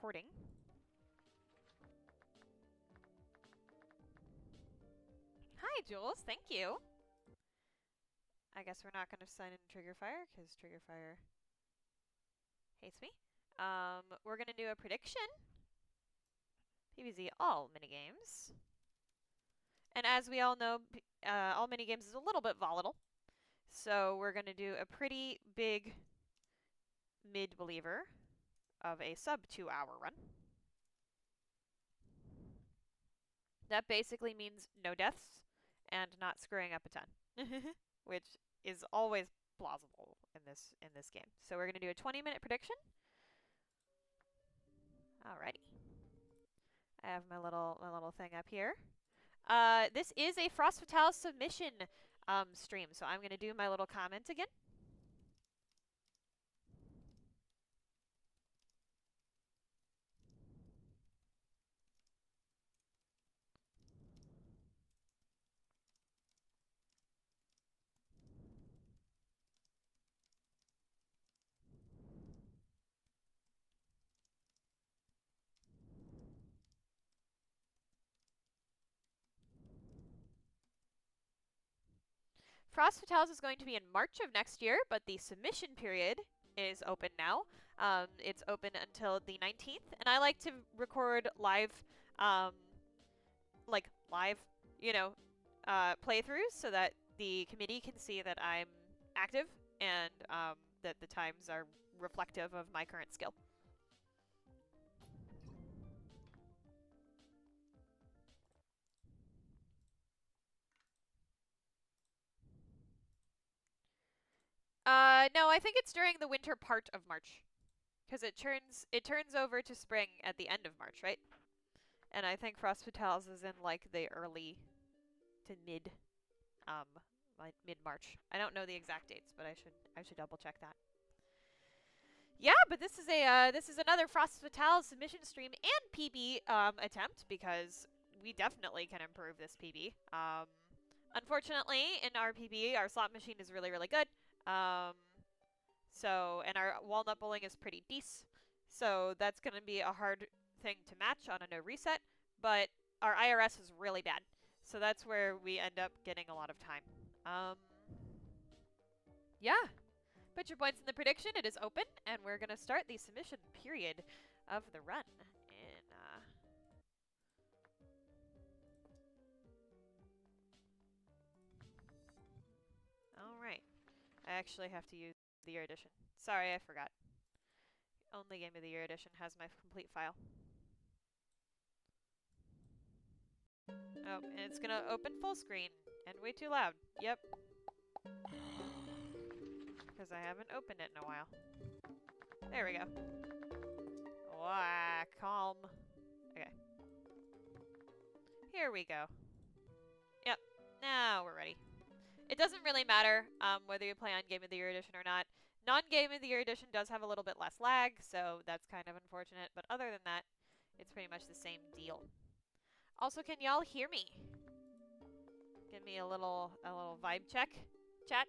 recording. Hi, Jules. Thank you. I guess we're not going to sign in Triggerfire because Triggerfire hates me. We're going to do a prediction. PvZ all minigames. And as we all know, all minigames is a little bit volatile. So we're going to do a pretty big mid-believer of a sub 2-hour run. That basically means no deaths and not screwing up a ton, which is always plausible in this game. So we're going to do a 20-minute prediction. Alrighty. I have my little thing up here. This is a Frost Fatale submission stream, so I'm going to do my little comment again. Frost Fatales is going to be in March of next year, but the submission period is open now. It's open until the 19th, and I like to record live, playthroughs so that the committee can see that I'm active and that the times are reflective of my current skill. No, I think it's during the winter part of March, because it turns over to spring at the end of March, right? And I think Frost Fatales is in like the early to mid March. I don't know the exact dates, but I should double check that. Yeah, but this is another Frost Fatale submission stream and PB attempt, because we definitely can improve this PB. Unfortunately, in our PB, our slot machine is really good. And our walnut bowling is pretty decent. So that's going to be a hard thing to match on a no reset. But our IRS is really bad. So that's where we end up getting a lot of time. Yeah. Put your points in the prediction. It is open. And we're going to start the submission period of the run. Alright. I actually have to use the year edition. Sorry, I forgot. Only Game of the Year edition has my complete file. Oh, and it's gonna open full screen. And way too loud. Yep. Because I haven't opened it in a while. There we go. Wah, calm. Okay. Here we go. Yep. Now we're ready. It doesn't really matter whether you play on Game of the Year edition or not. Non-Game of the Year edition does have a little bit less lag, so that's kind of unfortunate. But other than that, it's pretty much the same deal. Also, can y'all hear me? Give me a little vibe check, chat.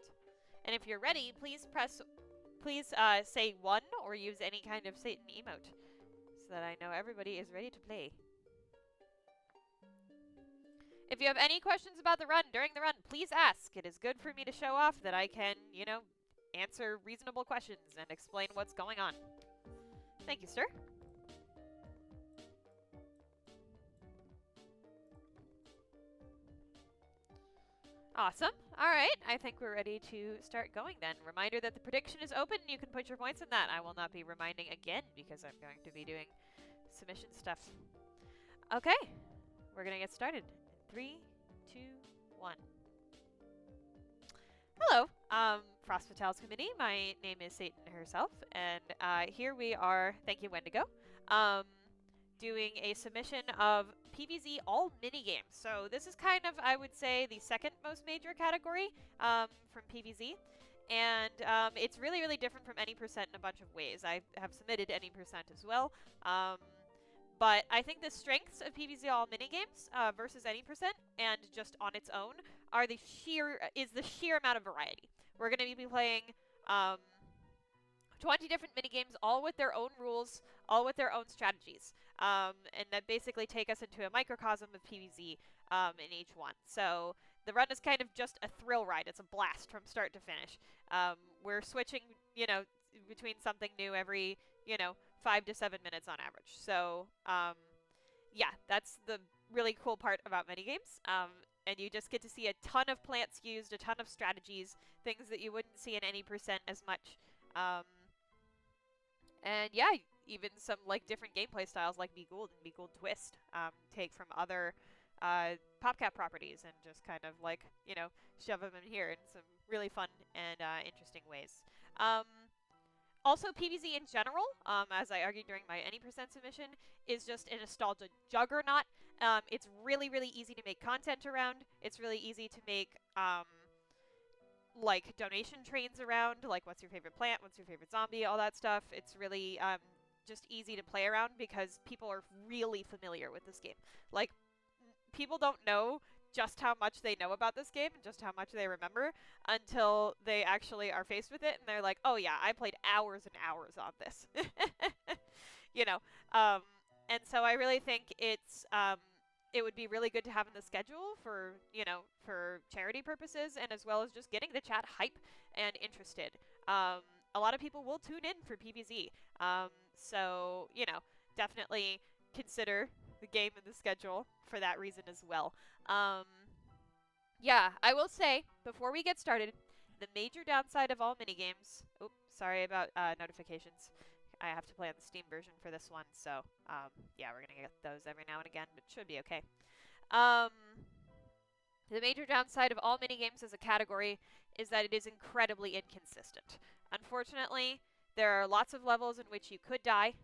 And if you're ready, please say 1 or use any kind of Satan emote so that I know everybody is ready to play. If you have any questions about the run during the run, please ask. It is good for me to show off that I can, answer reasonable questions and explain what's going on. Thank you, sir. Awesome. All right, I think we're ready to start going then. Reminder that the prediction is open. You can put your points in that. I will not be reminding again because I'm going to be doing submission stuff. Okay, we're going to get started. 3, 2, 1. Hello, Frost Fatales Committee. My name is Satan herself, and here we are, thank you, Wendigo, doing a submission of PvZ all minigames. So this is kind of, I would say, the second most major category from PvZ. And it's really different from any percent in a bunch of ways. I have submitted any percent as well. But I think the strengths of PvZ all minigames versus any percent and just on its own are the sheer amount of variety. We're going to be playing 20 different minigames, all with their own rules, all with their own strategies, and that basically take us into a microcosm of PvZ in each one. So the run is kind of just a thrill ride. It's a blast from start to finish. We're switching, between something new every, 5 to 7 minutes on average. So, yeah, that's the really cool part about minigames. And you just get to see a ton of plants used, a ton of strategies, things that you wouldn't see in any percent as much. And yeah, even some like different gameplay styles like Be Gould and Be Gould Twist take from other PopCap properties and just kind of like, shove them in here in some really fun and interesting ways. Also, PvZ in general, as I argued during my Any Percent submission, is just a nostalgia juggernaut. It's really, really easy to make content around. It's really easy to make like donation trains around, like what's your favorite plant, what's your favorite zombie, all that stuff. It's really just easy to play around because people are really familiar with this game. Like, people don't know just how much they know about this game and just how much they remember until they actually are faced with it and they're like, oh yeah, I played hours and hours on this. And so I really think it would be really good to have in the schedule for, for charity purposes and as well as just getting the chat hype and interested. A lot of people will tune in for PvZ. So, definitely consider the game in the schedule for that reason as well. Yeah, I will say, before we get started, the major downside of all minigames... Oops, sorry about notifications. I have to play on the Steam version for this one, so yeah, we're going to get those every now and again, but it should be okay. The major downside of all minigames as a category is that it is incredibly inconsistent. Unfortunately, there are lots of levels in which you could die.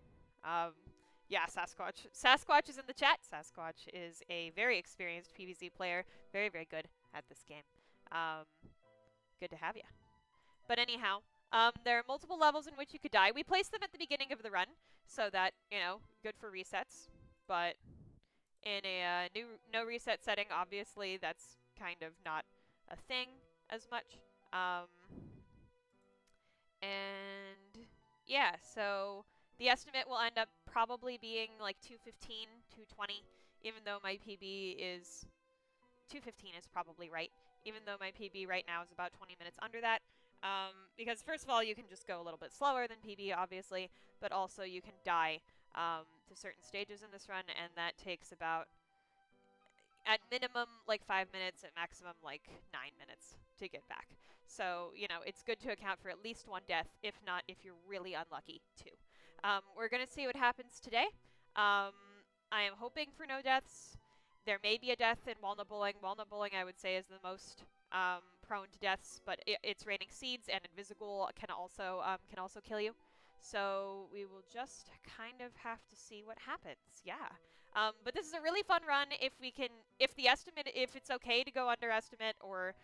Yeah, Sasquatch. Sasquatch is in the chat. Sasquatch is a very experienced PvZ player. Very, very good at this game. Good to have you. But anyhow, there are multiple levels in which you could die. We place them at the beginning of the run, so that, good for resets. But in a no reset setting, obviously, that's kind of not a thing as much. And yeah, so the estimate will end up probably being like 215, 220, even though my PB is 215 is probably right, even though my PB right now is about 20 minutes under that. Because first of all, you can just go a little bit slower than PB, obviously, but also you can die to certain stages in this run, and that takes about, at minimum, like 5 minutes, at maximum, like 9 minutes to get back. So, it's good to account for at least one death, if not, if you're really unlucky, too. We're going to see what happens today. I am hoping for no deaths. There may be a death in Walnut Bowling. Walnut Bowling, I would say, is the most prone to deaths, but it's raining seeds, and Invisible can also kill you. So we will just kind of have to see what happens. Yeah. But this is a really fun run. If it's okay to go under estimate or,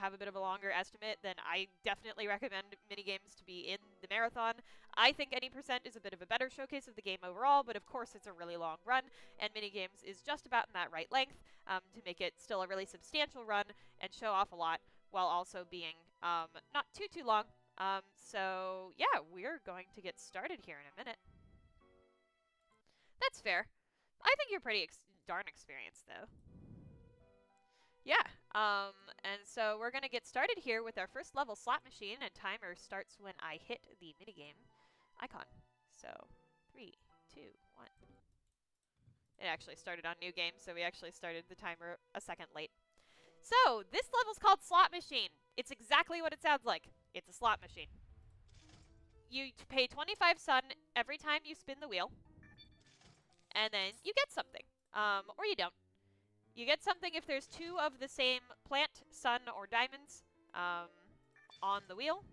have a bit of a longer estimate, then I definitely recommend Minigames to be in the marathon. I think Any Percent is a bit of a better showcase of the game overall, but of course it's a really long run, and Minigames is just about in that right length to make it still a really substantial run and show off a lot while also being not too long. So yeah, we're going to get started here in a minute. That's fair. I think you're pretty darn experienced, though. Yeah, and so we're going to get started here with our first level slot machine, and timer starts when I hit the minigame icon. So, 3, 2, 1. It actually started on new game, so we actually started the timer a second late. So, this level's called Slot Machine. It's exactly what it sounds like. It's a slot machine. You pay 25 sun every time you spin the wheel, and then you get something. Or you don't. You get something if there's 2 of the same plant, sun, or diamonds on the wheel.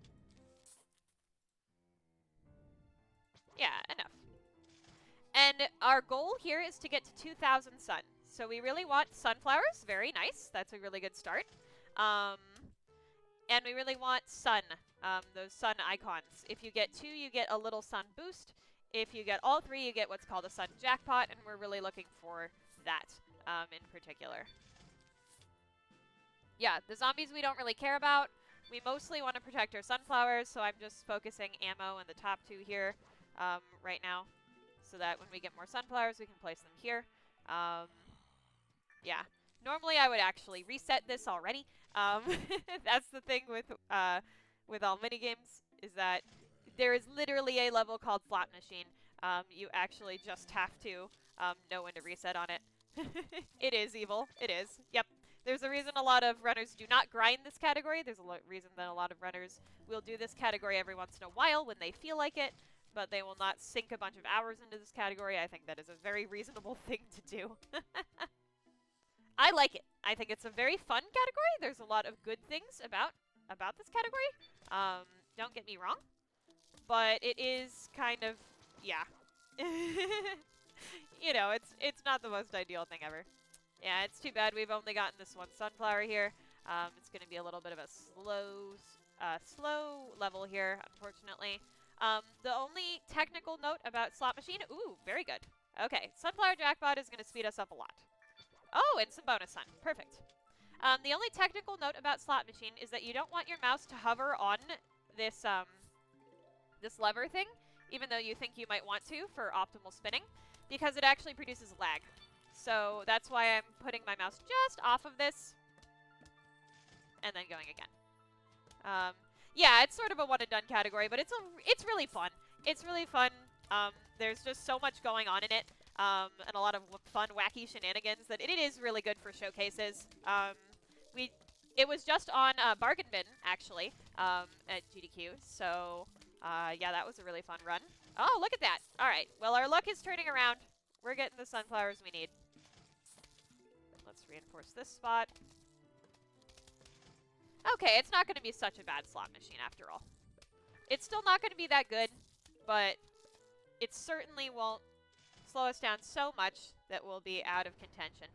Yeah, enough. And our goal here is to get to 2,000 sun. So we really want sunflowers. Very nice. That's a really good start. And we really want sun, those sun icons. If you get 2, you get a little sun boost. If you get all 3, you get what's called a sun jackpot, and we're really looking for that in particular. Yeah, the zombies we don't really care about. We mostly want to protect our sunflowers, so I'm just focusing ammo in the top two here right now, so that when we get more sunflowers, we can place them here. Yeah. Normally, I would actually reset this already. That's the thing with all minigames, is that there is literally a level called Slot Machine. You actually just have to know when to reset on it. It is evil. It is. Yep. There's a reason a lot of runners do not grind this category. There's a reason that a lot of runners will do this category every once in a while when they feel like it, but they will not sink a bunch of hours into this category. I think that is a very reasonable thing to do. I like it. I think it's a very fun category. There's a lot of good things about this category. Don't get me wrong, but it is kind of, yeah. You know, it's not the most ideal thing ever. Yeah, it's too bad we've only gotten this one sunflower here. It's going to be a little bit of a slow level here, unfortunately. The only technical note about Slot Machine, ooh, very good. Okay, Sunflower Jackpot is going to speed us up a lot. Oh, and some bonus sun. Perfect. The only technical note about Slot Machine is that you don't want your mouse to hover on this, this lever thing, even though you think you might want to for optimal spinning, because it actually produces lag. So that's why I'm putting my mouse just off of this and then going again. Yeah, it's sort of a one-and-done category, but it's really fun. It's really fun. There's just so much going on in it, and a lot of fun, wacky shenanigans that it is really good for showcases. It was just on Bargain Bin, actually, at GDQ, so yeah, that was a really fun run. Oh, look at that. All right, well, our luck is turning around. We're getting the sunflowers we need. Let's reinforce this spot. Okay, it's not going to be such a bad slot machine after all. It's still not going to be that good, but it certainly won't slow us down so much that we'll be out of contention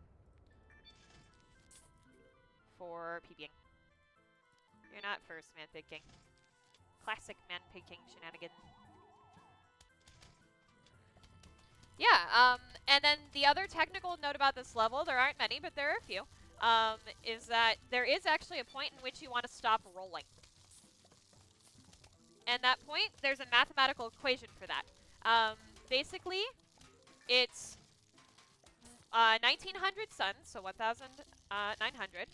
for PBing. You're not first, man picking. Classic man picking shenanigan. Yeah, and then the other technical note about this level, there aren't many, but there are a few, is that there is actually a point in which you want to stop rolling. And that point, there's a mathematical equation for that. Basically, it's 1900 suns, so 1,900,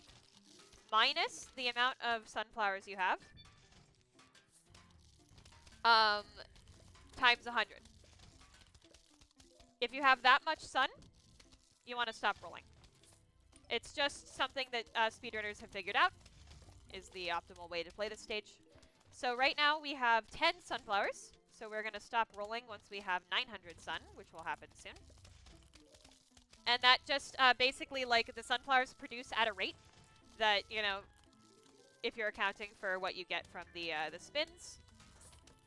minus the amount of sunflowers you have, times 100. If you have that much sun, you want to stop rolling. It's just something that speedrunners have figured out is the optimal way to play this stage. So right now we have 10 sunflowers, so we're going to stop rolling once we have 900 sun, which will happen soon. And that just basically, like, the sunflowers produce at a rate that, you know, if you're accounting for what you get from the spins,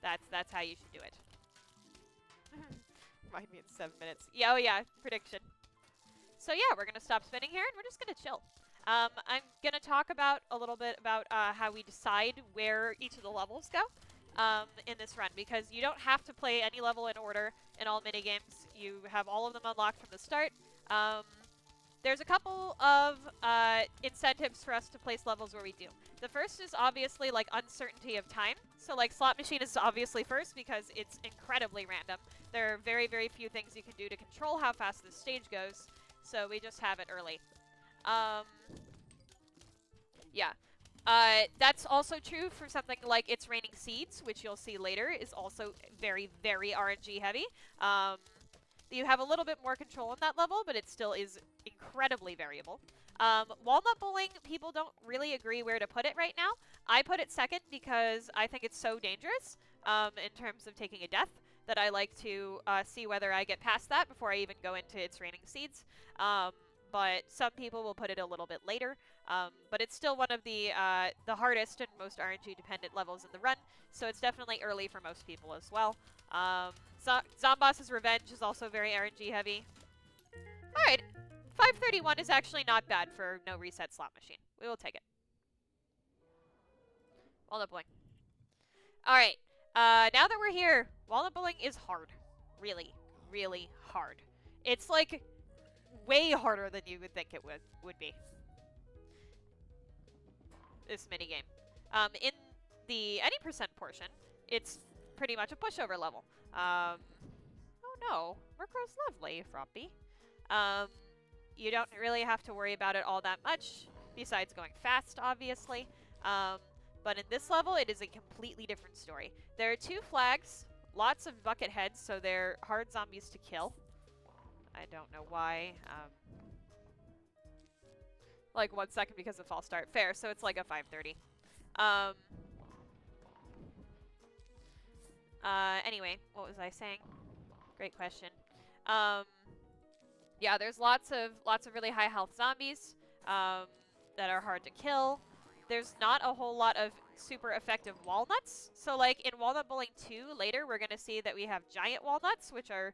that's how you should do it. Remind me in 7 minutes. Yeah, oh yeah, prediction. So yeah, we're going to stop spinning here, and we're just going to chill. I'm going to talk about a little bit about how we decide where each of the levels go in this run, because you don't have to play any level in order in all minigames. You have all of them unlocked from the start. There's a couple of incentives for us to place levels where we do. The first is obviously, like, uncertainty of time. So, like, Slot Machine is obviously first because it's incredibly random. There are very, very few things you can do to control how fast this stage goes, so we just have it early. Yeah. That's also true for something like It's Raining Seeds, which you'll see later is also very, very RNG heavy. You have a little bit more control on that level, but it still is incredibly variable. Walnut Bowling, people don't really agree where to put it right now. I put it second because I think it's so dangerous in terms of taking a death that I like to see whether I get past that before I even go into It's Raining Seeds. But some people will put it a little bit later. But it's still one of the hardest and most RNG-dependent levels in the run, so it's definitely early for most people as well. Zomboss's Revenge is also very RNG-heavy. Alright, 531 is actually not bad for no reset slot machine. We will take it. Walnut Bowling. Alright, now that we're here, Walnut Bowling is hard. Really, really hard. It's like way harder than you would think it would be. This minigame. In the any percent portion, it's pretty much a pushover level. Oh no, Murkrow's lovely, Froppy. You don't really have to worry about it all that much, besides going fast, obviously. But in this level, it is a completely different story. There are 2 flags, lots of bucket heads, so they're hard zombies to kill. I don't know why. Like 1 second because of false start. Fair, so it's like a 5:30. Anyway, what was I saying? Great question. Yeah, there's lots of really high health zombies that are hard to kill. There's not a whole lot of super effective walnuts. So like in Walnut Bowling 2 later, we're going to see that we have giant walnuts, which are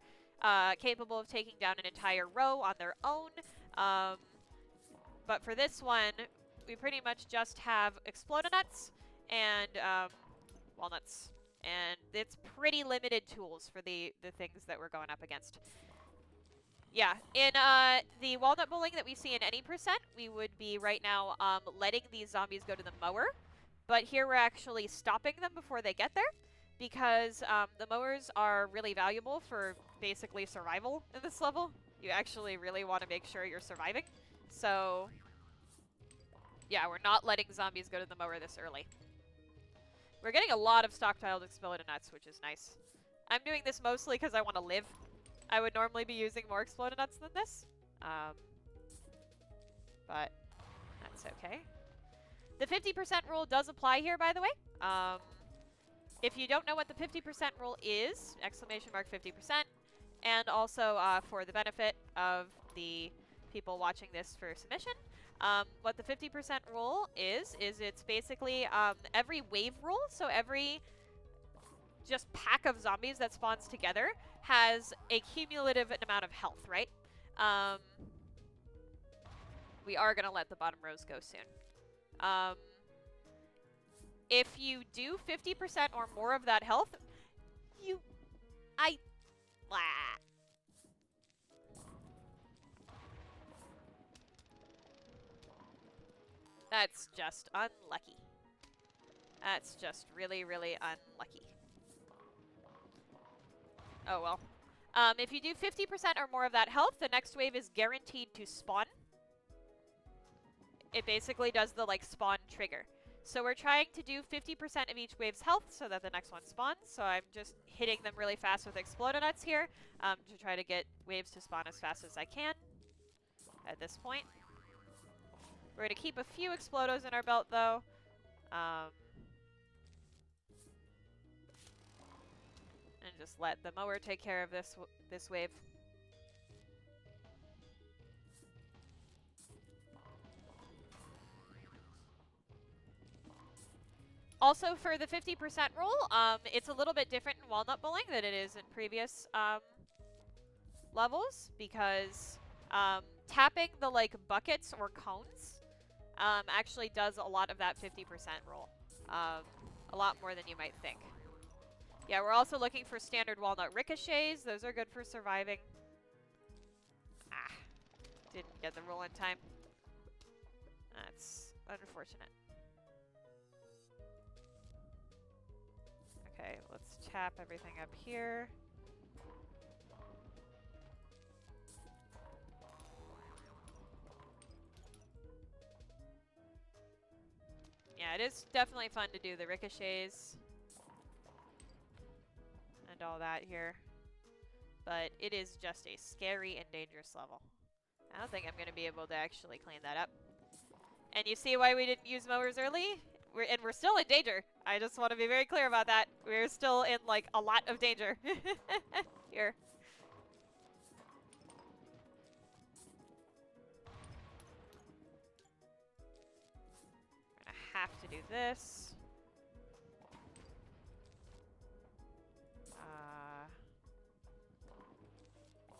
capable of taking down an entire row on their own. But for this one, we pretty much just have Explodonuts and walnuts. And it's pretty limited tools for the things that we're going up against. Yeah, in the Walnut Bowling that we see in any percent, we would be right now letting these zombies go to the mower. But here we're actually stopping them before they get there, because the mowers are really valuable for basically survival in this level. You actually really want to make sure you're surviving. So, yeah, we're not letting zombies go to the mower this early. We're getting a lot of stockpiled Explodonuts, which is nice. I'm doing this mostly because I want to live. I would normally be using more Explodonuts than this. But that's okay. The 50% rule does apply here, by the way. If you don't know what the 50% rule is, exclamation mark 50%. And also for the benefit of the people watching this for submission, what the 50% rule is it's basically every wave rule, so every just pack of zombies that spawns together has a cumulative amount of health, right? We are going to let the bottom rows go soon. If you do 50% or more of that health, That's just unlucky. That's just really, really unlucky. Oh well. If you do 50% or more of that health, the next wave is guaranteed to spawn. It basically does the like spawn trigger. So we're trying to do 50% of each wave's health so that the next one spawns. So I'm just hitting them really fast with Explodonuts here to try to get waves to spawn as fast as I can at this point. We're going to keep a few Explodos in our belt though. And just let the mower take care of this wave. Also, for the 50% rule, it's a little bit different in Walnut Bowling than it is in previous levels, because tapping the like buckets or cones actually does a lot of that 50% rule. A lot more than you might think. Yeah, we're also looking for standard walnut ricochets. Those are good for surviving. Ah, didn't get the rule in time. That's unfortunate. Okay, let's tap everything up here. Yeah, it is definitely fun to do the ricochets and all that here. But it is just a scary and dangerous level. I don't think I'm going to be able to actually clean that up. And you see why we didn't use mowers early? We're still in danger. I just want to be very clear about that. We're still in, like, a lot of danger. Here. We're going to have to do this.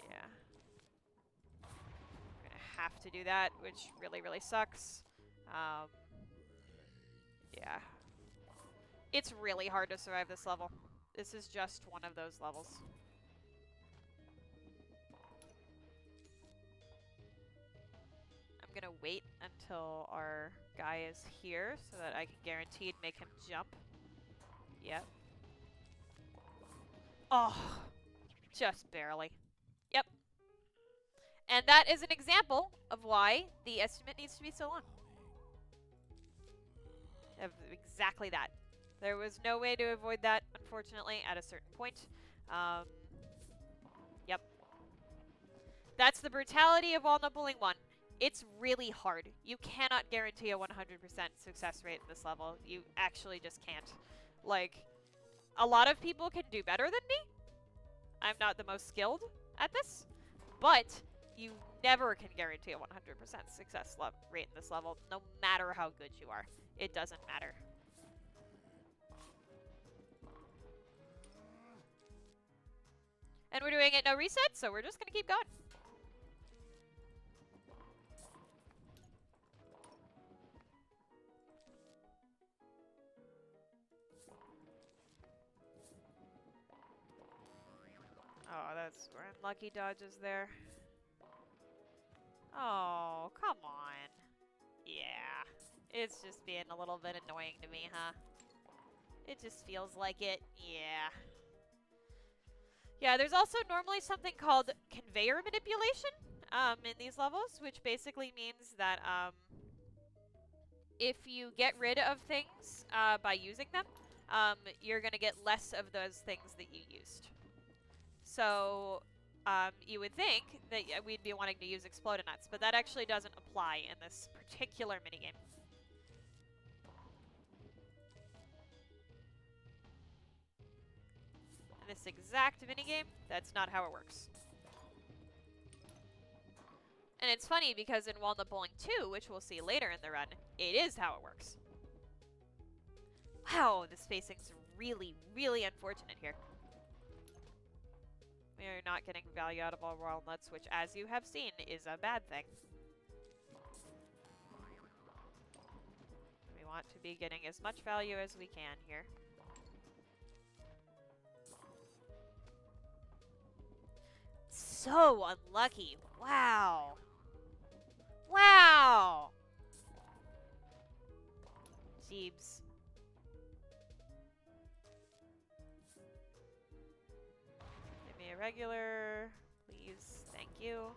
Yeah. We're going to have to do that, which really, really sucks. Yeah. It's really hard to survive this level. This is just one of those levels. I'm gonna wait until our guy is here so that I can guaranteed make him jump. Yep. Oh, just barely. Yep. And that is an example of why the estimate needs to be so long. Of exactly that. There was no way to avoid that, unfortunately, at a certain point. Yep. That's the brutality of Walnut Bowling 1. It's really hard. You cannot guarantee a 100% success rate in this level. You actually just can't. Like, a lot of people can do better than me. I'm not the most skilled at this, but you never can guarantee a 100% success rate in this level, no matter how good you are. It doesn't matter. And we're doing it no reset, so we're just going to keep going. Oh, we're unlucky dodges there. Oh, come on. Yeah. It's just being a little bit annoying to me, huh? It just feels like it. Yeah. Yeah, there's also normally something called conveyor manipulation in these levels, which basically means that if you get rid of things by using them, you're going to get less of those things that you used. So you would think that we'd be wanting to use Explode-A-Nuts, but that actually doesn't apply in this particular minigame. In this exact minigame, that's not how it works. And it's funny because in Walnut Bowling 2, which we'll see later in the run, it is how it works. Wow, the spacing's really, really unfortunate here. We are not getting value out of all walnuts, which, as you have seen, is a bad thing. We want to be getting as much value as we can here. So unlucky. Wow. Wow. Jeebs. Give me a regular, please. Thank you.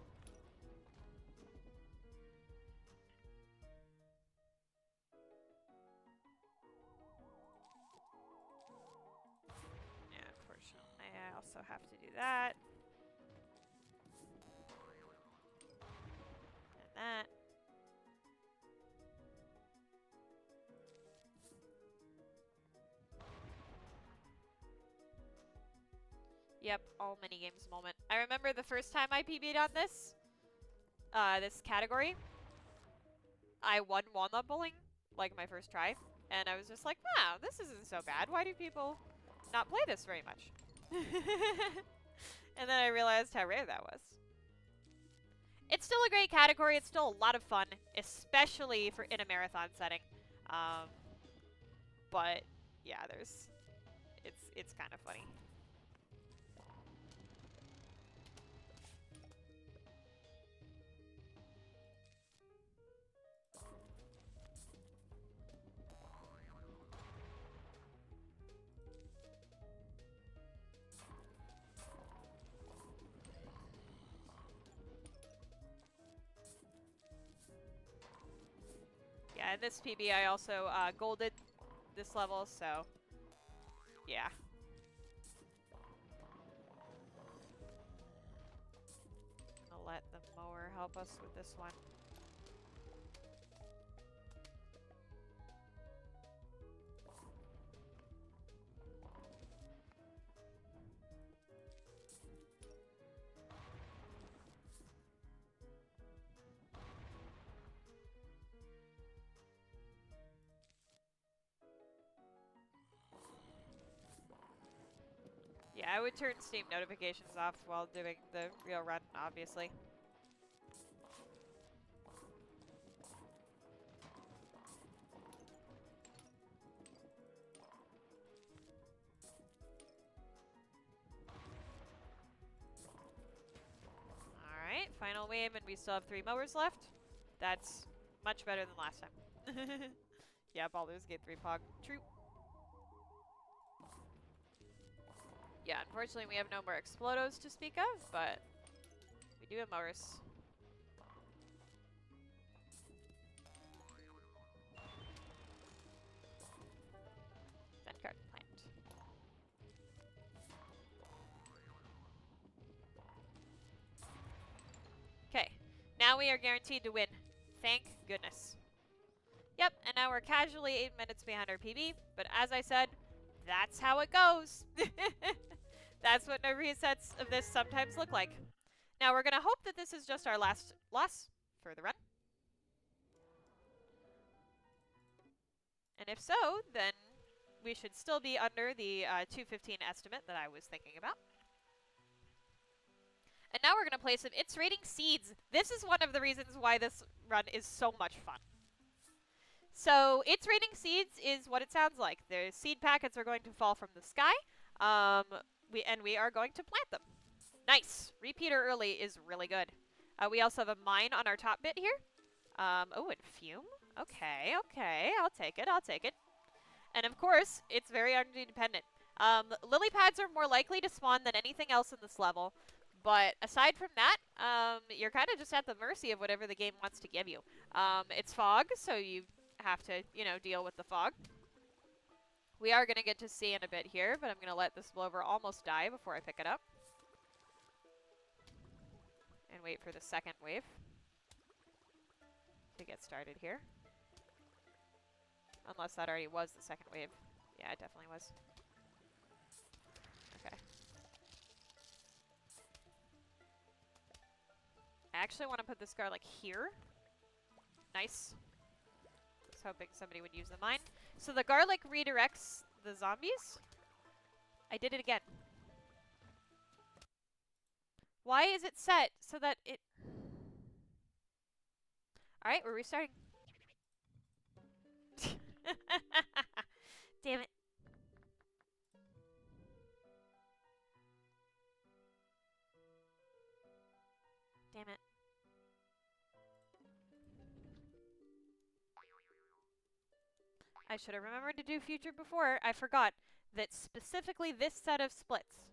Yeah, unfortunately, I also have to do that. And that. Yep, all minigames moment. I remember the first time I PB'd on this category, I won Walnut Bowling, like my first try, and I was just like, wow, this isn't so bad. Why do people not play this very much? And then I realized how rare that was. It's still a great category. It's still a lot of fun, especially in a marathon setting. But yeah, it's kind of funny. Yeah, in this PB I also golded this level, so yeah. I'll let the mower help us with this one. Yeah, I would turn Steam notifications off while doing the real run, obviously. Alright, final wave, and we still have 3 mowers left. That's much better than last time. Yeah, Baldur's Gate 3 Pog. True. Yeah, unfortunately we have no more Explodos to speak of, but we do have Morris. Card plant. Okay, now we are guaranteed to win. Thank goodness. Yep, and now we're casually 8 minutes behind our PB, but as I said, that's how it goes. That's what no resets of this sometimes look like. Now we're going to hope that this is just our last loss for the run. And if so, then we should still be under the 215 estimate that I was thinking about. And now we're going to play some It's Raining Seeds. This is one of the reasons why this run is so much fun. So, It's Raining Seeds is what it sounds like. The seed packets are going to fall from the sky, we are going to plant them. Nice! Repeater early is really good. We also have a mine on our top bit here. Oh, and fume? Okay, okay, I'll take it, I'll take it. And of course, it's very energy dependent. Lily pads are more likely to spawn than anything else in this level. But aside from that, you're kind of just at the mercy of whatever the game wants to give you. It's fog, so you have to, you know, deal with the fog. We are going to get to see in a bit here, but I'm going to let this blower almost die before I pick it up. And wait for the second wave to get started here. Unless that already was the second wave. Yeah, it definitely was. Okay. I actually want to put this garlic here. Nice. I was hoping somebody would use the mine. So the garlic redirects the zombies. I did it again. Why is it set so that it... Alright, we're restarting. Damn it. Damn it. I should have remembered to do future before. I forgot that specifically this set of splits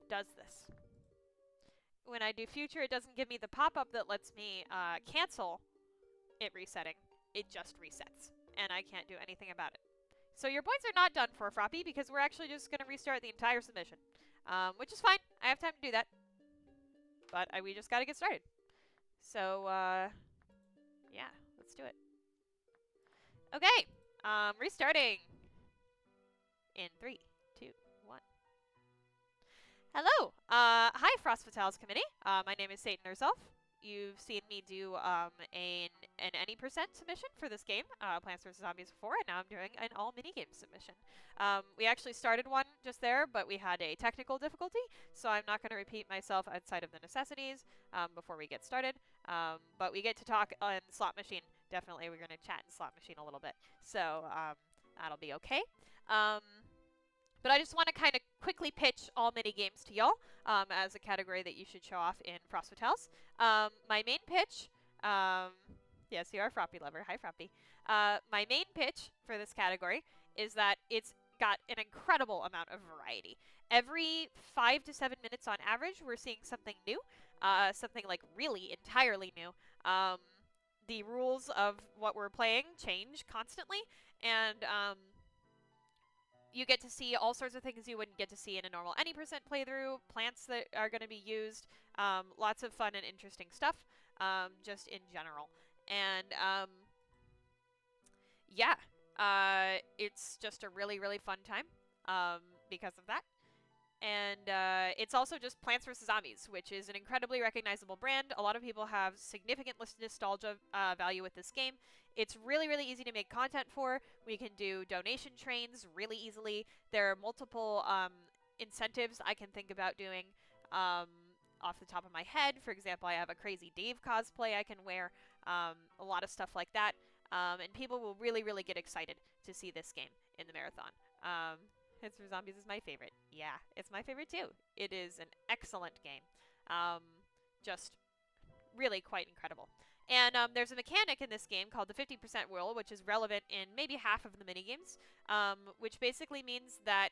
does this. When I do future, it doesn't give me the pop-up that lets me cancel it resetting. It just resets, and I can't do anything about it. So your points are not done for, Froppy, because we're actually just going to restart the entire submission, which is fine. I have time to do that, but we just got to get started. So, yeah, let's do it. Okay, restarting in 3, 2, 1. Hello! Hi, Frost Fatales Committee. My name is Satan herself. You've seen me do an any percent submission for this game, Plants vs. Zombies before, and now I'm doing an all minigame submission. We actually started one just there, but we had a technical difficulty, so I'm not going to repeat myself outside of the necessities before we get started. But we get to talk on Slot Machine. Definitely, we're going to chat in Slot Machine a little bit, so that'll be okay. But I just want to kind of quickly pitch all mini-games to y'all as a category that you should show off in Frost Fatales. My main pitch, yes, you are a Froppy lover. Hi, Froppy. My main pitch for this category is that it's got an incredible amount of variety. Every 5 to 7 minutes on average, we're seeing something new, something like really entirely new. The rules of what we're playing change constantly, and you get to see all sorts of things you wouldn't get to see in a normal any percent playthrough, plants that are going to be used, lots of fun and interesting stuff, just in general. And yeah, it's just a really, really fun time because of that. And it's also just Plants vs. Zombies, which is an incredibly recognizable brand. A lot of people have significant nostalgia value with this game. It's really, really easy to make content for. We can do donation trains really easily. There are multiple incentives I can think about doing off the top of my head. For example, I have a Crazy Dave cosplay I can wear, a lot of stuff like that. And people will really, really get excited to see this game in the marathon. Plants vs. Zombies is my favorite. Yeah, it's my favorite too. It is an excellent game. Just really quite incredible. And there's a mechanic in this game called the 50% rule, which is relevant in maybe half of the minigames, which basically means that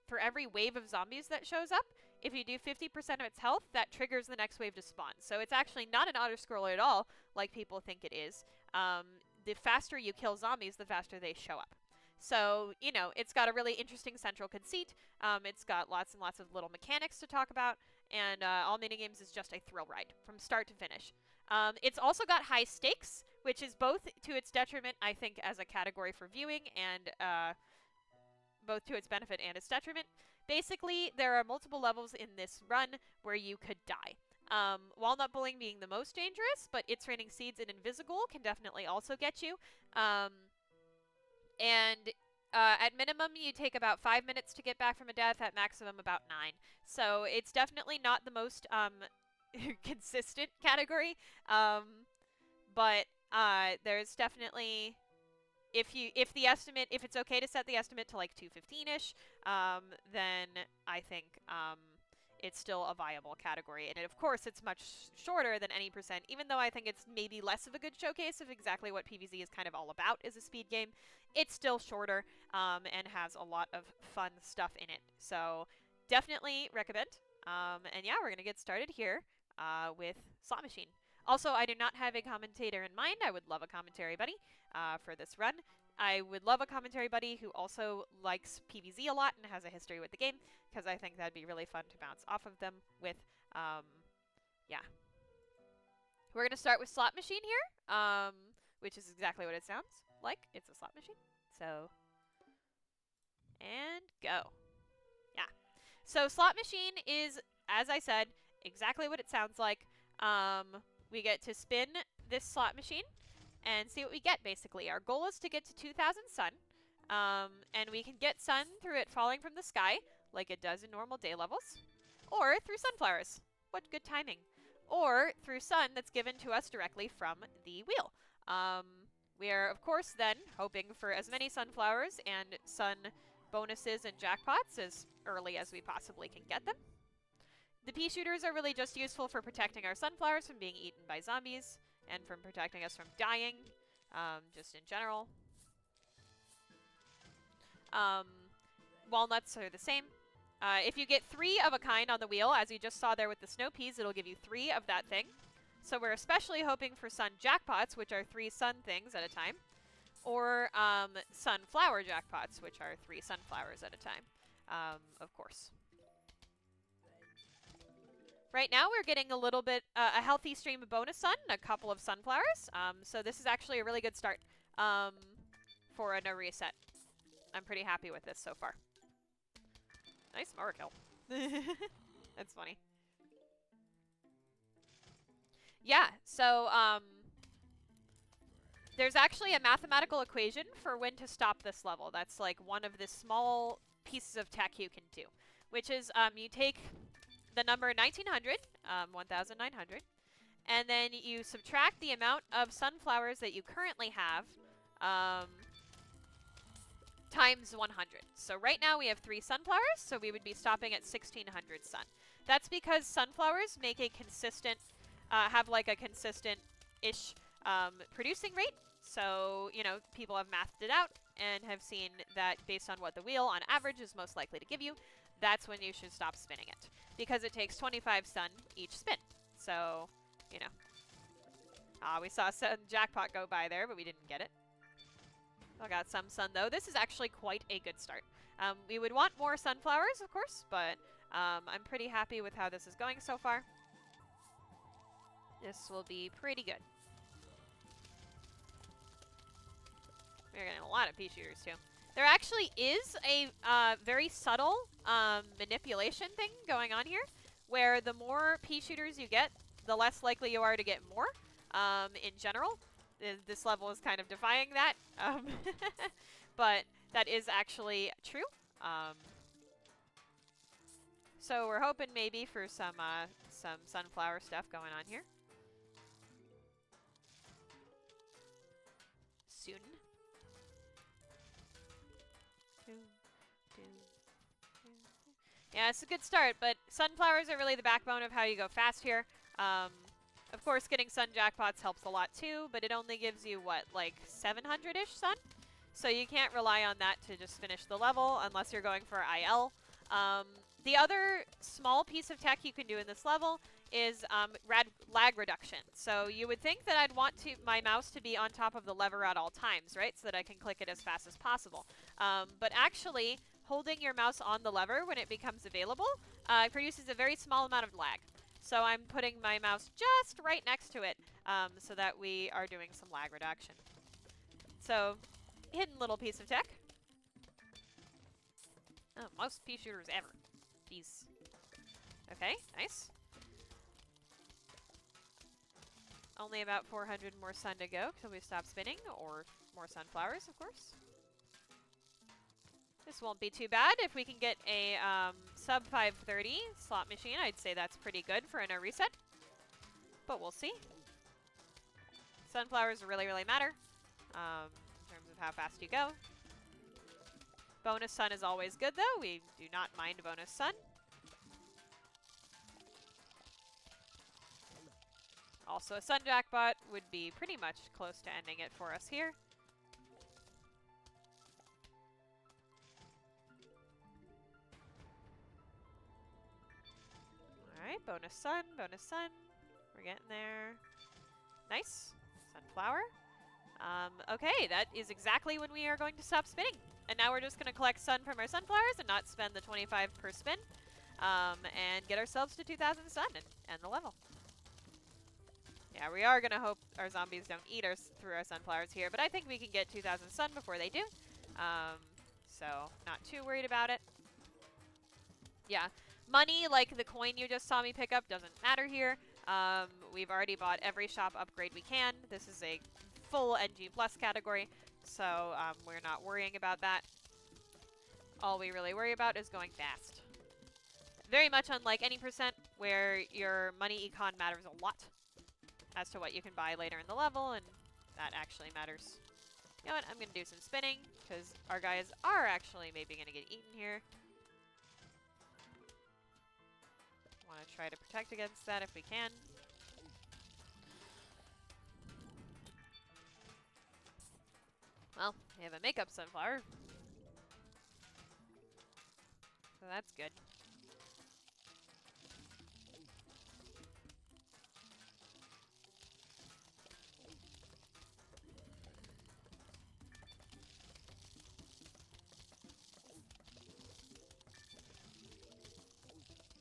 for every wave of zombies that shows up, if you do 50% of its health, that triggers the next wave to spawn. So it's actually not an auto-scroller at all, like people think it is. The faster you kill zombies, the faster they show up. So, you know, it's got a really interesting central conceit. It's got lots and lots of little mechanics to talk about, and all minigames is just a thrill ride from start to finish. It's also got high stakes, which is both to its detriment, I think, as a category for viewing, and both to its benefit and its detriment. Basically, there are multiple levels in this run where you could die. Walnut bowling being the most dangerous, but its raining seeds and invisible can definitely also get you. At minimum, you take about 5 minutes to get back from a death, at maximum about 9. So it's definitely not the most consistent category, but there's definitely, if it's okay to set the estimate to like 215-ish, then I think it's still a viable category. And of course, it's much shorter than any percent, even though I think it's maybe less of a good showcase of exactly what PvZ is kind of all about as a speed game. It's still shorter and has a lot of fun stuff in it. So definitely recommend. And yeah, we're going to get started here with Slot Machine. Also, I do not have a commentator in mind. I would love a commentary buddy for this run. I would love a commentary buddy who also likes PvZ a lot and has a history with the game, because I think that'd be really fun to bounce off of them with. Yeah. We're going to start with Slot Machine here, which is exactly what it sounds like. It's a slot machine. So, and go. Yeah. So Slot Machine is, as I said, exactly what it sounds like. We get to spin this slot machine and see what we get, basically. Our goal is to get to 2,000 sun, and we can get sun through it falling from the sky, like it does in normal day levels, or through sunflowers. What good timing. Or through sun that's given to us directly from the wheel. We are, of course, then hoping for as many sunflowers and sun bonuses and jackpots as early as we possibly can get them. The pea shooters are really just useful for protecting our sunflowers from being eaten by zombies, and from protecting us from dying, just in general. Walnuts are the same. If you get 3 of a kind on the wheel, as you just saw there with the snow peas, it'll give you 3 of that thing. So we're especially hoping for sun jackpots, which are 3 sun things at a time, or sunflower jackpots, which are 3 sunflowers at a time, of course. Right now we're getting a little bit, a healthy stream of bonus sun, a couple of sunflowers, so this is actually a really good start for a no reset. I'm pretty happy with this so far. Nice mower kill. That's funny. Yeah, so there's actually a mathematical equation for when to stop this level. That's like one of the small pieces of tech you can do, which is you take the number 1900, 1900, and then you subtract the amount of sunflowers that you currently have times 100. So right now we have 3 sunflowers, so we would be stopping at 1600 sun. That's because sunflowers make a consistent, have like a consistent-ish producing rate. So, you know, people have mathed it out and have seen that based on what the wheel on average is most likely to give you, that's when you should stop spinning it, because it takes 25 sun each spin. So, you know. We saw sun jackpot go by there, but we didn't get it. I got some sun, though. This is actually quite a good start. We would want more sunflowers, of course, but I'm pretty happy with how this is going so far. This will be pretty good. We're getting a lot of pea shooters, too. There actually is a very subtle manipulation thing going on here, where the more pea shooters you get, the less likely you are to get more in general. This level is kind of defying that, but that is actually true. So we're hoping maybe for some sunflower stuff going on here soon. Yeah, it's a good start, but sunflowers are really the backbone of how you go fast here. Of course, getting sun jackpots helps a lot too, but it only gives you, what, like 700-ish sun? So you can't rely on that to just finish the level unless you're going for IL. The other small piece of tech you can do in this level is lag reduction. So you would think that I'd want my mouse to be on top of the lever at all times, right? So that I can click it as fast as possible. But actually, holding your mouse on the lever when it becomes available produces a very small amount of lag. So I'm putting my mouse just right next to it so that we are doing some lag reduction. So, hidden little piece of tech. Oh, most pea shooters ever. Jeez. Okay, nice. Only about 400 more sun to go till we stop spinning, or more sunflowers, of course. This won't be too bad. If we can get a sub 530 slot machine, I'd say that's pretty good for a no reset. But we'll see. Sunflowers really, really matter in terms of how fast you go. Bonus sun is always good, though. We do not mind bonus sun. Also, a sun jackpot would be pretty much close to ending it for us here. Alright, bonus sun, bonus sun. We're getting there. Nice. Sunflower. Okay, that is exactly when we are going to stop spinning. And now we're just going to collect sun from our sunflowers and not spend the 25 per spin. And get ourselves to 2,000 sun and end the level. Yeah, we are going to hope our zombies don't eat us through our sunflowers here, but I think we can get 2,000 sun before they do. So, not too worried about it. Yeah, money, like the coin you just saw me pick up, doesn't matter here. We've already bought every shop upgrade we can. This is a full NG Plus category, so we're not worrying about that. All we really worry about is going fast. Very much unlike any percent, where your money econ matters a lot as to what you can buy later in the level, and that actually matters. You know what, I'm going to do some spinning, because our guys are actually maybe going to get eaten here. Want to try to protect against that if we can. Well, we have a makeup sunflower. So that's good.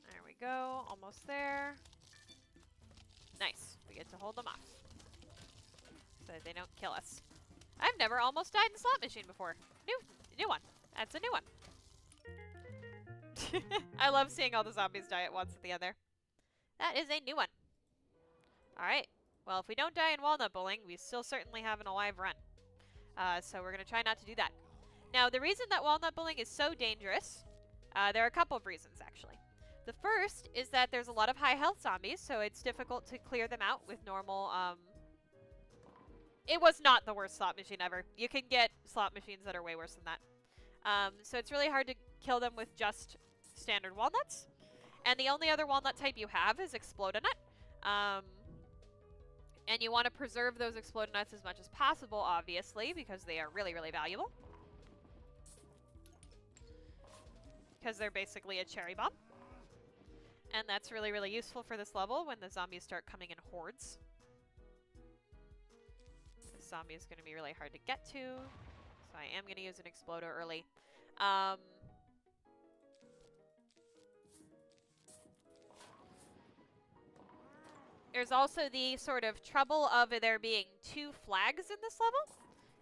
There we go, almost there. Nice, we get to hold them off so that they don't kill us. I've never almost died in a slot machine before. New one. That's a new one. I love seeing all the zombies die at once at the end there. That is a new one. Alright. Well, if we don't die in walnut bowling, we still certainly have an alive run. So we're going to try not to do that. Now, the reason that walnut bowling is so dangerous, there are a couple of reasons, actually. The first is that there's a lot of high health zombies, so it's difficult to clear them out with normal... It was not the worst slot machine ever. You can get slot machines that are way worse than that. So it's really hard to kill them with just standard walnuts. And the only other walnut type you have is Explode-A-Nut. And you want to preserve those Explode-A-Nuts as much as possible, obviously, because they are really, really valuable. Because they're basically a cherry bomb. And that's really, really useful for this level when the zombies start coming in hordes. This zombie is going to be really hard to get to, so I am going to use an Exploder early. There's also the sort of trouble of there being 2 flags in this level.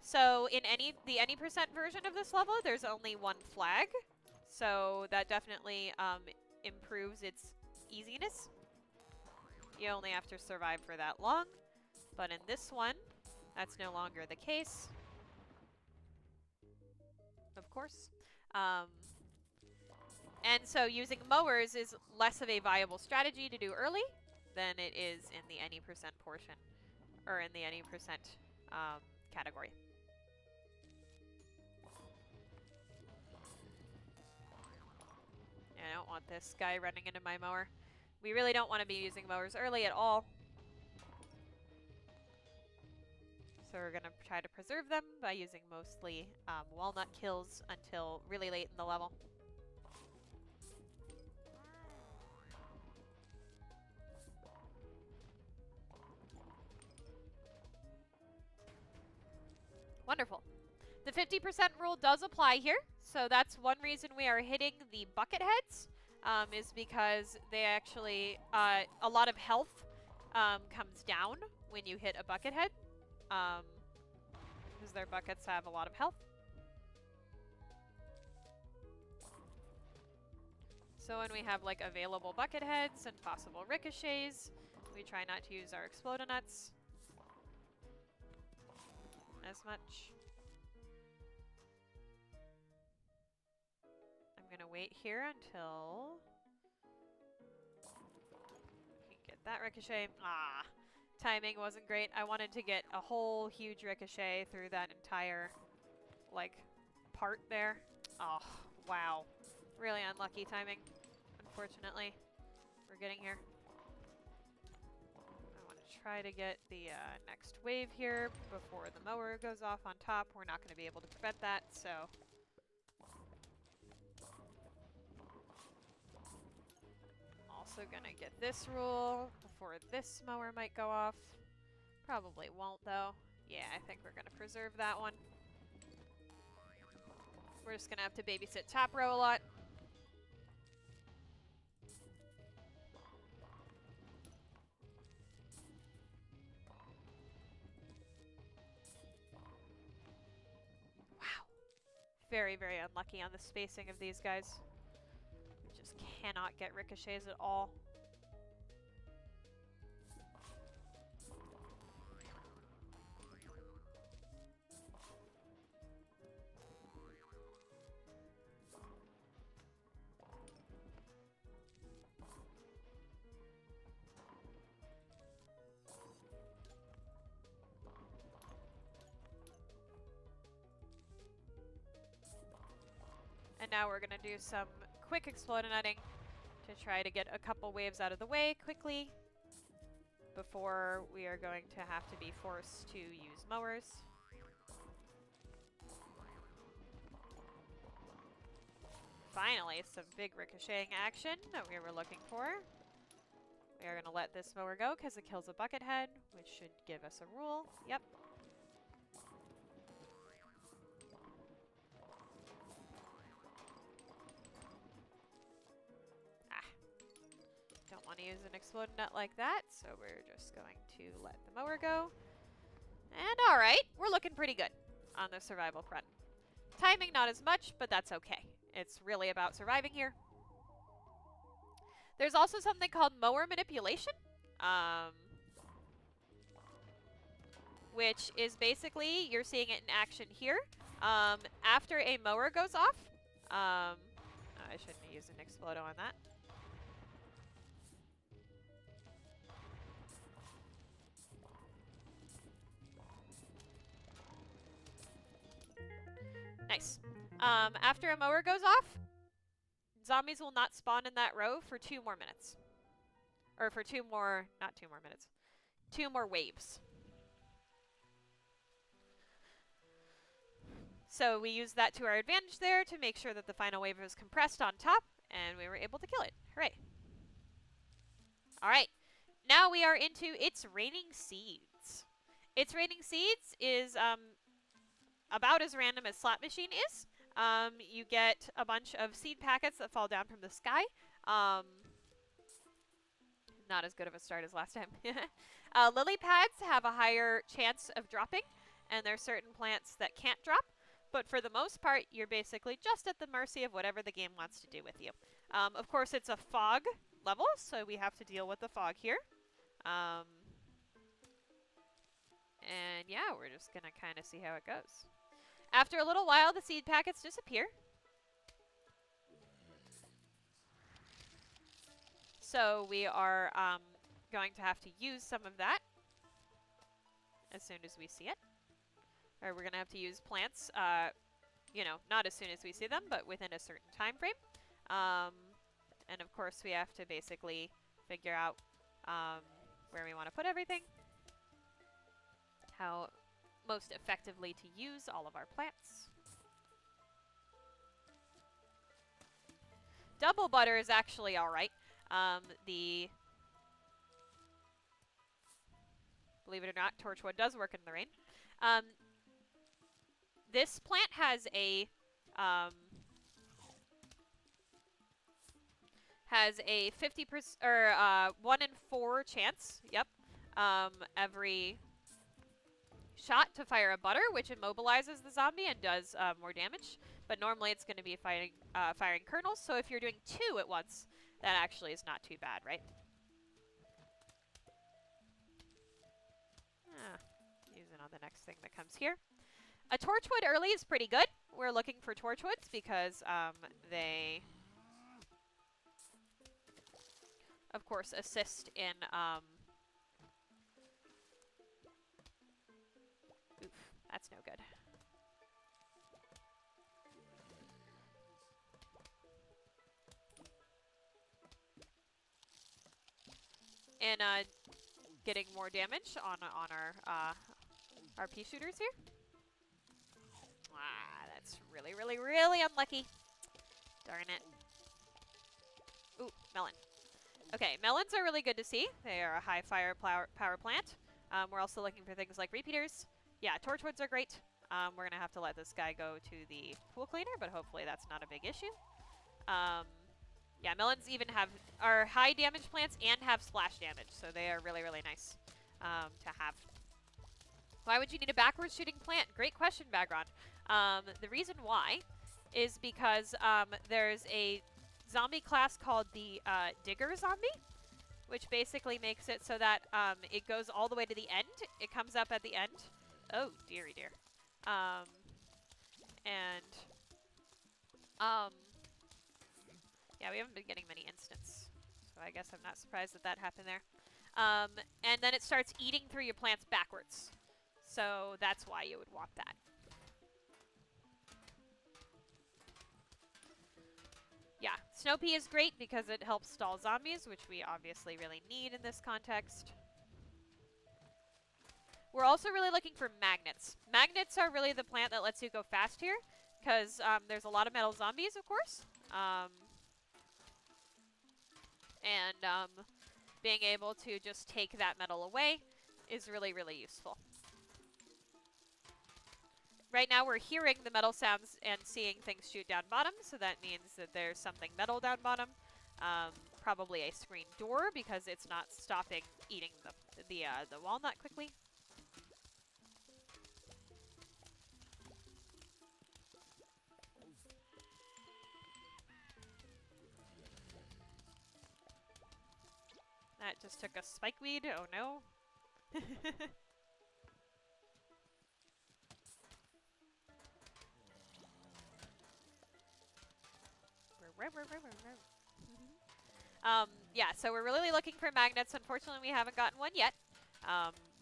So in the any percent version of this level, there's only 1 flag. So that definitely improves its easiness. You only have to survive for that long. But in this one, that's no longer the case. Of course. And so using mowers is less of a viable strategy to do early than it is in the any percent portion, or in the any percent category. I don't want this guy running into my mower. We really don't want to be using mowers early at all. So we're going to try to preserve them by using mostly walnut kills until really late in the level. Wonderful. The 50% rule does apply here, so that's one reason we are hitting the bucket heads, is because they actually, a lot of health comes down when you hit a bucket head, because their buckets have a lot of health. So when we have like available bucket heads and possible ricochets, we try not to use our Explodonuts as much. I'm gonna wait here until we can get that ricochet. Ah, timing wasn't great. I wanted to get a whole huge ricochet through that entire like part there. Oh, wow. Really unlucky timing, unfortunately. We're getting here. I want to try to get the next wave here before the mower goes off on top. We're not going to be able to prevent that, so... Also going to get this rule before this mower might go off. Probably won't, though. Yeah, I think we're going to preserve that one. We're just going to have to babysit top row a lot. Very, very unlucky on the spacing of these guys. We just cannot get ricochets at all. And now we're going to do some quick Explodonutting to try to get a couple waves out of the way quickly before we are going to have to be forced to use mowers. Finally, some big ricocheting action that we were looking for. We are going to let this mower go because it kills a bucket head, which should give us a rule. Yep. Don't want to use an explode nut like that, so we're just going to let the mower go. And alright, we're looking pretty good on the survival front. Timing not as much, but that's okay. It's really about surviving here. There's also something called mower manipulation, which is basically, you're seeing it in action here. After a mower goes off, I shouldn't have used an Explodo on that. Nice. After a mower goes off, zombies will not spawn in that row for 2 more minutes. Or for 2 more, not 2 more minutes, 2 more waves. So we used that to our advantage there to make sure that the final wave was compressed on top, and we were able to kill it. Hooray. Alright, now we are into It's Raining Seeds. It's Raining Seeds is about as random as Slot Machine is. You get a bunch of seed packets that fall down from the sky. Not as good of a start as last time. Lily pads have a higher chance of dropping, and there are certain plants that can't drop. But for the most part, you're basically just at the mercy of whatever the game wants to do with you. Of course, it's a fog level, so we have to deal with the fog here. And yeah, we're just going to kind of see how it goes. After a little while, the seed packets disappear. So we are going to have to use some of that as soon as we see it. Or we're going to have to use plants, you know, not as soon as we see them, but within a certain time frame. And of course, we have to basically figure out where we want to put everything. How most effectively to use all of our plants. Double butter is actually alright. Believe it or not, torchwood does work in the rain. This plant has a 50% or 1 in 4 chance. Yep. Every shot to fire a butter, which immobilizes the zombie and does more damage. But normally it's going to be firing kernels. So if you're doing 2 at once, that actually is not too bad, right? Using on the next thing that comes here. A torchwood early is pretty good. We're looking for torchwoods because they, of course, assist in oof, that's no good. And getting more damage on our pea shooters here. That's really, really, really unlucky. Darn it. Ooh, melon. Okay, melons are really good to see. They are a high fire power plant. We're also looking for things like repeaters. Yeah, torchwoods are great. We're going to have to let this guy go to the pool cleaner, but hopefully that's not a big issue. Yeah, melons even are high damage plants and have splash damage, so they are really, really nice to have. Why would you need a backwards shooting plant? Great question, Bagron. The reason why is because there's a zombie class called the Digger Zombie, which basically makes it so that it goes all the way to the end. It comes up at the end. Oh, dearie dear. Yeah, we haven't been getting many instants, so I guess I'm not surprised that that happened there. And then it starts eating through your plants backwards. So that's why you would want that. Yeah, snow pea is great because it helps stall zombies, which we obviously really need in this context. We're also really looking for magnets. Magnets are really the plant that lets you go fast here, because there's a lot of metal zombies, of course. Being able to just take that metal away is really, really useful. Right now we're hearing the metal sounds and seeing things shoot down bottom, so that means that there's something metal down bottom. Probably a screen door because it's not stopping eating the walnut quickly. That just took a spikeweed. Oh no. Yeah, so we're really looking for magnets. Unfortunately, we haven't gotten one yet,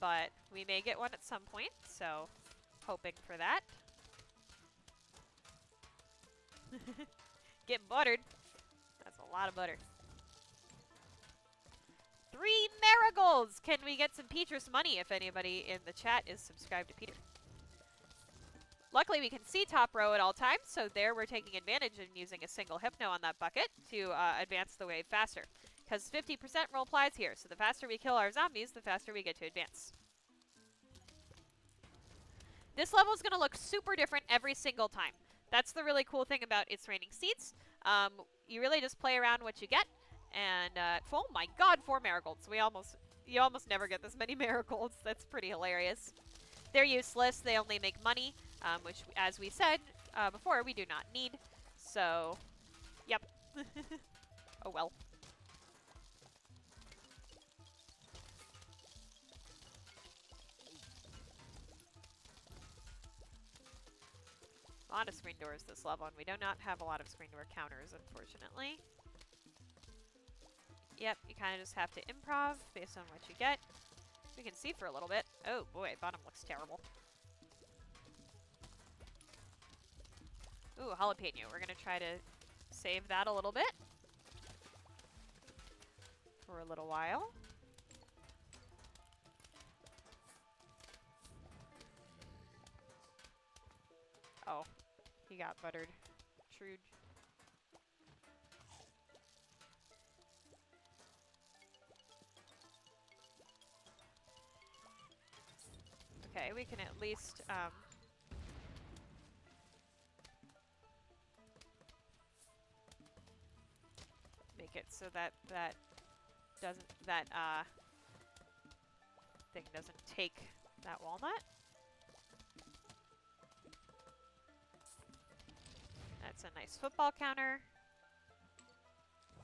but we may get one at some point, so hoping for that. Get buttered. That's a lot of butter. 3 marigolds! Can we get some Petrus money if anybody in the chat is subscribed to Peter? Luckily, we can see top row at all times, so there we're taking advantage of using a single hypno on that bucket to advance the wave faster. Because 50% roll applies here, so the faster we kill our zombies, the faster we get to advance. This level is going to look super different every single time. That's the really cool thing about It's Raining Seeds. You really just play around what you get, and oh my god, 4 marigolds. You almost never get this many marigolds. That's pretty hilarious. They're useless. They only make money, which, as we said before, we do not need. So, yep. Oh well. A lot of screen doors this level, and we do not have a lot of screen door counters, unfortunately. Yep, you kind of just have to improv based on what you get. We can see for a little bit. Oh boy, bottom looks terrible. Ooh, jalapeno. We're going to try to save that a little bit for a little while. Oh, he got buttered. Trude. Okay, we can at least, make it so that thing doesn't take that walnut. That's a nice football counter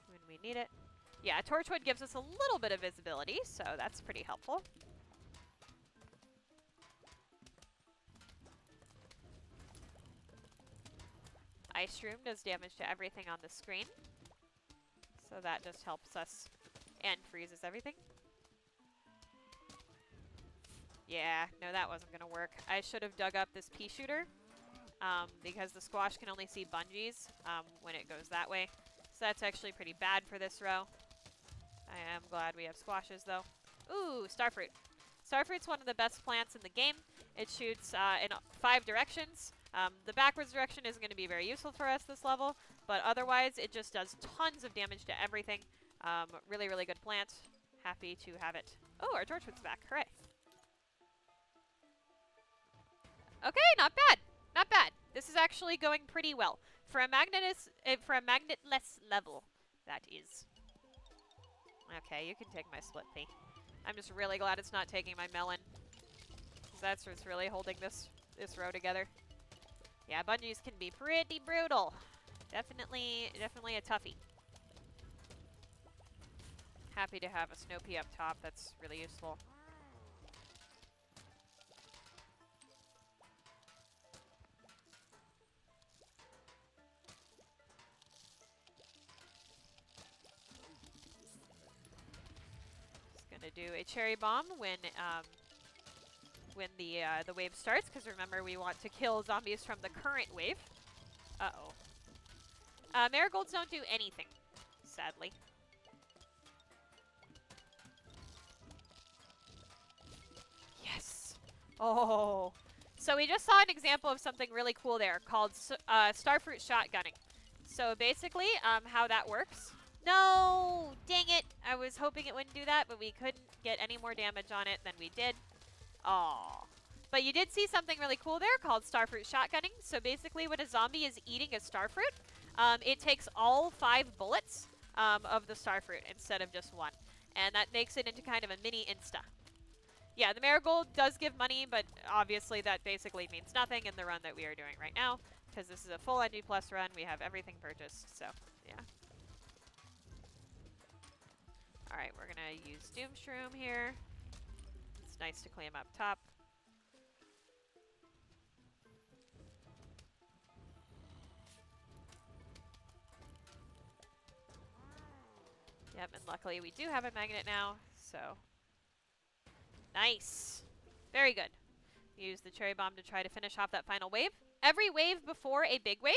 when we need it. Yeah, Torchwood gives us a little bit of visibility, so that's pretty helpful. Ice Room does damage to everything on the screen, so that just helps us and freezes everything. Yeah, no, that wasn't going to work. I should have dug up this pea shooter, because the squash can only see bungees when it goes that way. So that's actually pretty bad for this row. I am glad we have squashes, though. Ooh, Starfruit. Starfruit's one of the best plants in the game. It shoots in 5 directions. The backwards direction isn't going to be very useful for us this level, but otherwise it just does tons of damage to everything. Really, really good plant. Happy to have it. Oh, our Torchwood's back. Hooray. Okay, not bad. Not bad. This is actually going pretty well. For a magnetless level, that is. Okay, you can take my split pea. I'm just really glad it's not taking my melon. That's what's really holding this row together. Yeah, bungees can be pretty brutal. Definitely a toughie. Happy to have a snow pea up top. That's really useful. Just gonna do a cherry bomb when the wave starts, because remember we want to kill zombies from the current wave. Uh-oh. Marigolds don't do anything, sadly. Yes! Oh! So we just saw an example of something really cool there called Starfruit shotgunning. So basically, how that works... No! Dang it! I was hoping it wouldn't do that, but we couldn't get any more damage on it than we did. Aww. But you did see something really cool there called Starfruit shotgunning. So basically when a zombie is eating a Starfruit, it takes all 5 bullets of the Starfruit instead of just 1. And that makes it into kind of a mini insta. Yeah, the Marigold does give money, but obviously that basically means nothing in the run that we are doing right now, because this is a full NG Plus run. We have everything purchased, so yeah. Alright, we're gonna use Doomshroom here. It's nice to claim up top. Yep, and luckily we do have a magnet now, so... Nice! Very good. Use the cherry bomb to try to finish off that final wave. Every wave before a big wave,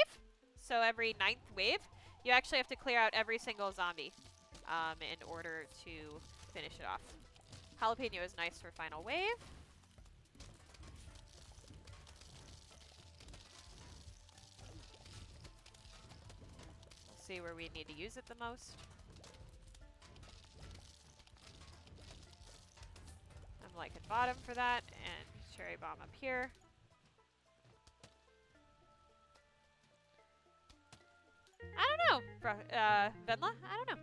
so every 9th wave, you actually have to clear out every single zombie in order to finish it off. Jalapeno is nice for final wave. We'll see where we need to use it the most. I'm liking bottom for that, and cherry bomb up here. I don't know, Venla, I don't know.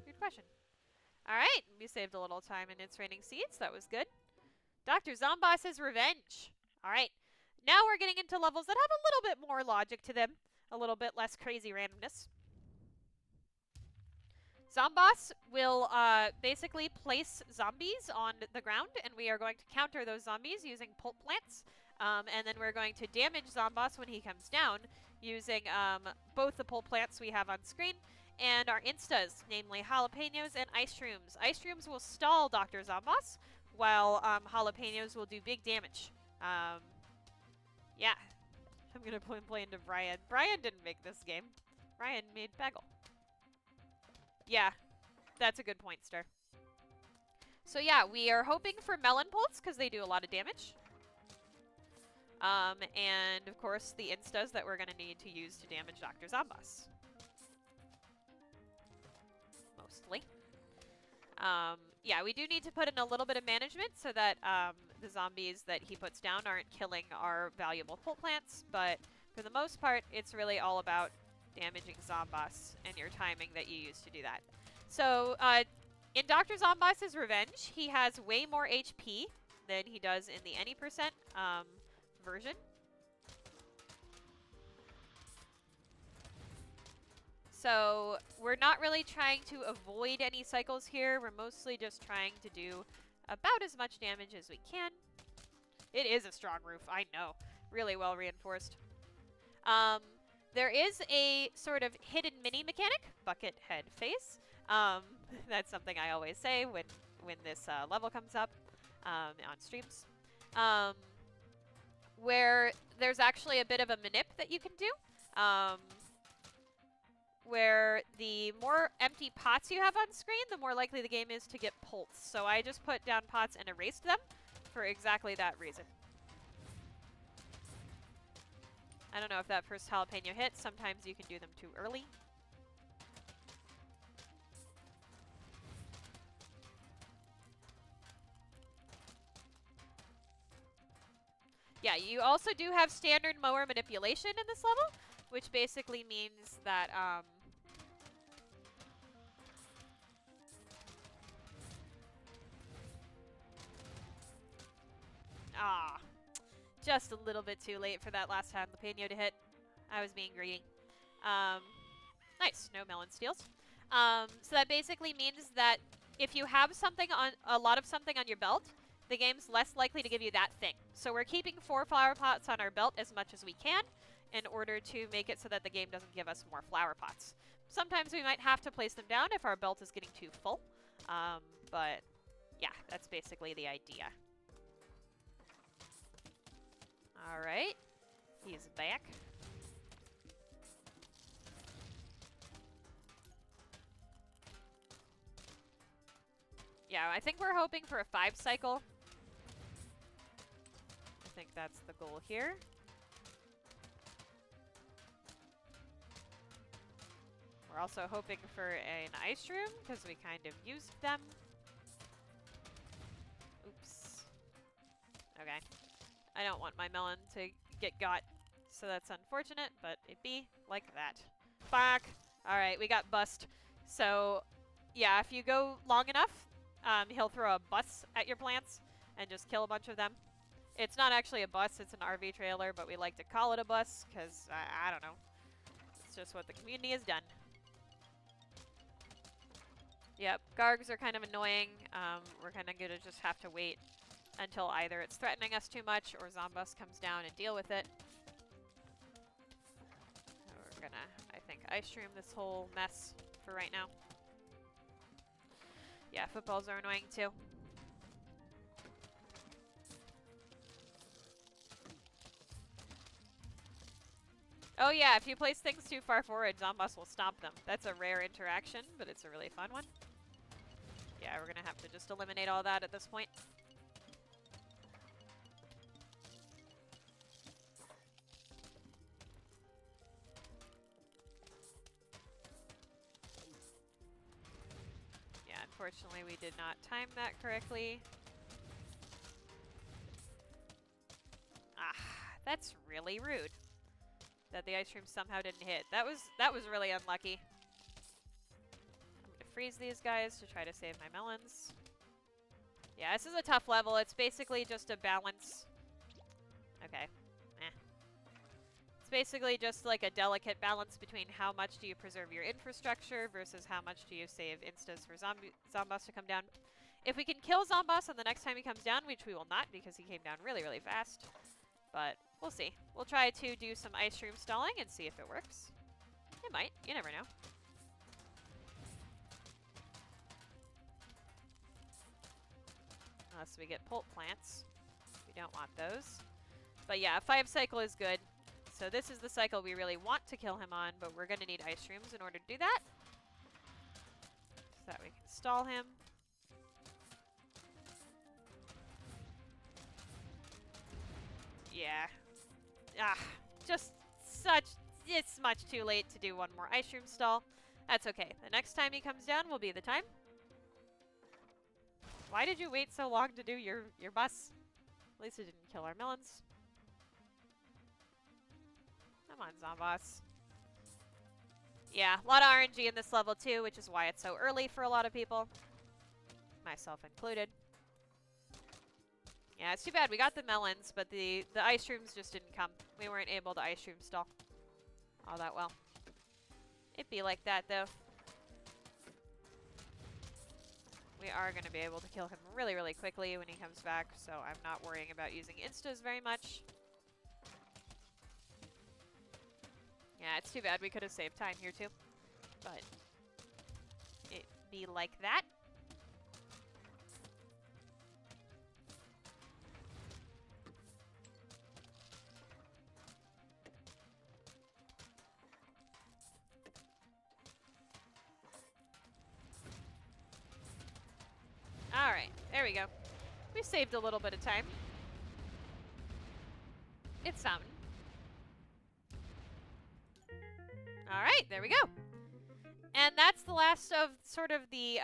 Good question. Alright, we saved a little time in It's Raining Seeds. That was good. Dr. Zomboss's Revenge. Alright, now we're getting into levels that have a little bit more logic to them. A little bit less crazy randomness. Zomboss will basically place zombies on the ground, and we are going to counter those zombies using pulp plants. And then we're going to damage Zomboss when he comes down using both the pulp plants we have on screen and our instas, namely jalapenos and ice shrooms. Ice shrooms will stall Dr. Zomboss, while jalapenos will do big damage. Yeah. I'm going to play into Brian. Brian didn't make this game. Brian made Bagel. Yeah, that's a good point, Star. So yeah, we are hoping for Melon Pulse, because they do a lot of damage. And of course the instas that we're going to need to use to damage Dr. Zomboss. Mostly. Yeah, we do need to put in a little bit of management so that the zombies that he puts down aren't killing our valuable pult plants, but for the most part, it's really all about damaging Zomboss and your timing that you use to do that. So, in Dr. Zomboss's Revenge, he has way more HP than he does in the any% version. So we're not really trying to avoid any cycles here. We're mostly just trying to do about as much damage as we can. It is a strong roof, I know. Really well reinforced. There is a sort of hidden mini mechanic, bucket head face. That's something I always say when this level comes up on streams. Where there's actually a bit of a manip that you can do. Where the more empty pots you have on screen, the more likely the game is to get pults. So I just put down pots and erased them for exactly that reason. I don't know if that first jalapeno hit. Sometimes you can do them too early. Yeah, you also do have standard mower manipulation in this level, which basically means that just a little bit too late for that last jalapeno to hit. I was being greedy. Nice, no melon steals. So that basically means that if you have something on a lot of something on your belt, the game's less likely to give you that thing. So we're keeping 4 flower pots on our belt as much as we can in order to make it so that the game doesn't give us more flower pots. Sometimes we might have to place them down if our belt is getting too full. But yeah, that's basically the idea. Alright, he's back. Yeah, I think we're hoping for a 5 cycle. I think that's the goal here. We're also hoping for an ice room, because we kind of used them. Oops. Okay. I don't want my melon to get got, so that's unfortunate, but it be like that. Fuck! Alright, we got bust. So, yeah, if you go long enough, he'll throw a bus at your plants and just kill a bunch of them. It's not actually a bus, it's an RV trailer, but we like to call it a bus, because, I don't know. It's just what the community has done. Yep, Gargs are kind of annoying. We're kind of going to just have to wait until either it's threatening us too much or Zomboss comes down and deal with it. We're gonna, I think, ice stream this whole mess for right now. Yeah, footballs are annoying too. Oh yeah, if you place things too far forward, Zomboss will stomp them. That's a rare interaction, but it's a really fun one. Yeah, we're gonna have to just eliminate all that at this point. Unfortunately, we did not time that correctly. That's really rude. That the ice cream somehow didn't hit. That was really unlucky. I'm gonna freeze these guys to try to save my melons. Yeah, this is a tough level. It's basically just a balance. Okay. It's basically just like a delicate balance between how much do you preserve your infrastructure versus how much do you save instas for Zomboss to come down. If we can kill Zomboss on the next time he comes down, which we will not because he came down really, really fast. But we'll see. We'll try to do some ice stream stalling and see if it works. It might. You never know. Unless we get pult plants. We don't want those. But yeah, 5 cycle is good. So this is the cycle we really want to kill him on, but we're going to need ice streams in order to do that. So that we can stall him. Yeah, just such... It's much too late to do one more ice room stall. That's okay. The next time he comes down will be the time. Why did you wait so long to do your bus? At least it didn't kill our melons. Come on, Zomboss. Yeah, a lot of RNG in this level too, which is why it's so early for a lot of people. Myself included. Yeah, it's too bad. We got the melons, but the ice rooms just didn't come. We weren't able to ice room stall all that well. It'd be like that, though. We are going to be able to kill him really, really quickly when he comes back, so I'm not worrying about using instas very much. Yeah, it's too bad. We could have saved time here, too. But it'd be like that. Alright, there we go. We saved a little bit of time. It's something. Alright, there we go. And that's the last of sort of the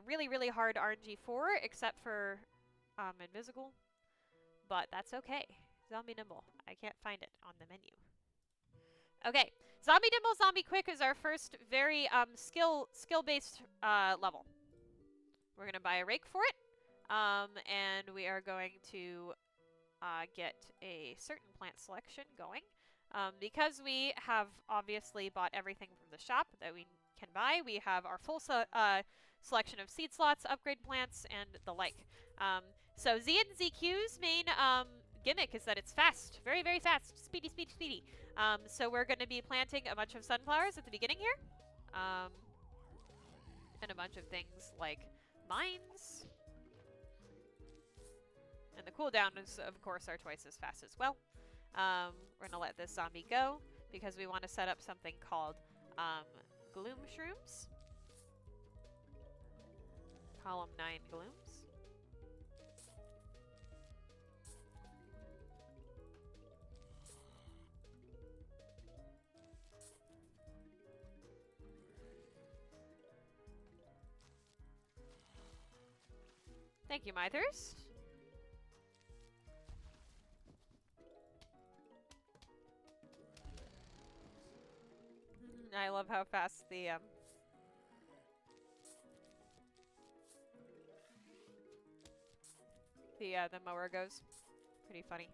really, really hard RNG4, except for Invisible. But that's okay. Zombie Nimble. I can't find it on the menu. Okay, Zombie Nimble, Zombie Quick is our first very skill-based level. We're going to buy a rake for it, and we are going to get a certain plant selection going. Because we have obviously bought everything from the shop that we can buy, we have our full selection of seed slots, upgrade plants, and the like. So Z and ZQ's main gimmick is that it's fast. Very, very fast. Speedy, speedy, speedy. So we're going to be planting a bunch of sunflowers at the beginning here. And a bunch of things like mines. And the cooldowns, of course, are twice as fast as well. We're going to let this zombie go because we want to set up something called Gloom Shrooms. Column 9 Glooms. Thank you, Mythers. I love how fast the mower goes. Pretty funny.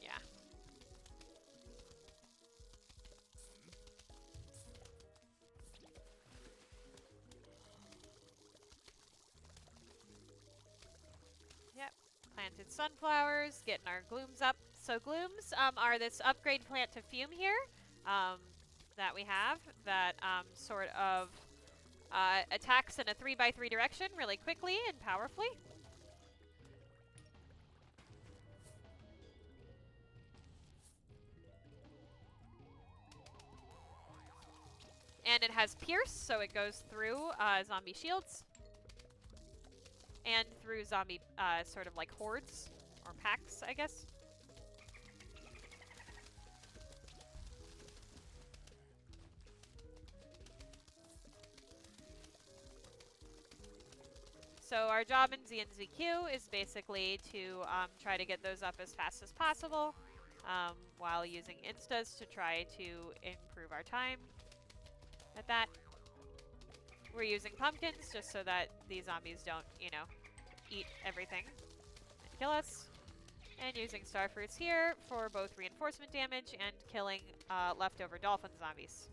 Yeah. Yep. Planted sunflowers, getting our glooms up. So glooms are this upgrade plant to fume here that we have that sort of attacks in a 3x3 direction really quickly and powerfully. And it has Pierce, so it goes through zombie shields and through zombie sort of like hordes or packs, I guess. So our job in Z and ZQ is basically to try to get those up as fast as possible while using instas to try to improve our time at that. We're using pumpkins just so that these zombies don't, you know, eat everything and kill us. And using starfruits here for both reinforcement damage and killing leftover dolphin zombies.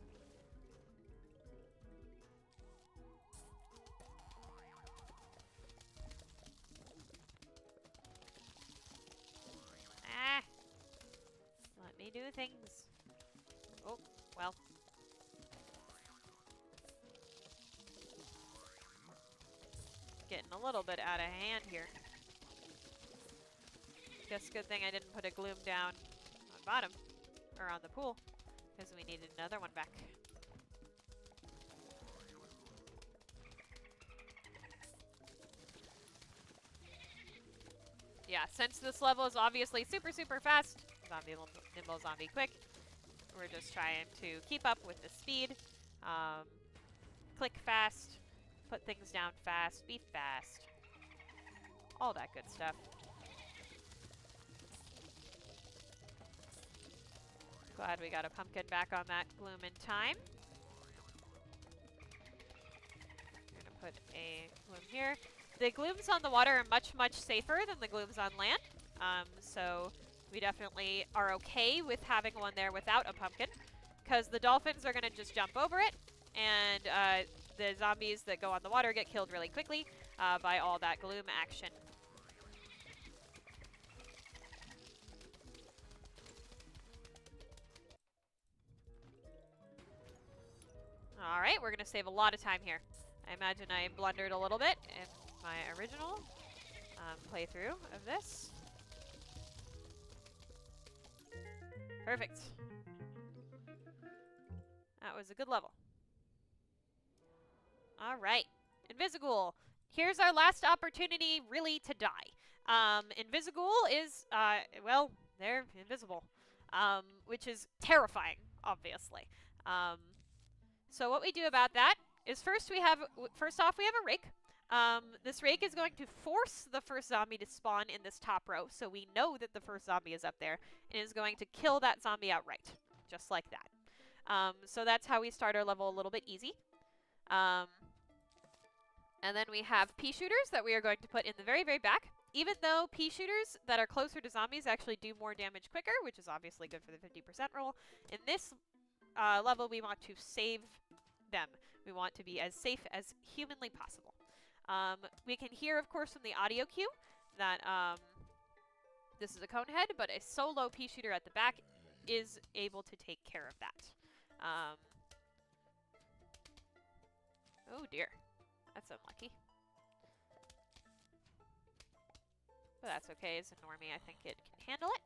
Let me do things. Oh, well. Getting a little bit out of hand here. Guess good thing I didn't put a gloom down on bottom, or on the pool, because we needed another one back. Yeah, since this level is obviously super, super fast, zombie nimble, zombie quick, we're just trying to keep up with the speed. Click fast, put things down fast, be fast. All that good stuff. Glad we got a pumpkin back on that gloom in time. I'm gonna put a gloom here. The glooms on the water are much, much safer than the glooms on land. So we definitely are okay with having one there without a pumpkin, because the dolphins are gonna just jump over it, and the zombies that go on the water get killed really quickly by all that gloom action. Alright, we're going to save a lot of time here. I imagine I blundered a little bit in my original playthrough of this. Perfect. That was a good level. Alright, Invisigoul. Here's our last opportunity really to die. Invisigoul is, well, they're invisible, which is terrifying, obviously. So what we do about that is first off we have a rake. This rake is going to force the first zombie to spawn in this top row, so we know that the first zombie is up there, and is going to kill that zombie outright, just like that. So that's how we start our level a little bit easy. And then we have pea shooters that we are going to put in the very, very back. Even though pea shooters that are closer to zombies actually do more damage quicker, which is obviously good for the 50% roll, in this level we want to save them. We want to be as safe as humanly possible. We can hear, of course, from the audio cue that this is a cone head, but a solo pea shooter at the back is able to take care of that. Oh dear, that's unlucky. But that's okay, as a normie I think it can handle it.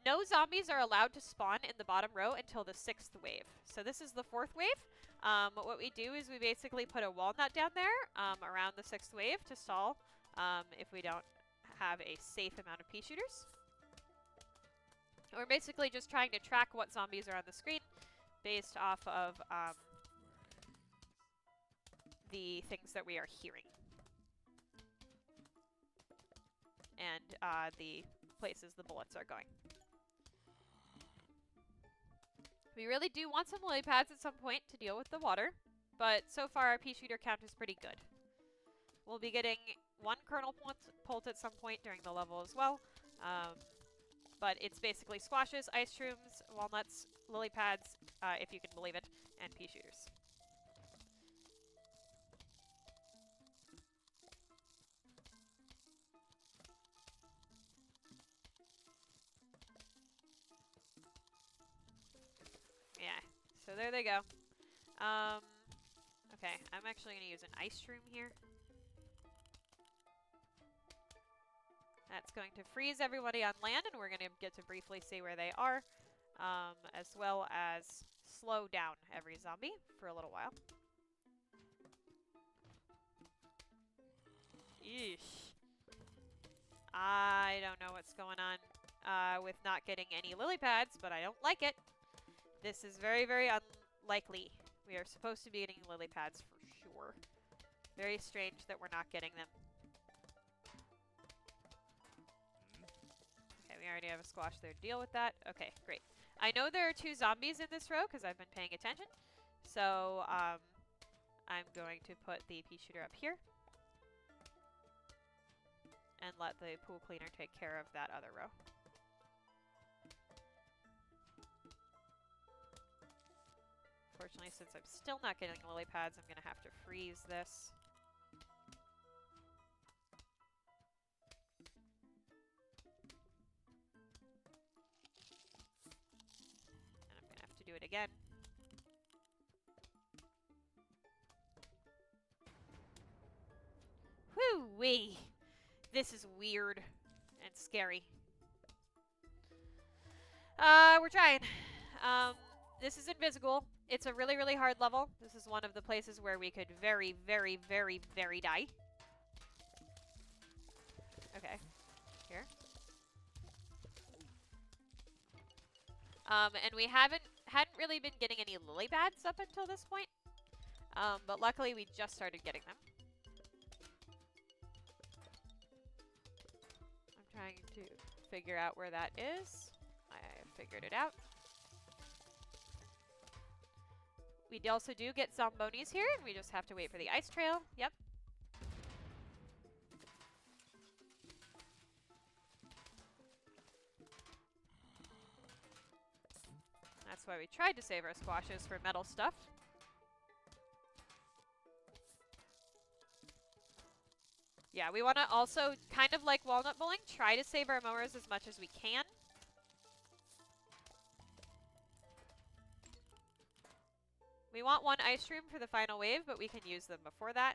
No zombies are allowed to spawn in the bottom row until the 6th wave. So this is the 4th wave. What we do is we basically put a walnut down there around the 6th wave to stall if we don't have a safe amount of pea shooters. We're basically just trying to track what zombies are on the screen based off of the things that we are hearing. And the places the bullets are going. We really do want some lily pads at some point to deal with the water, but so far our pea shooter count is pretty good. We'll be getting one kernel pult at some point during the level as well, but it's basically squashes, ice shrooms, walnuts, lily pads, if you can believe it, and pea shooters. Yeah, so there they go. Okay, I'm actually going to use an ice shroom here. That's going to freeze everybody on land, and we're going to get to briefly see where they are, as well as slow down every zombie for a little while. Eesh. I don't know what's going on with not getting any lily pads, but I don't like it. This is very, very unlikely. We are supposed to be getting lily pads for sure. Very strange that we're not getting them. Okay, we already have a squash there to deal with that. Okay, great. I know there are 2 zombies in this row because I've been paying attention. So I'm going to put the pea shooter up here and let the pool cleaner take care of that other row. Unfortunately, since I'm still not getting lily pads, I'm going to have to freeze this. And I'm going to have to do it again. Whoo-wee! This is weird and scary. We're trying. This is Invisigoul. It's a really, really hard level. This is one of the places where we could very, very, very, very die. Okay. Here. And we hadn't really been getting any lily pads up until this point. But luckily we just started getting them. I'm trying to figure out where that is. I figured it out. We also do get Zombonis here, and we just have to wait for the ice trail. Yep. That's why we tried to save our squashes for metal stuff. Yeah, we want to also, kind of like walnut bowling, try to save our mowers as much as we can. We want one ice stream for the final wave, but we can use them before that.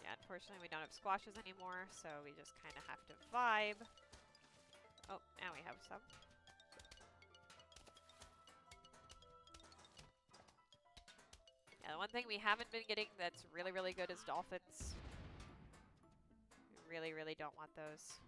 Yeah, unfortunately we don't have squashes anymore, so we just kind of have to vibe. Oh, now we have some. Yeah, the one thing we haven't been getting that's really, really good is dolphins. We really, really don't want those.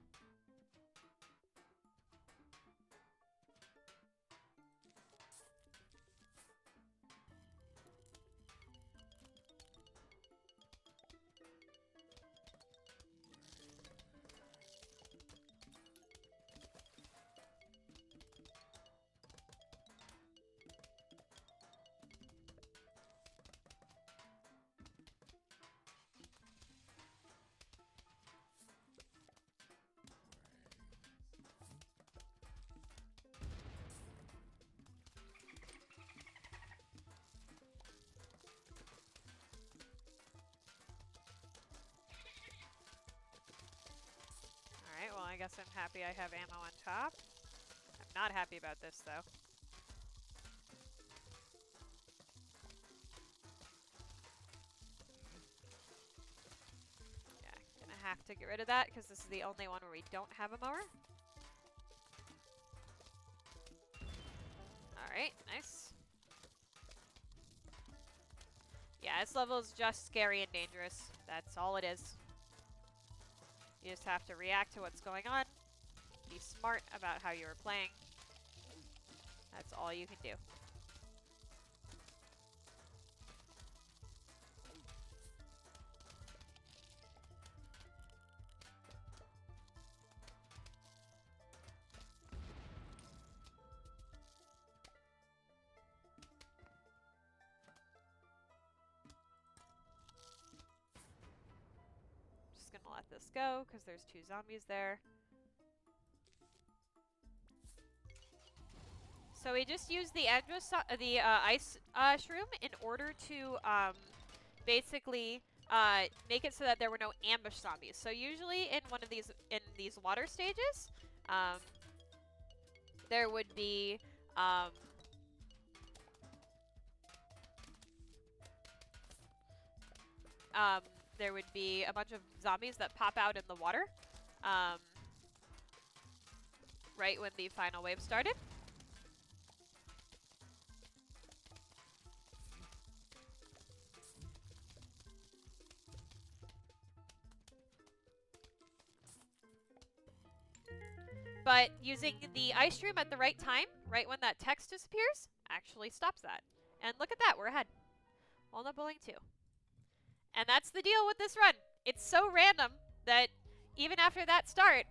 Alright, well I guess I'm happy I have ammo on top. I'm not happy about this though. Yeah, gonna have to get rid of that because this is the only one where we don't have a mower. Alright, nice. Yeah, this level is just scary and dangerous. That's all it is. You just have to react to what's going on. Be smart about how you're playing. That's all you can do. Just gonna let this go because there's 2 zombies there. So we just use the ice shroom in order to basically make it so that there were no ambush zombies. So usually in one of these water stages, there would be a bunch of zombies that pop out in the water right when the final wave started. But using the ice stream at the right time, right when that text disappears, actually stops that. And look at that, we're ahead. Walnut bowling 2. And that's the deal with this run. It's so random that even after that start,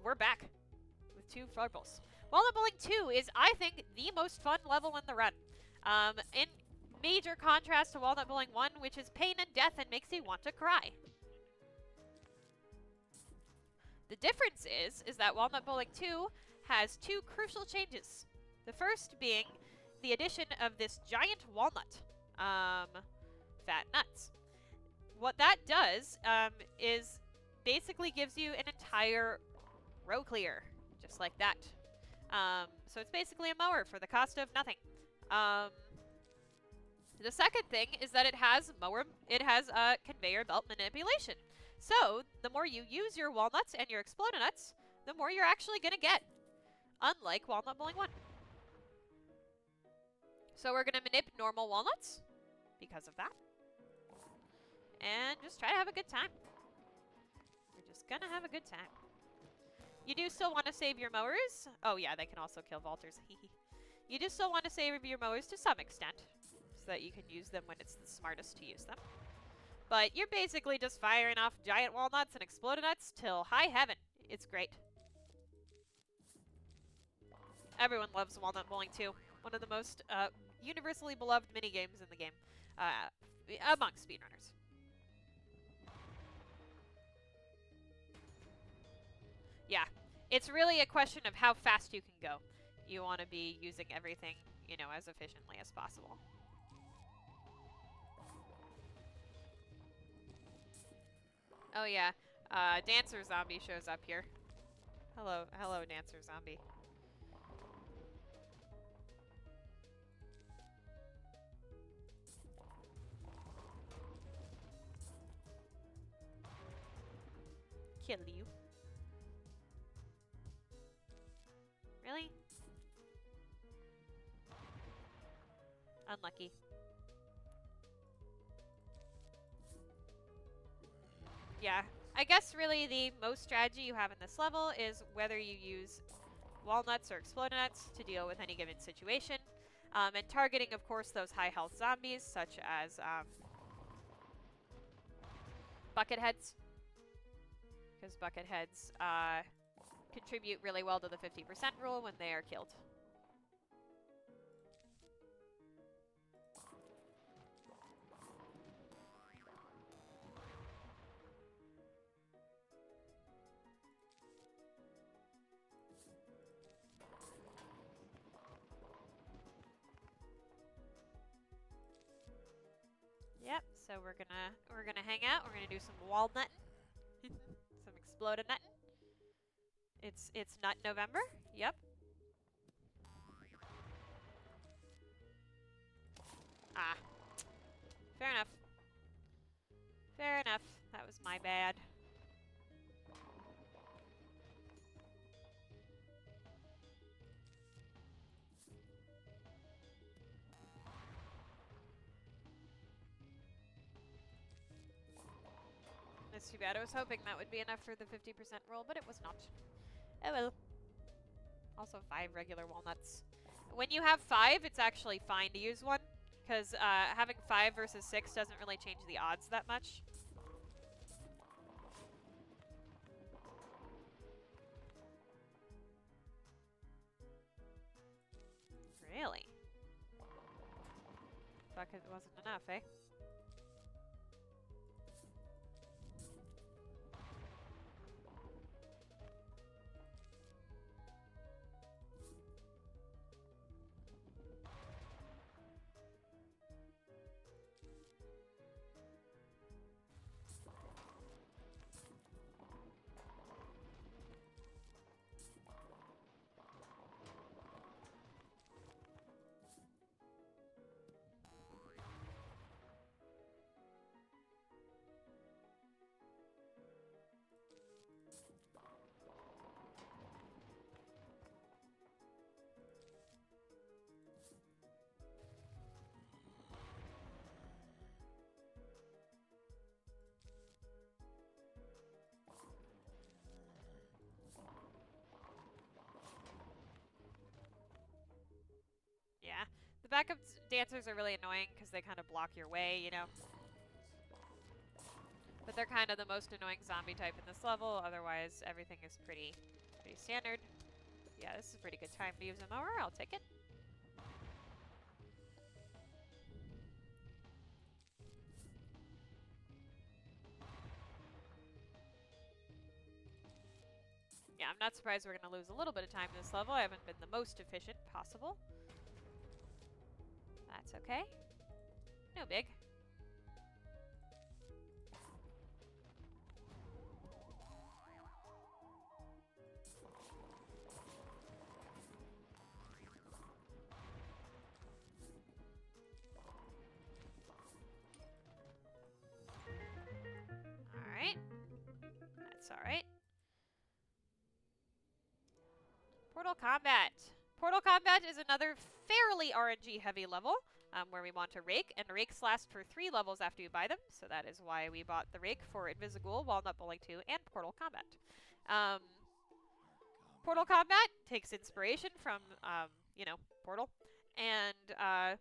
we're back with 2 purples. Walnut bowling 2 is, I think, the most fun level in the run. In major contrast to Walnut bowling 1, which is pain and death and makes you want to cry. The difference is that Walnut bowling 2 has 2 crucial changes. The first being the addition of this giant walnut, fat nuts. What that does is basically gives you an entire row clear, just like that. So it's basically a mower for the cost of nothing. The second thing is that it has conveyor belt manipulation. So the more you use your walnuts and your explodonuts, the more you're actually going to get. unlike Walnut Bowling 1. So we're going to manip normal walnuts because of that. And just try to have a good time. We're just going to have a good time. You do still want to save your mowers. Oh yeah, they can also kill vaulters. You do still want to save your mowers to some extent, so that you can use them when it's the smartest to use them. But you're basically just firing off giant walnuts and exploded nuts till high heaven. It's great. Everyone loves Walnut Bowling 2. One of the most universally beloved minigames in the game, among speedrunners. Yeah, it's really a question of how fast you can go. You want to be using everything, you know, as efficiently as possible. Oh yeah, Dancer Zombie shows up here. Hello, Dancer Zombie. Kill you. Really? Unlucky. Yeah, I guess really the most strategy you have in this level is whether you use walnuts or exploded nuts to deal with any given situation. And targeting, of course, those high health zombies, such as bucket heads. Because bucket heads contribute really well to the 50% rule when they are killed. Yep, so we're gonna hang out. We're gonna do some walnutting. Some exploded nutting. It's Nut November. Yep. Ah. Fair enough. Fair enough. That was my bad. That's too bad. I was hoping that would be enough for the 50% roll, but it was not. Oh well. Also 5 regular walnuts. When you have 5, it's actually fine to use one, because having 5 versus 6 doesn't really change the odds that much. Really? Bucket wasn't enough, eh? Yeah. The backup dancers are really annoying because they kind of block your way, you know? But they're kind of the most annoying zombie type in this level. Otherwise, everything is pretty standard. Yeah, this is a pretty good time to use a mower. I'll take it. Yeah, I'm not surprised we're going to lose a little bit of time in this level. I haven't been the most efficient possible. That's okay. No big. Alright. That's alright. Portal combat. Portal combat is another fairly RNG heavy level where we want to rake, and rakes last for 3 levels after you buy them, so that is why we bought the rake for Invisigool, Walnut Bowling 2, and Portal combat. Portal combat takes inspiration from, you know, Portal, and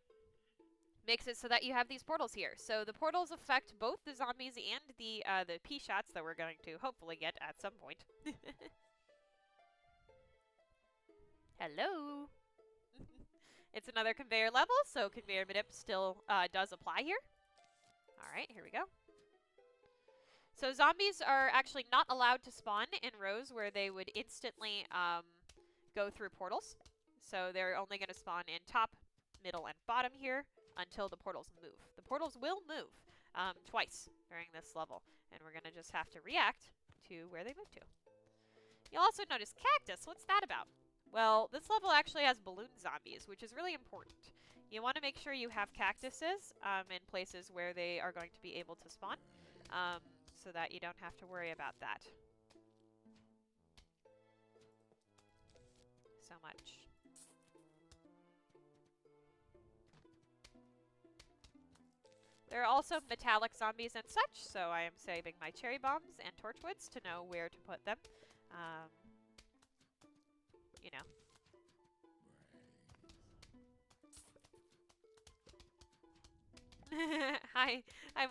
makes it so that you have these portals here. So the portals affect both the zombies and the P-shots that we're going to hopefully get at some point. Hello! It's another conveyor level, so conveyor manip still does apply here. Alright, here we go. So zombies are actually not allowed to spawn in rows where they would instantly go through portals. So they're only going to spawn in top, middle, and bottom here until the portals move. The portals will move twice during this level, and we're going to just have to react to where they move to. You'll also notice cactus. What's that about? Well, this level actually has balloon zombies, which is really important. You want to make sure you have cactuses in places where they are going to be able to spawn, so that you don't have to worry about that so much. There are also metallic zombies and such, so I am saving my cherry bombs and torchwoods to know where to put them. You know. Hi,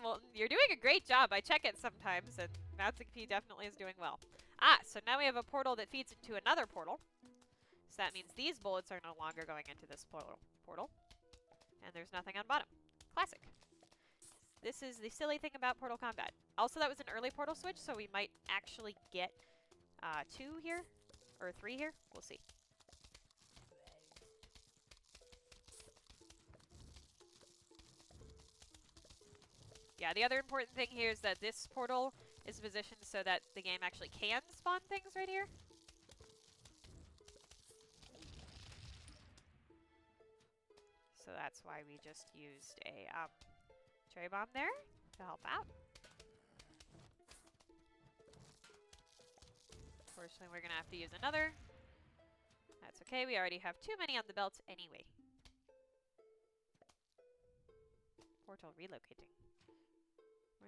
Molten. You're doing a great job. I check it sometimes, and Moutsing P definitely is doing well. Ah, so now we have a portal that feeds into another portal. So that means these bullets are no longer going into this portal. And there's nothing on bottom. Classic. This is the silly thing about Portal combat. Also, that was an early portal switch, so we might actually get 2 here, or 3 here. We'll see. Yeah, the other important thing here is that this portal is positioned so that the game actually can spawn things right here. So that's why we just used a cherry bomb there to help out. Unfortunately, we're going to have to use another. That's okay, we already have too many on the belt anyway. Portal relocating.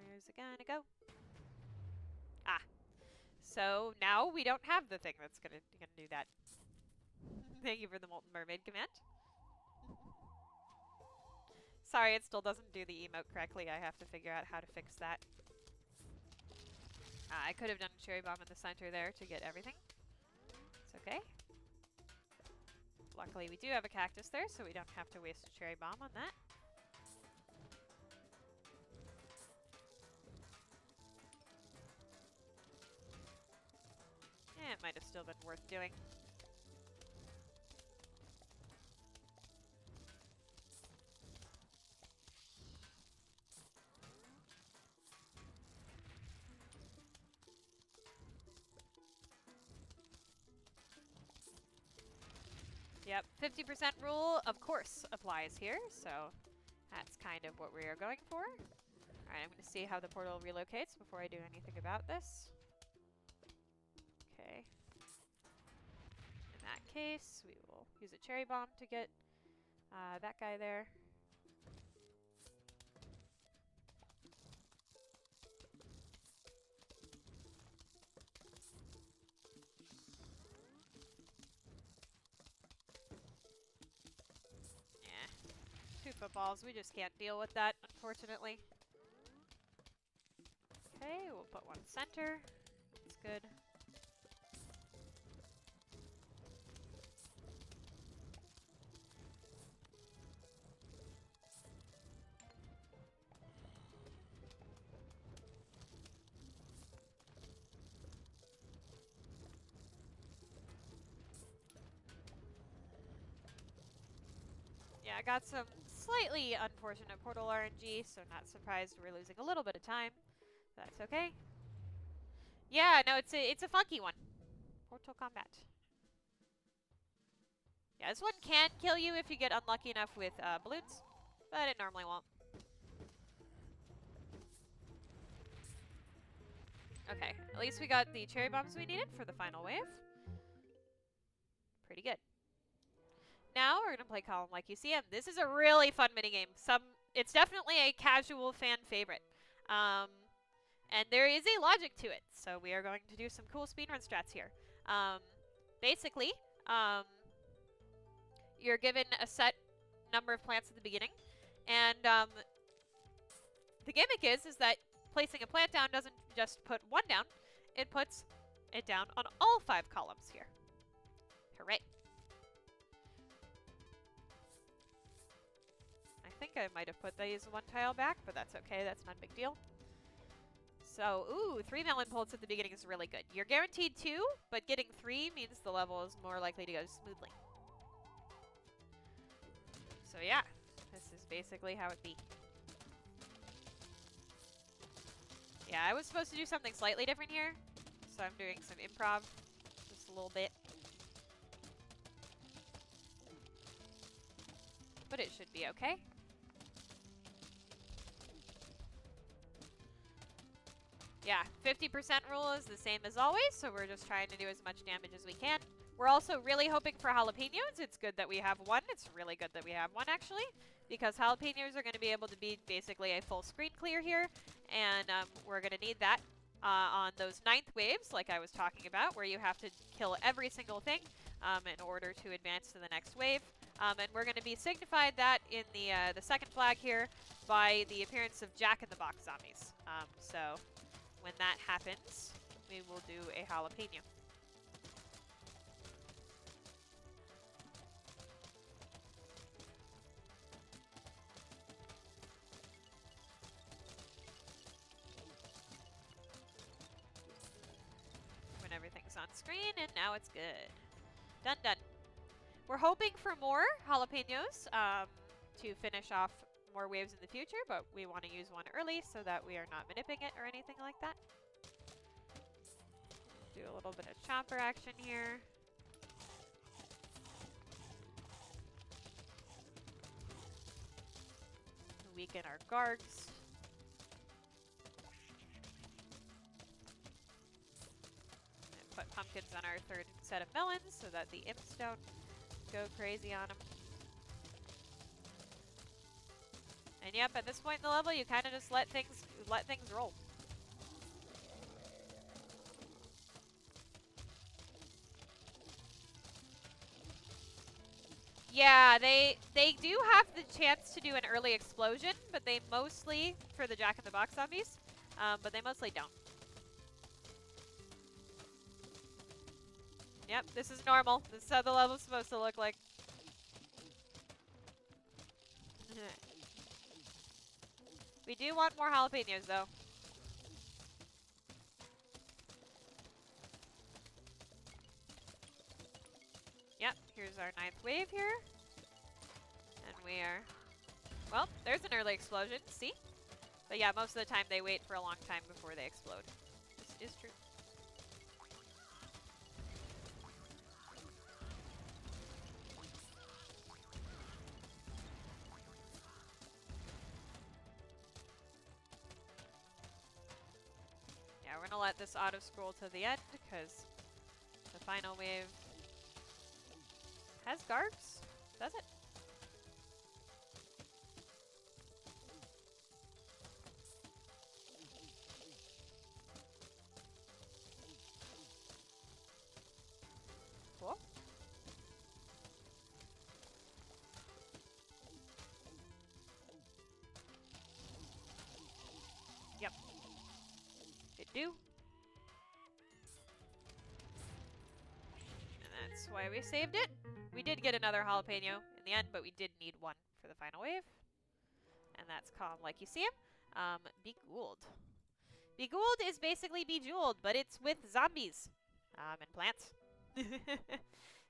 Where's it gonna go? Ah. So now we don't have the thing that's gonna do that. Thank you for the Molten Mermaid command. Sorry, it still doesn't do the emote correctly. I have to figure out how to fix that. I could have done a cherry bomb in the center there to get everything. It's okay. Luckily, we do have a cactus there, so we don't have to waste a cherry bomb on that. It might have still been worth doing. Yep, 50% rule, of course, applies here, so that's kind of what we are going for. Alright, I'm going to see how the portal relocates before I do anything about this. Okay. In that case, we will use a cherry bomb to get that guy there. Yeah. 2 footballs, we just can't deal with that, unfortunately. Okay, we'll put one center. That's good. Yeah, I got some slightly unfortunate portal RNG, so not surprised we're losing a little bit of time. That's okay. Yeah, no, it's a funky one. Portal combat. Yeah, this one can kill you if you get unlucky enough with balloons, but it normally won't. Okay, at least we got the cherry bombs we needed for the final wave. Pretty good. Now we're going to play Column Like You See 'Em. This is a really fun minigame. It's definitely a casual fan favorite. And there is a logic to it. So we are going to do some cool speedrun strats here. Basically, you're given a set number of plants at the beginning. And the gimmick is that placing a plant down doesn't just put one down. It puts it down on all 5 columns here. Hooray. I think I might have put these 1 tile back, but that's okay. That's not a big deal. So, ooh, 3 melon pulls at the beginning is really good. You're guaranteed 2, but getting 3 means the level is more likely to go smoothly. So yeah, this is basically how it be. Yeah, I was supposed to do something slightly different here, so I'm doing some improv, just a little bit. But it should be okay. Yeah, 50% rule is the same as always, so we're just trying to do as much damage as we can. We're also really hoping for jalapenos. It's good that we have one. It's really good that we have one, actually, because jalapenos are going to be able to be basically a full screen clear here, and we're going to need that on those 9th waves, like I was talking about, where you have to kill every single thing in order to advance to the next wave. And we're going to be signified that in the second flag here by the appearance of Jack-in-the-Box zombies. So when that happens, we will do a jalapeno. When everything's on screen, and now it's good. Done, done. We're hoping for more jalapenos to finish off more waves in the future, but we want to use one early so that we are not manipulating it or anything like that. Do a little bit of chomper action here. Weaken our guards. And put pumpkins on our 3rd set of melons so that the imps don't go crazy on them. And yep, at this point in the level, you kind of just let things roll. Yeah, they do have the chance to do an early explosion, but they mostly, for the Jack-in-the-Box zombies, but they mostly don't. Yep, this is normal. This is how the level's supposed to look like. We do want more jalapenos, though. Yep, here's our 9th wave here. And we are... Well, there's an early explosion, see? But yeah, most of the time they wait for a long time before they explode. This is true. Yeah, we're gonna let this auto-scroll to the end, because the final wave has guards, does it? Cool. Yep. It do. And that's why we saved it. We did get another jalapeno in the end, but we did need one for the final wave. And that's Calm Like You See 'Em. Begooled. Begooled is basically Bejeweled, but it's with zombies and plants.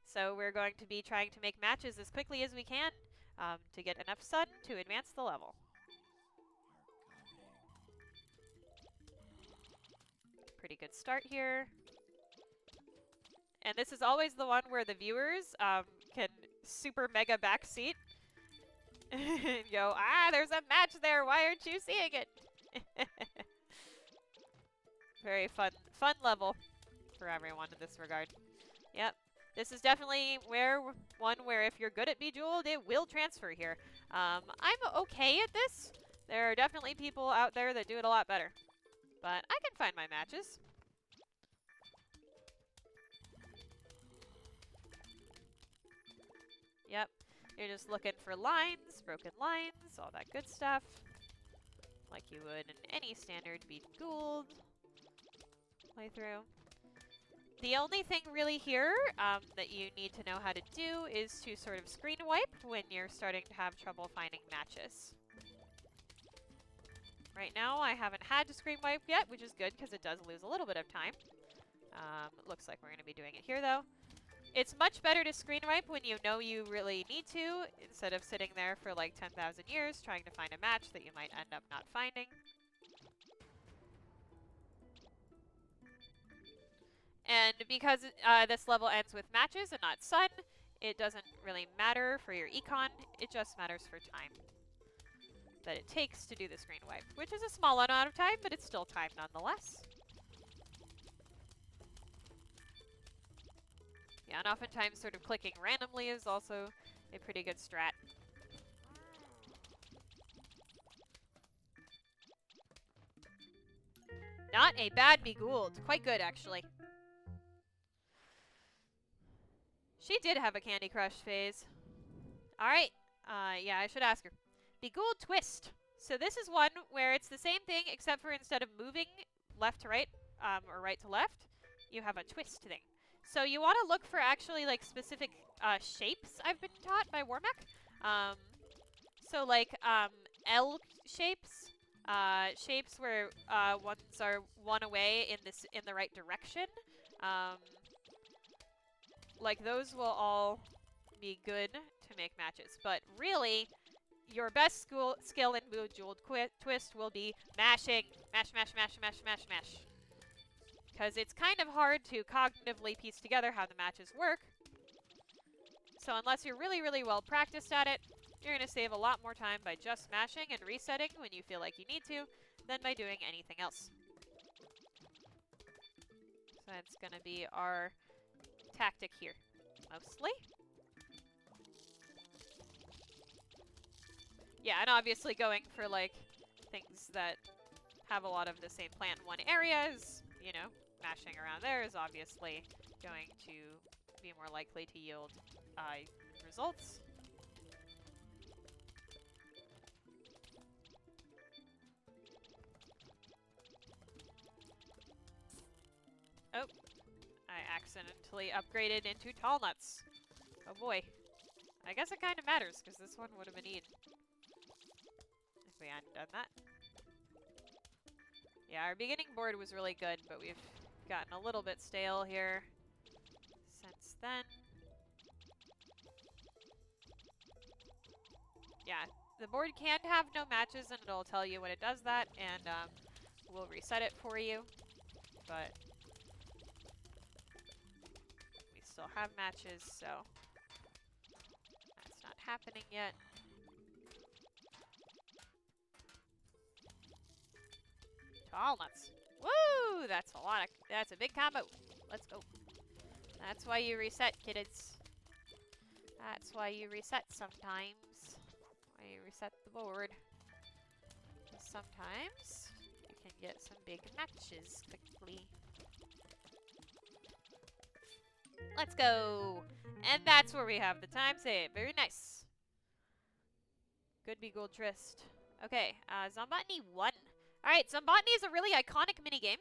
So we're going to be trying to make matches as quickly as we can to get enough sun to advance the level. Pretty good start here. And this is always the one where the viewers can super mega backseat and go, ah, there's a match there, why aren't you seeing it? Very fun level for everyone in this regard. Yep. This is definitely one where if you're good at Bejeweled, it will transfer here. I'm okay at this. There are definitely people out there that do it a lot better. But I can find my matches. Yep. You're just looking for lines, broken lines, all that good stuff. Like you would in any standard Bejeweled playthrough. The only thing really here that you need to know how to do is to sort of screen wipe when you're starting to have trouble finding matches. Right now, I haven't had to screen wipe yet, which is good because it does lose a little bit of time. Looks like we're going to be doing it here, though. It's much better to screen wipe when you know you really need to, instead of sitting there for like 10,000 years trying to find a match that you might end up not finding. And because this level ends with matches and not sun, it doesn't really matter for your econ, it just matters for time that it takes to do the screen wipe, which is a small amount of time, but it's still time nonetheless. Yeah, and oftentimes sort of clicking randomly is also a pretty good strat. Not a bad Begould. Quite good, actually. She did have a Candy Crush phase. Alright. Yeah, I should ask her. Begould Twist. So this is one where it's the same thing, except for instead of moving left to right, or right to left, you have a twist thing. So you want to look for actually like specific shapes I've been taught by Warmac. So like L shapes, shapes where ones are one away in the right direction. Like those will all be good to make matches, but really, your best skill in Bejeweled Twist will be mashing. Mash, mash, mash, mash, mash, mash. Because it's kind of hard to cognitively piece together how the matches work. So unless you're really, really well practiced at it, you're going to save a lot more time by just mashing and resetting when you feel like you need to than by doing anything else. So that's going to be our tactic here, mostly. Yeah, and obviously going for, like, things that have a lot of the same plant in one area is, you know, mashing around there is obviously going to be more likely to yield results. Oh, I accidentally upgraded into tall nuts. Oh boy. I guess it kind of matters, because this one would have been eaten if we hadn't done that. Yeah, our beginning board was really good, but we've gotten a little bit stale here since then. Yeah, the board can have no matches, and it'll tell you when it does that, and we'll reset it for you. But we still have matches, so that's not happening yet. Tall nuts. Woo! That's a big combo. Let's go. That's why you reset, kiddies. That's why you reset sometimes. Why you reset the board. Sometimes you can get some big matches quickly. Let's go! And that's where we have the time save. Very nice. Good Begould Tryst. Okay, Zombotany 1. Alright, Zombotany is a really iconic minigame.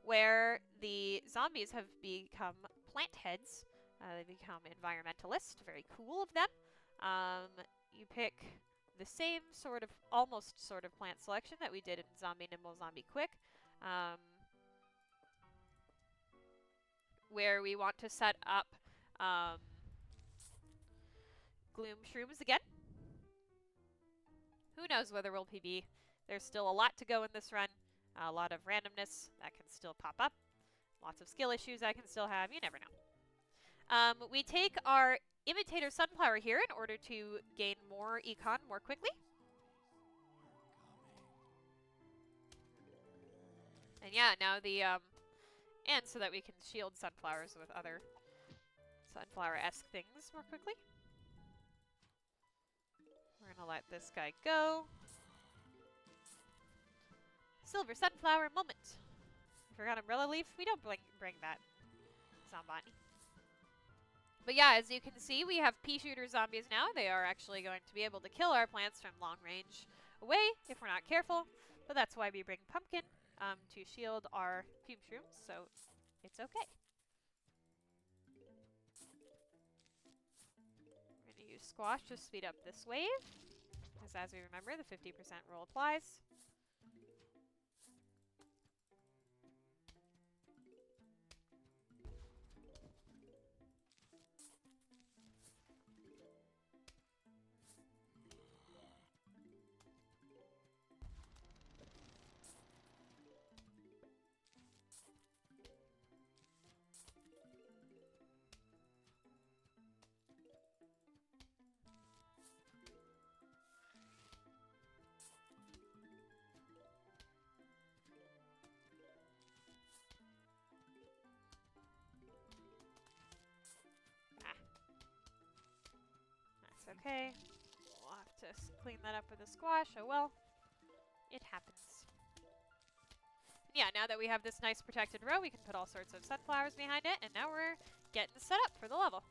Where the zombies have become plant heads. They become environmentalists. Very cool of them. You pick the same sort of, almost sort of plant selection that we did in Zombie Nimble, Zombie Quick. Where we want to set up Gloom Shrooms again. Who knows whether we'll PB. There's still a lot to go in this run. A lot of randomness that can still pop up. Lots of skill issues I can still have. You never know. We take our Imitator Sunflower here in order to gain more econ more quickly. And yeah, now the And so that we can shield sunflowers with other sunflower-esque things more quickly. We're gonna let this guy go. Silver sunflower moment. Forgot umbrella leaf. We don't bring that Zombotany. But yeah, as you can see, we have pea shooter zombies now. They are actually going to be able to kill our plants from long range away if we're not careful. But that's why we bring pumpkin to shield our fume shrooms, so it's okay. We're going to use squash to speed up this wave, because as we remember, the 50% rule applies. Okay, we'll have to clean that up with a squash. Oh well, it happens. Yeah, now that we have this nice protected row, we can put all sorts of sunflowers behind it, and now we're getting set up for the level.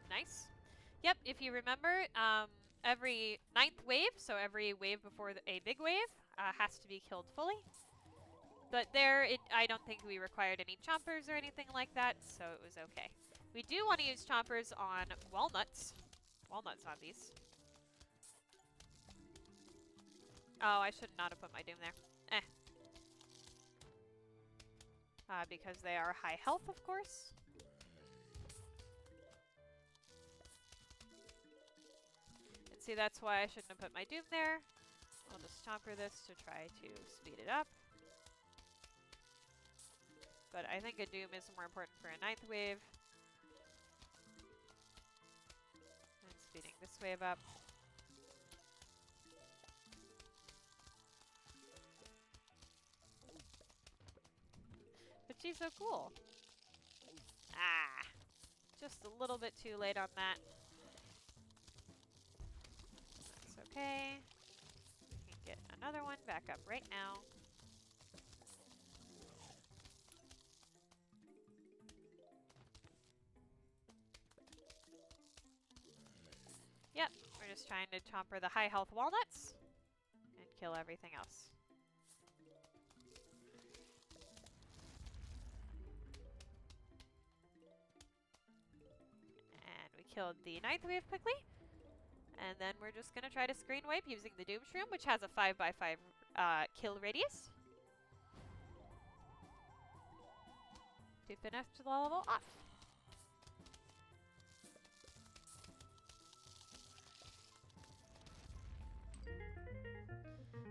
Nice. Yep, if you remember, every 9th wave, so every wave before a big wave, has to be killed fully. But there, I don't think we required any chompers or anything like that, so it was okay. We do want to use chompers on walnuts. Walnut zombies. Oh, I should not have put my doom there. Because they are high health, of course. See, that's why I shouldn't have put my doom there. I'll just chomper this to try to speed it up. But I think a doom is more important for a 9th wave. And speeding this wave up. But she's so cool. Ah! Just a little bit too late on that. Okay, we can get another one back up right now. Yep, we're just trying to chomper the high health walnuts and kill everything else. And we killed the 9th wave quickly. And then we're just going to try to screen wipe using the Doom Shroom, which has a 5x5 kill radius. To finish the level off.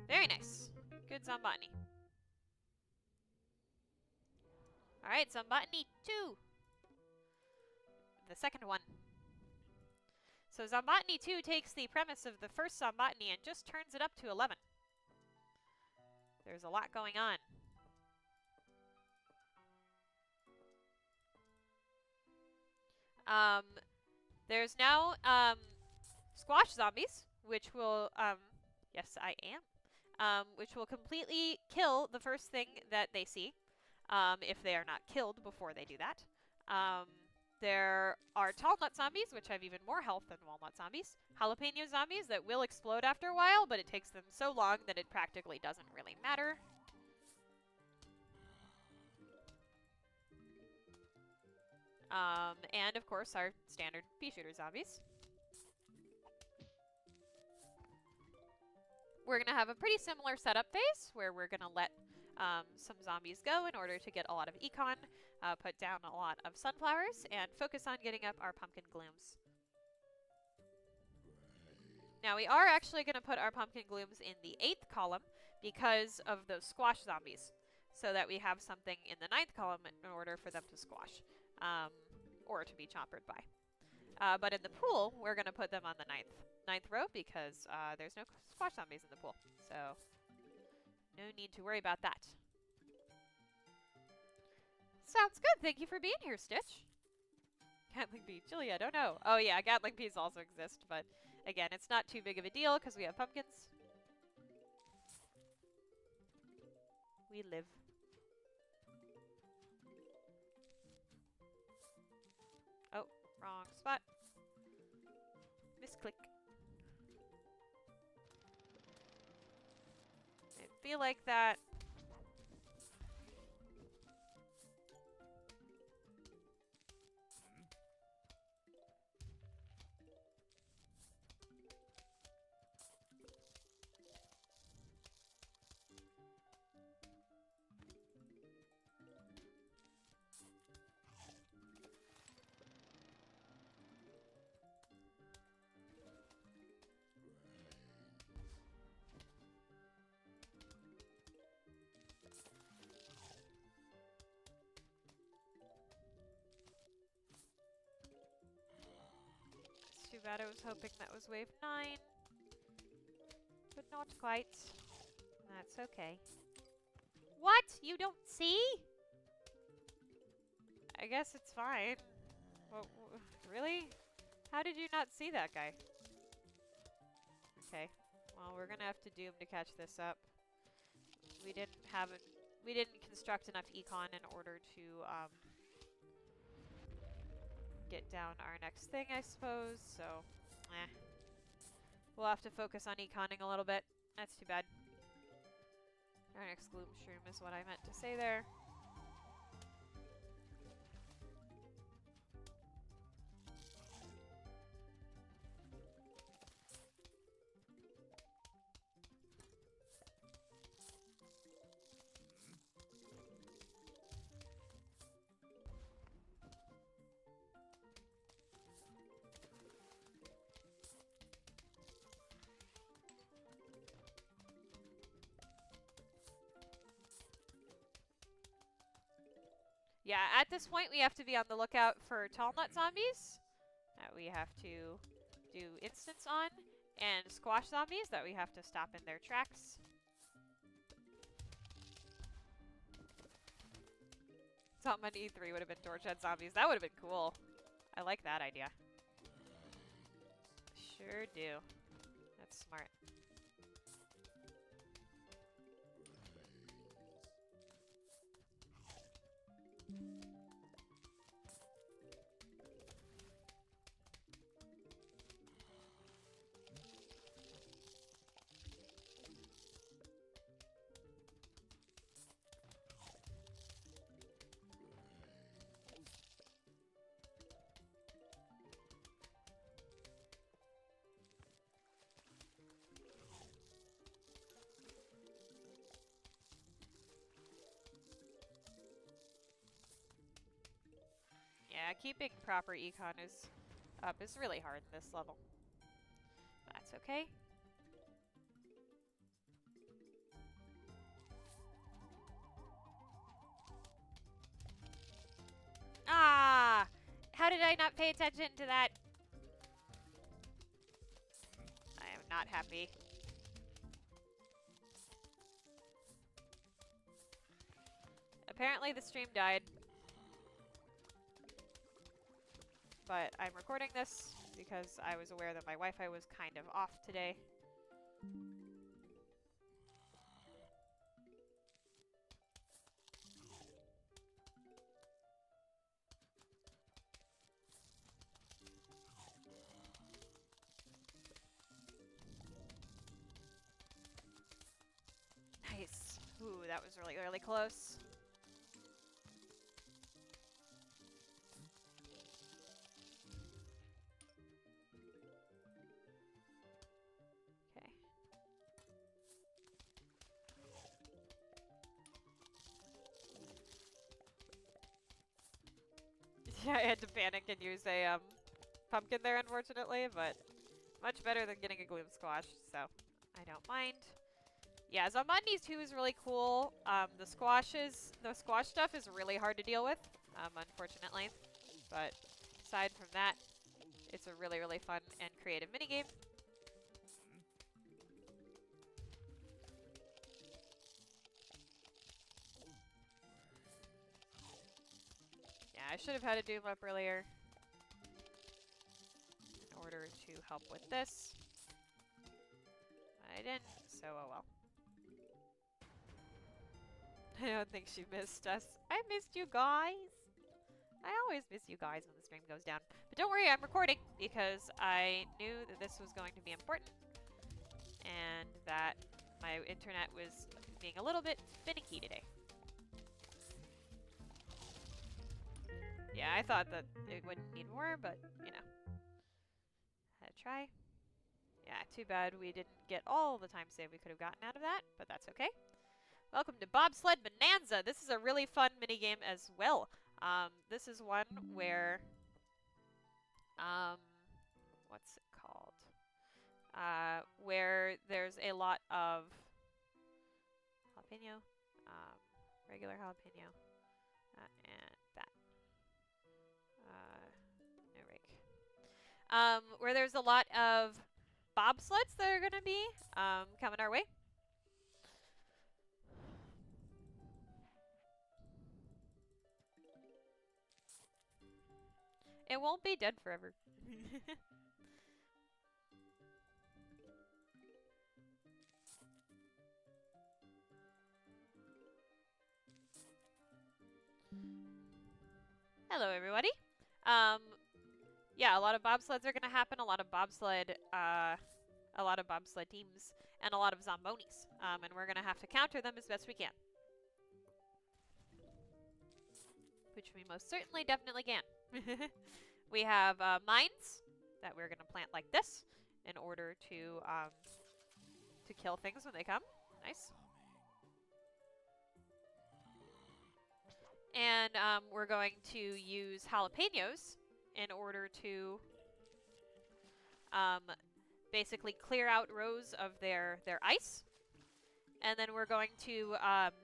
Very nice. Good Zombotany. Alright, Zombotany 2. The second one. So Zombotany 2 takes the premise of the first Zombotany and just turns it up to 11. There's a lot going on. There's now squash zombies, which will, yes I am, which will completely kill the first thing that they see, if they are not killed before they do that. There are tall nut zombies, which have even more health than walnut zombies. Jalapeno zombies that will explode after a while, but it takes them so long that it practically doesn't really matter. And of course our standard pea shooter zombies. We're going to have a pretty similar setup phase where we're going to let some zombies go in order to get a lot of econ, put down a lot of sunflowers, and focus on getting up our pumpkin glooms. Now we are actually going to put our pumpkin glooms in the 8th column because of those squash zombies, so that we have something in the 9th column in order for them to squash, or to be chompered by. But in the pool, we're going to put them on the ninth row because there's no squash zombies in the pool. So no need to worry about that. Sounds good. Thank you for being here, Stitch. Gatling Bee. Chili, I don't know. Oh yeah, Gatling Bees also exist, but again, it's not too big of a deal because we have pumpkins. We live. Oh, wrong spot. Misclick. I feel like that. Too bad. I was hoping that was wave 9. But not quite. That's okay. What? You don't see? I guess it's fine. Well, really? How did you not see that guy? Okay. Well, we're gonna have to doom to catch this up. We didn't construct enough econ in order to get down our next thing, I suppose, so we'll have to focus on econing a little bit. That's too bad. Our next gloom shroom is what I meant to say there. Yeah, at this point we have to be on the lookout for tall nut zombies that we have to do instance on, and squash zombies that we have to stop in their tracks. Something on E3 would have been torch head zombies. That would have been cool. I like that idea. Sure do. That's smart. Yeah, keeping proper econ is really hard in this level. That's okay. Ah! How did I not pay attention to that? I am not happy. Apparently the stream died. But I'm recording this because I was aware that my Wi-Fi was kind of off today. Nice. Ooh, that was really, really close. Okay. Yeah, I had to panic and use a pumpkin there, unfortunately, but much better than getting a gloom squash, so I don't mind. Yeah, Zombotanies 2 is really cool. The squash stuff is really hard to deal with, unfortunately. But aside from that, it's a really, really fun and creative minigame. Yeah, I should have had a Doom up earlier in order to help with this. I didn't, so oh well. I don't think she missed us. I missed you guys. I always miss you guys when the stream goes down. But don't worry, I'm recording because I knew that this was going to be important and that my internet was being a little bit finicky today. Yeah, I thought that it wouldn't need more, but, you know. Had to try. Yeah, too bad we didn't get all the time save we could have gotten out of that, but that's okay. Welcome to Bobsled Bonanza. This is a really fun minigame as well. This is one where, what's it called? Where there's a lot of jalapeno, regular jalapeno, and that. No rake. Where there's a lot of bobsleds that are going to be coming our way. It won't be dead forever. Hello, everybody. Yeah, a lot of bobsleds are going to happen. A lot of bobsled teams, and a lot of zombonis. And we're going to have to counter them as best we can. Which we most certainly definitely can. We have mines that we're going to plant like this in order to kill things when they come. Nice. And we're going to use jalapenos in order to basically clear out rows of their ice. And then we're going to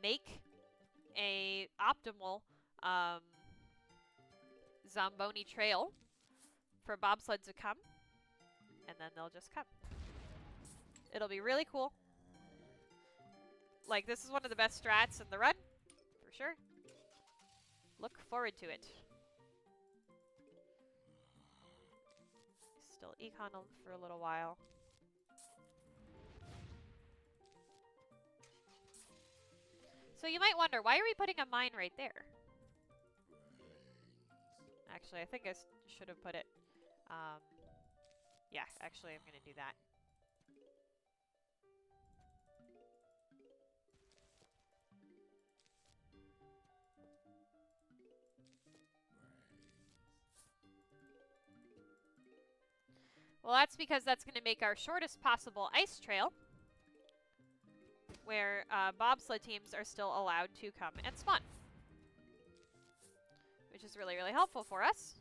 make a optimal Zomboni trail for bobsled to come. And then they'll just come. It'll be really cool. Like, this is one of the best strats in the run, for sure. Look forward to it. Still econ for a little while. So you might wonder, why are we putting a mine right there? Actually, I think I should have put it... yeah, actually I'm going to do that. Well, that's because that's going to make our shortest possible ice trail, where bobsled teams are still allowed to come and spawn. Which is really, really helpful for us.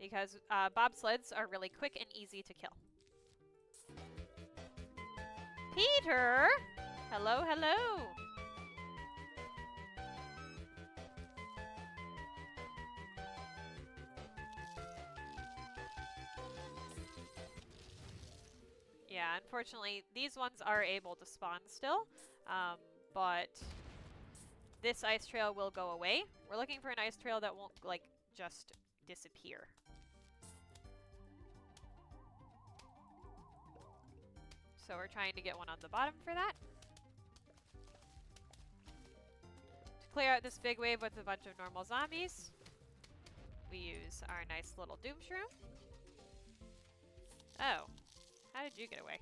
Because bobsleds are really quick and easy to kill. Peter! Hello, hello! Yeah, unfortunately, these ones are able to spawn still, but this ice trail will go away. We're looking for an ice trail that won't, like, just disappear. So we're trying to get one on the bottom for that. To clear out this big wave with a bunch of normal zombies, we use our nice little Doom Shroom. Oh. How did you get away?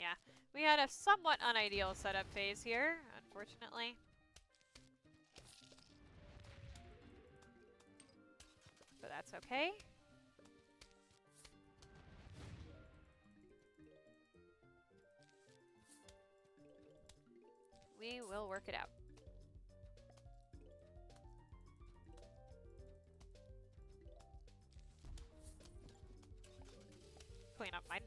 Yeah, we had a somewhat unideal setup phase here, unfortunately. But that's okay. We will work it out. Clean up mine.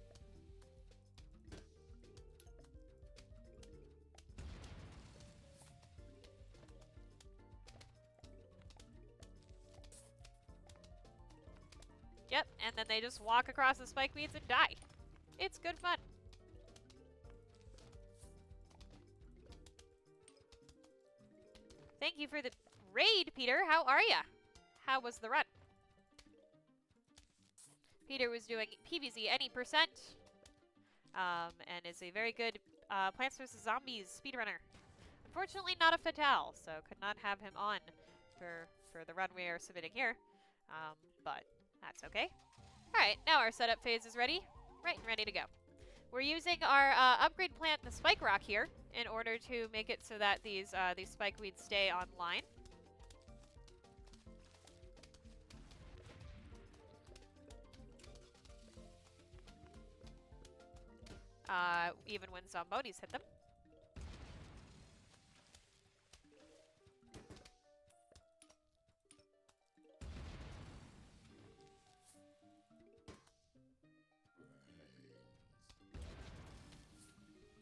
Yep, and then they just walk across the spike weeds and die. It's good fun. Thank you for the raid, Peter. How are ya? How was the run? Peter was doing PvZ any percent, and is a very good Plants vs. Zombies speedrunner. Unfortunately, not a Fatale, so could not have him on for the run we are submitting here, but that's okay. Alright, now our setup phase is ready. Right and ready to go. We're using our upgrade plant, the Spike Rock here, in order to make it so that these spike weeds stay online. Even when Zombonis hit them.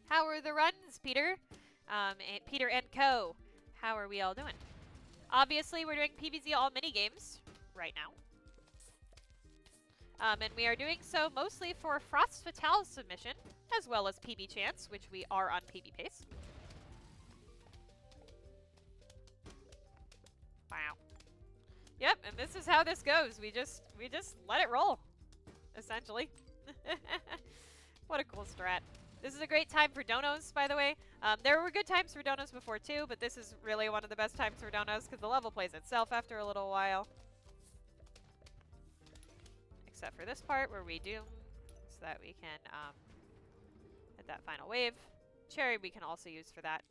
How are the runs, Peter? Peter and Co. How are we all doing? Obviously, we're doing PvZ all minigames right now. And we are doing so mostly for Frost Fatale's submission, as well as PB Chance, which we are on PB Pace. Wow. Yep, and this is how this goes. We just let it roll, essentially. What a cool strat. This is a great time for donos, by the way. There were good times for donos before too, but this is really one of the best times for donos because the level plays itself after a little while. Except for this part where we doom, so that we can hit that final wave. Cherry we can also use for that.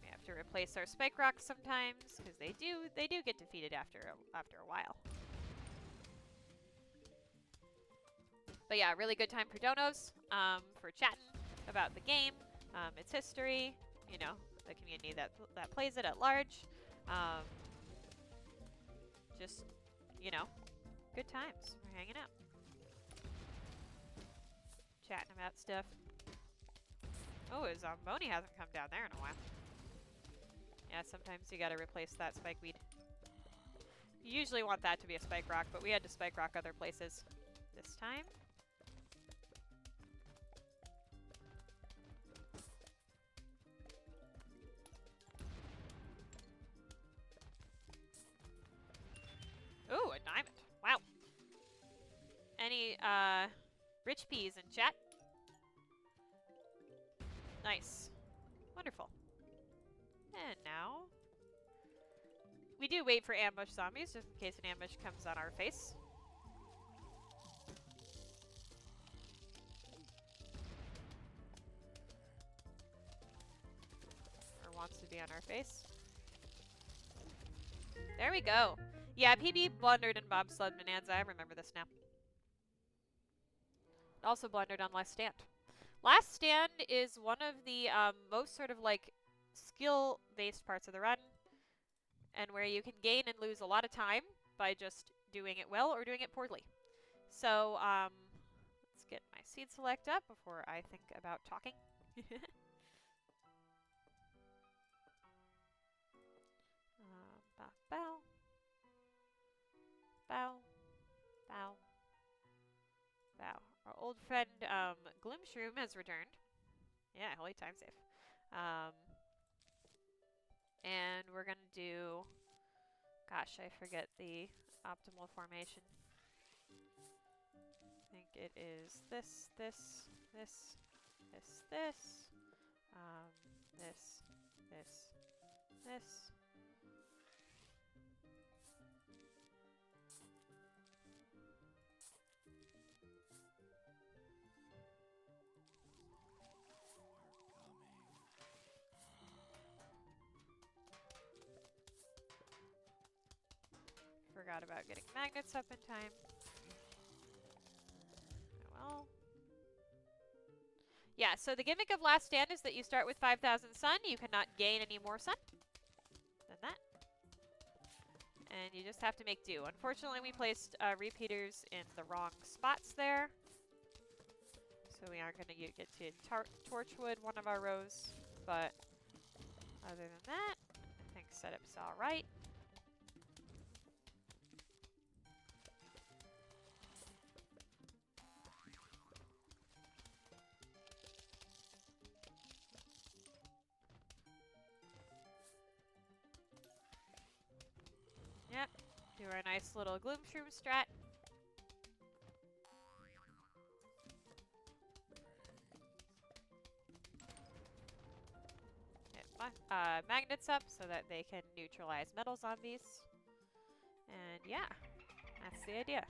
We have to replace our spike rocks sometimes because they do get defeated after a while. But yeah, really good time for donos, for chatting about the game, its history, you know, the community that plays it at large. Just, you know, good times. We're hanging out. Chatting about stuff. Oh, his Zomboni hasn't come down there in a while. Yeah, sometimes you gotta replace that spike weed. You usually want that to be a spike rock, but we had to spike rock other places this time. Ooh, a diamond. Wow. Any rich peas in chat? Nice. Wonderful. And now we do wait for ambush zombies just in case an ambush comes on our face. Or wants to be on our face. There we go. Yeah, PB blundered in Bobsled Bonanza. I remember this now. Also blundered on Last Stand. Last Stand is one of the most sort of like skill-based parts of the run, and where you can gain and lose a lot of time by just doing it well or doing it poorly. So let's get my seed select up before I think about talking. Bow. Bow. Bow. Bow. Our old friend Gloomshroom has returned. Yeah, holy time save. And we're gonna do, gosh, I forget the optimal formation. I think it is this, this, this, this, this. Forgot about getting magnets up in time. Oh well. Yeah, so the gimmick of Last Stand is that you start with 5,000 sun. You cannot gain any more sun than that. And you just have to make do. Unfortunately, we placed repeaters in the wrong spots there. So we aren't going to get to Torchwood, one of our rows. But other than that, I think setup's all right. Yep, do our nice little Gloom Shroom strat. Get magnets up so that they can neutralize metal zombies. And yeah, that's the idea.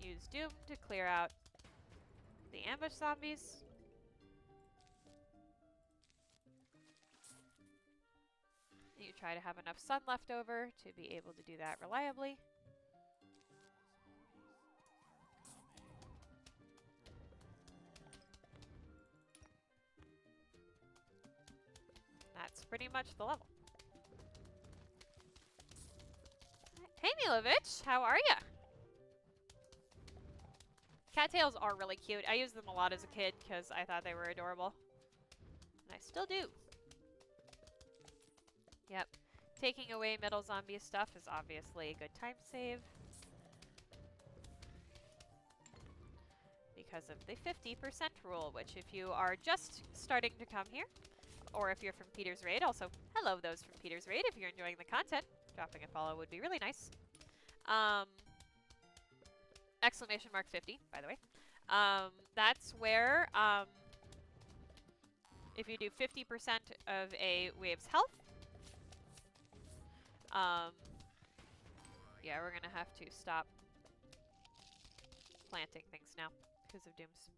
Use Doom to clear out the ambush zombies. You try to have enough sun left over to be able to do that reliably. That's pretty much the level. Hey Milovich, how are ya? Cattails are really cute. I used them a lot as a kid because I thought they were adorable. And I still do. Yep. Taking away middle zombie stuff is obviously a good time save. Because of the 50% rule, which if you are just starting to come here, or if you're from Peter's Raid, also hello those from Peter's Raid, if you're enjoying the content, dropping a follow would be really nice. Exclamation mark 50, by the way. That's where, if you do 50% of a wave's health, yeah, we're gonna have to stop planting things now because of dooms.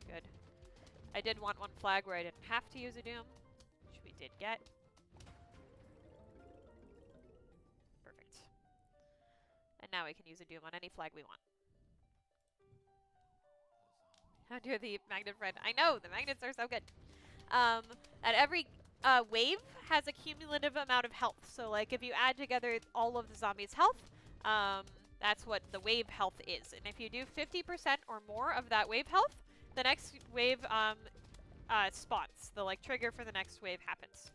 Good. I did want one flag where I didn't have to use a doom, which we did get. Perfect. And now we can use a doom on any flag we want. How dear the magnet friend. I know, the magnets are so good. At every wave has a cumulative amount of health. So like if you add together all of the zombies' health, that's what the wave health is. And if you do 50% or more of that wave health, the next wave spawns. The like trigger for the next wave happens.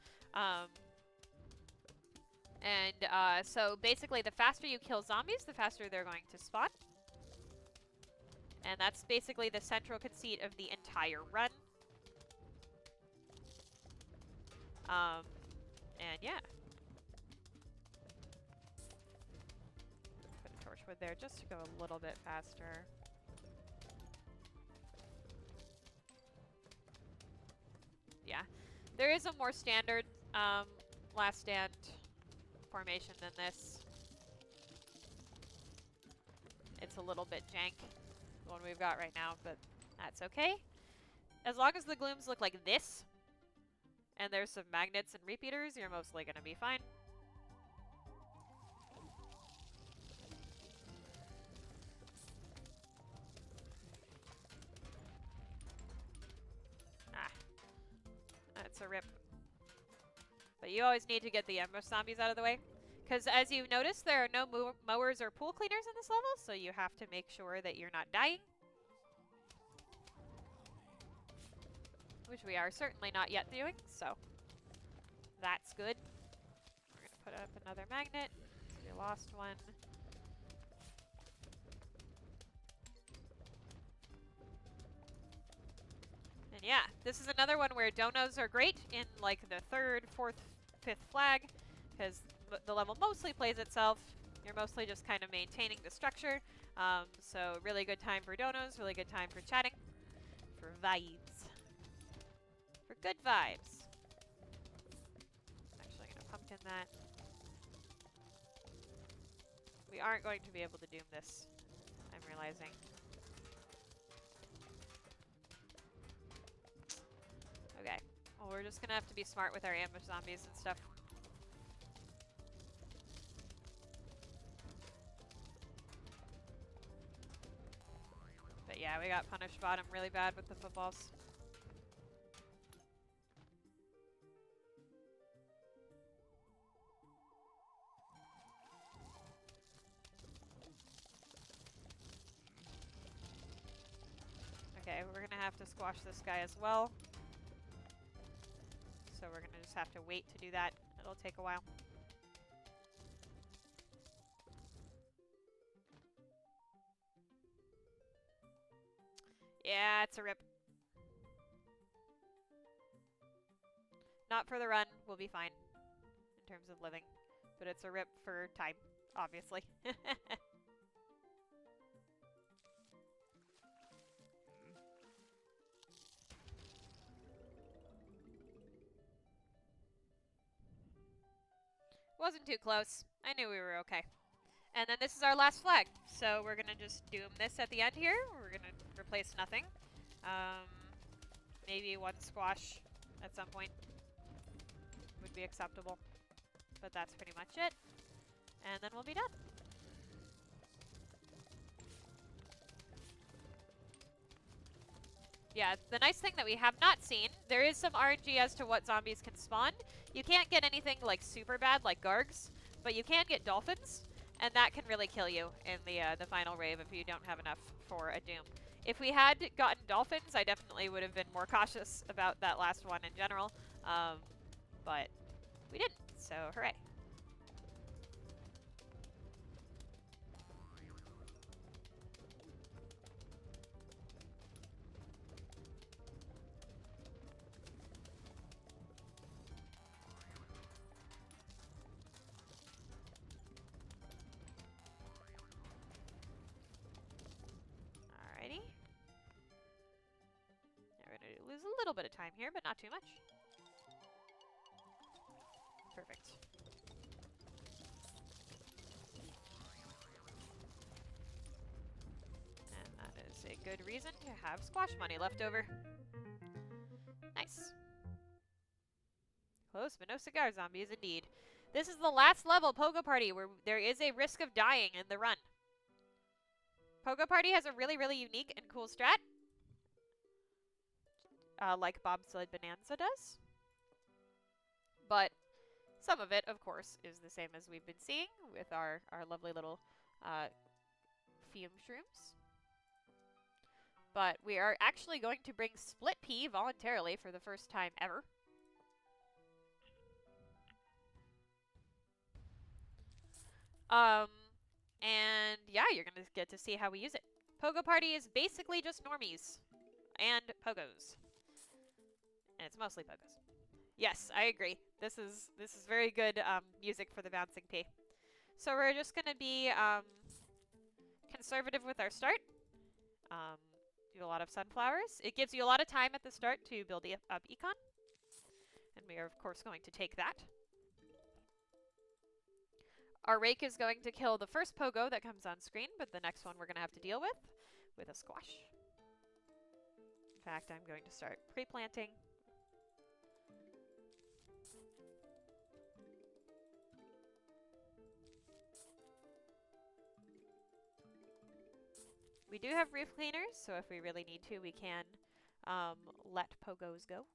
So basically the faster you kill zombies, the faster they're going to spawn. And that's basically the central conceit of the entire run. And yeah. Put a torchwood there just to go a little bit faster. Yeah. There is a more standard Last Stand formation than this. It's a little bit jank, the one we've got right now, but that's okay. As long as the glooms look like this, and there's some magnets and repeaters, you're mostly gonna be fine. Ah. That's a rip. But you always need to get the ambush zombies out of the way. Because as you've noticed, there are no mowers or pool cleaners in this level, so you have to make sure that you're not dying. Which we are certainly not yet doing, so that's good. We're going to put up another magnet. We lost one. Yeah, this is another one where donos are great in like the 3rd, 4th, 5th flag, because the level mostly plays itself. You're mostly just kind of maintaining the structure. So really good time for donos, really good time for chatting, for vibes, for good vibes. Actually, I'm gonna pumpkin that. We aren't going to be able to doom this, I'm realizing. Okay, well we're just gonna have to be smart with our ambush zombies and stuff. But yeah, we got punished bottom really bad with the footballs. Okay, we're gonna have to squash this guy as well. So we're gonna just have to wait to do that. It'll take a while. Yeah, it's a rip. Not for the run, we'll be fine in terms of living. But it's a rip for time, obviously. Wasn't too close. I knew we were okay. And then this is our last flag. So we're gonna just doom this at the end here. We're gonna replace nothing. Maybe one squash at some point would be acceptable. But that's pretty much it. And then we'll be done. Yeah, the nice thing that we have not seen, there is some RNG as to what zombies can spawn. You can't get anything like super bad like Gargs, but you can get dolphins, and that can really kill you in the final rave if you don't have enough for a doom. If we had gotten dolphins, I definitely would have been more cautious about that last one in general, but we didn't, so hooray. Alrighty. We're going to lose a little bit of time here, but not too much. Perfect. And that is a good reason to have squash money left over. Nice. Close, but no cigar zombies indeed. This is the last level Pogo Party where there is a risk of dying in the run. Pogo Party has a really, really unique and cool strat. Like Bobsled Bonanza does. But some of it, of course, is the same as we've been seeing with our lovely little fume shrooms. But we are actually going to bring Split Pea voluntarily for the first time ever. And yeah, you're going to get to see how we use it. Pogo Party is basically just normies and pogos. And it's mostly pogos. Yes, I agree. This is very good music for the bouncing pea. So we're just going to be conservative with our start. Do a lot of sunflowers. It gives you a lot of time at the start to build up econ. And we are, of course, going to take that. Our rake is going to kill the first pogo that comes on screen, but the next one we're going to have to deal with a squash. In fact, I'm going to start pre-planting. We do have roof cleaners, so if we really need to, we can let pogos go.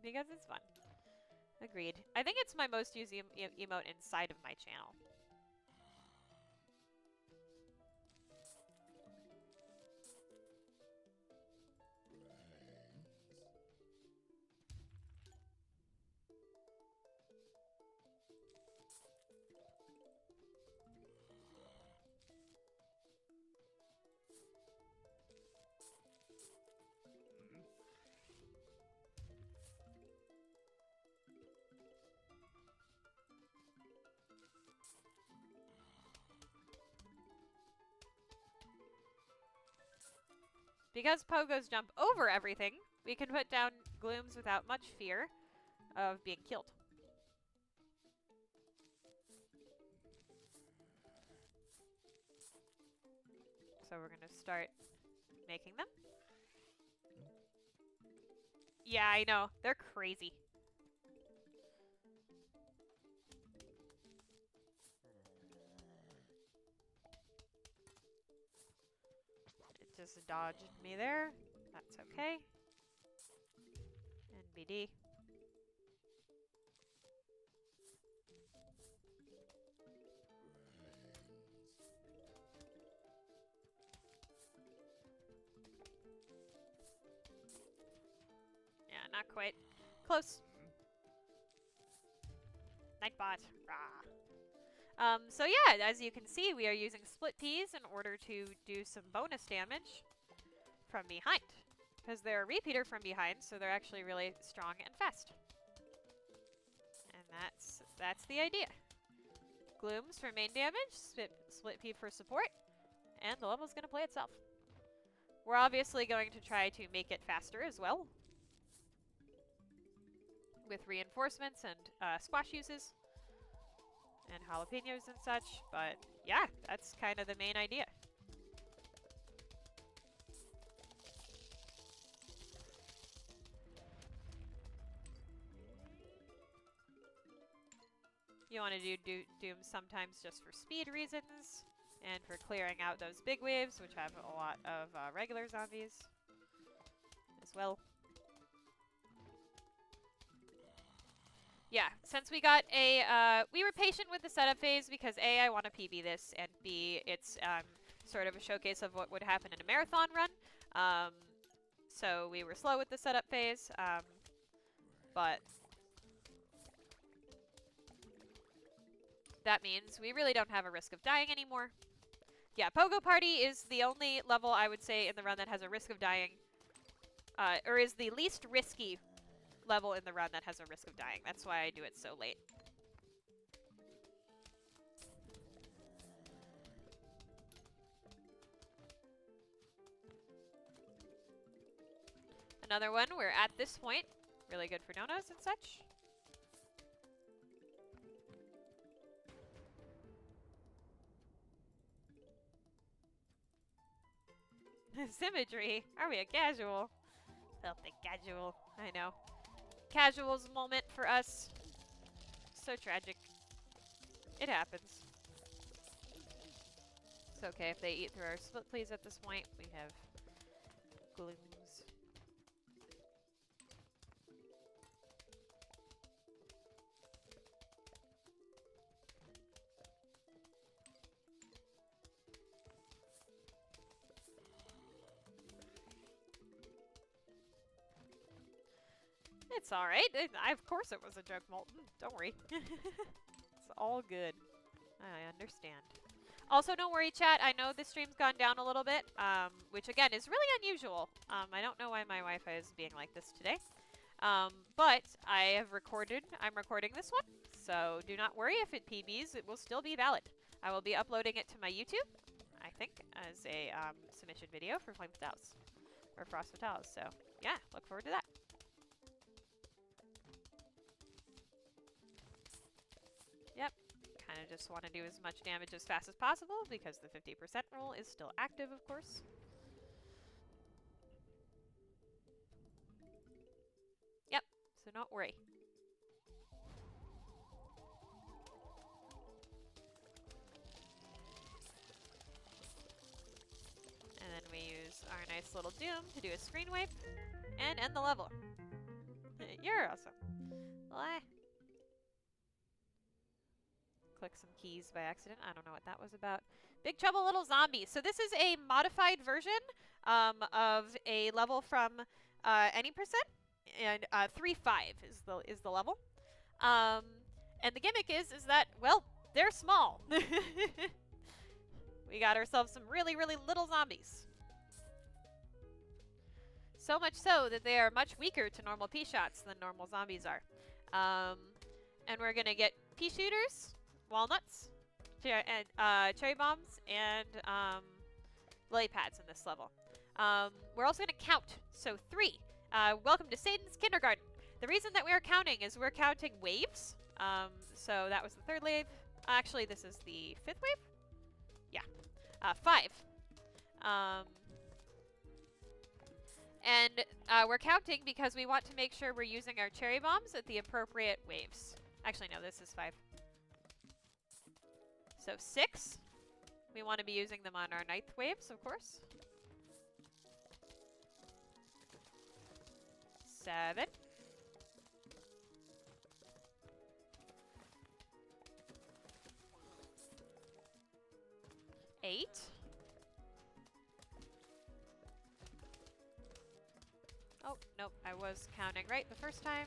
Because it's fun. Agreed. I think it's my most used emote inside of my channel. Because pogos jump over everything, we can put down glooms without much fear of being killed. So we're going to start making them. Yeah, I know. They're crazy. It just dodged me there. That's okay. NBD. Yeah, not quite. Close. Nightbot. Rah. So yeah, as you can see, we are using split peas in order to do some bonus damage from behind. Because they're a repeater from behind, so they're actually really strong and fast. And that's the idea. Glooms for main damage, split pea for support, and the level's going to play itself. We're obviously going to try to make it faster as well, with reinforcements and squash uses, and jalapenos and such, but yeah, that's kind of the main idea. You want to do Doom sometimes just for speed reasons, and for clearing out those big waves, which have a lot of regular zombies as well. Yeah, since we got we were patient with the setup phase because A, I want to PB this, and B, it's sort of a showcase of what would happen in a marathon run. So we were slow with the setup phase, but that means we really don't have a risk of dying anymore. Yeah, Pogo Party is the only level I would say in the run that has a risk of dying, or is the least risky level in the run that has a risk of dying. That's why I do it so late. Another one, we're at this point. Really good for donuts and such. Symmetry. Are we a casual? Filthy casual. I know. Casual's moment for us. So tragic. It happens. It's okay if they eat through our split please at this point. We have glooms. It's alright. Of course it was a joke, Molten. Don't worry. It's all good. I understand. Also, don't worry, chat. I know this stream's gone down a little bit, which, again, is really unusual. I don't know why my Wi-Fi is being like this today. But I'm recording this one, so do not worry if it PBs. It will still be valid. I will be uploading it to my YouTube, I think, as a submission video for Flame Fatales, or Frost Fatales. So, yeah, look forward to that. Yep. Kind of just want to do as much damage as fast as possible because the 50% rule is still active, of course. Yep, so don't worry. And then we use our nice little Doom to do a screen wipe and end the level. You're awesome. Well, click some keys by accident. I don't know what that was about. Big Trouble Little Zombies. So this is a modified version of a level from Any Percent, and 3-5 is the level. And the gimmick is that, well, they're small. We got ourselves some really, really little zombies. So much so that they are much weaker to normal pea shots than normal zombies are. And we're going to get pea shooters, walnuts, cherry bombs, and lily pads in this level. We're also going to count. So 3. Welcome to Satan's kindergarten. The reason that we're counting is we're counting waves. So that was the 3rd wave. Actually, this is the 5th wave? Yeah. 5. And we're counting because we want to make sure we're using our cherry bombs at the appropriate waves. Actually, no, this is 5. So 6. We want to be using them on our 9th waves, of course. 7. 8. Oh, nope, I was counting right the first time.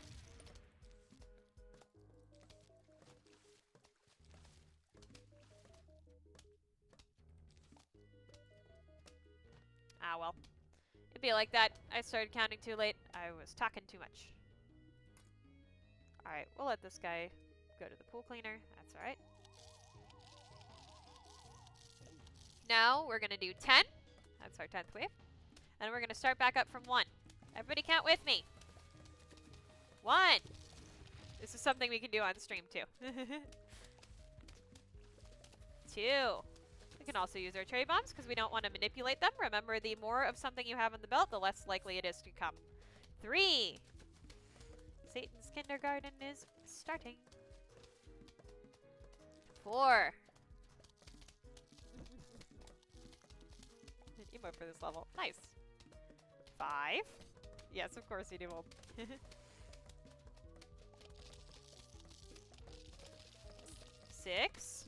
Ah, well. It'd be like that. I started counting too late. I was talking too much. Alright, we'll let this guy go to the pool cleaner. That's alright. Now we're going to do 10. That's our 10th wave. And we're going to start back up from 1. Everybody count with me. 1. This is something we can do on stream too. 2. We can also use our cherry bombs because we don't want to manipulate them. Remember, the more of something you have in the belt, the less likely it is to come. 3. Satan's kindergarten is starting. 4. An emote for this level. Nice. 5. Yes, of course you do. 6.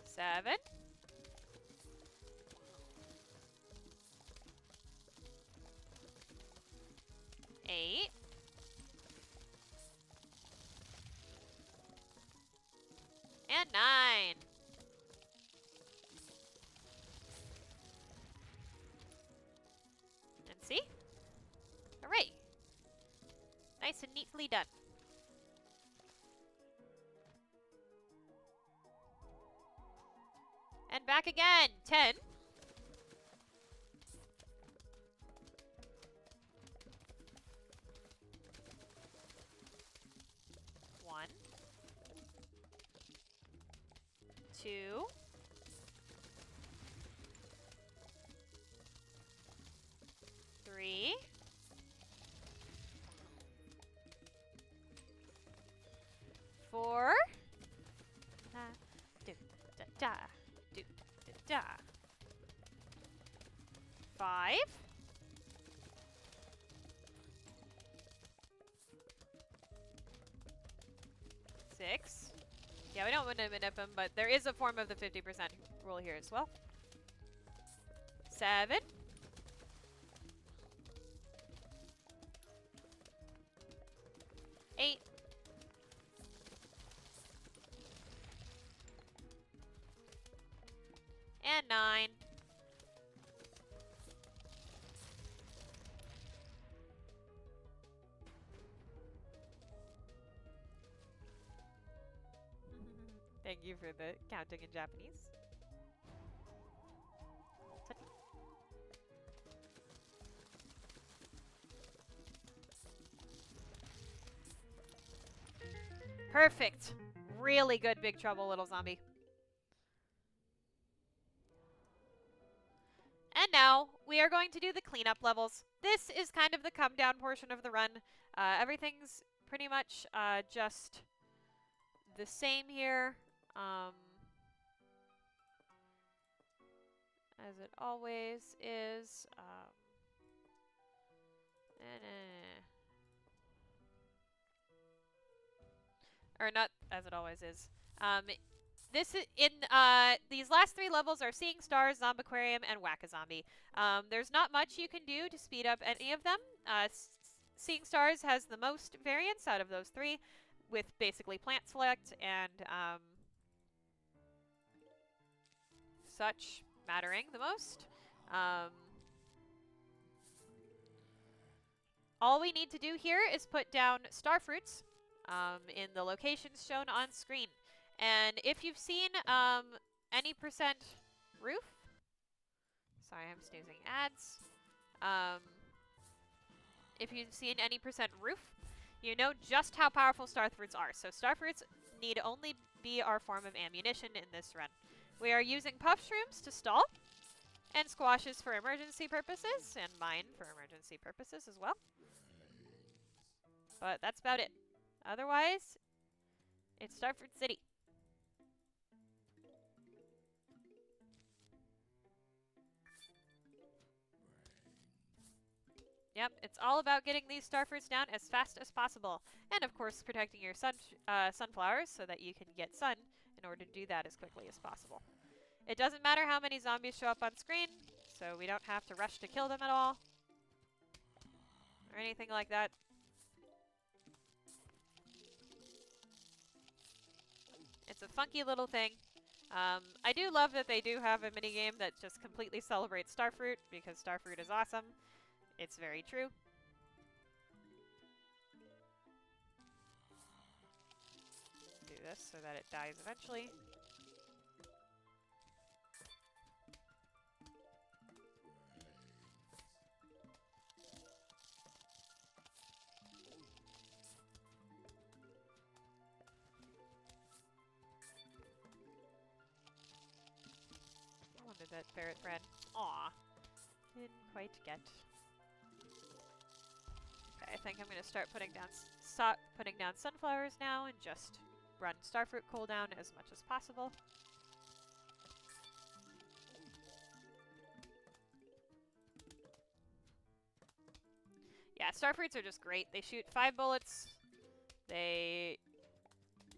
7. 8. 9. And see? Hooray! Nice and neatly done. And back again. 10. 1. 2. 3. 4. Do da da do da da. 5. 6. Yeah, we don't want to manip him, but there is a form of the 50% rule here as well. 7. 8. 9. Thank you for the counting in Japanese. Perfect. Really good Big Trouble Little Zombie. And now we are going to do the cleanup levels. This is kind of the come down portion of the run. Everything's pretty much just the same here. As it always is. Or not as it always is. This is in these last 3 levels are Seeing Stars, Zombaquarium, and Whack-A-Zombie. There's not much you can do to speed up any of them. Seeing Stars has the most variance out of those 3, with basically plant select and such mattering the most. All we need to do here is put down star fruits in the locations shown on screen. And if you've seen any percent roof. Sorry, I'm snoozing ads. If you've seen any percent roof, you know just how powerful starfruits are. So starfruits need only be our form of ammunition in this run. We are using puff shrooms to stall, and squashes for emergency purposes, and mine for emergency purposes as well. But that's about it. Otherwise, it's Starfruit City. Yep, it's all about getting these starfruits down as fast as possible. And of course, protecting your sunflowers so that you can get sun in order to do that as quickly as possible. It doesn't matter how many zombies show up on screen, so we don't have to rush to kill them at all. Or anything like that. It's a funky little thing. I do love that they do have a minigame that just completely celebrates Starfruit, because Starfruit is awesome. It's very true. Do this so that it dies eventually. I wanted that ferret bread. Aw. Didn't quite get. Okay, I think I'm gonna start putting down sunflowers now and just run starfruit cooldown as much as possible. Yeah, starfruits are just great. They shoot 5 bullets. They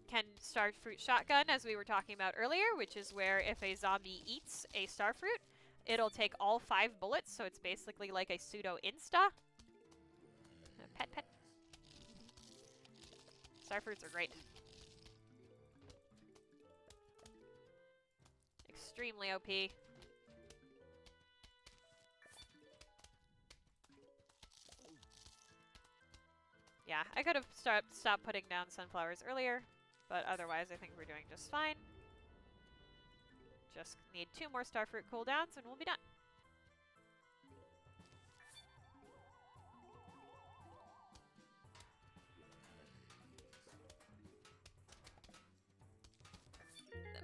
can starfruit shotgun, as we were talking about earlier, which is where if a zombie eats a starfruit, it'll take all 5 bullets, so it's basically like a pseudo insta. Pet, pet. Starfruits are great. Extremely OP. Yeah, I could have stopped putting down sunflowers earlier, but otherwise I think we're doing just fine. Just need 2 more starfruit cooldowns and we'll be done.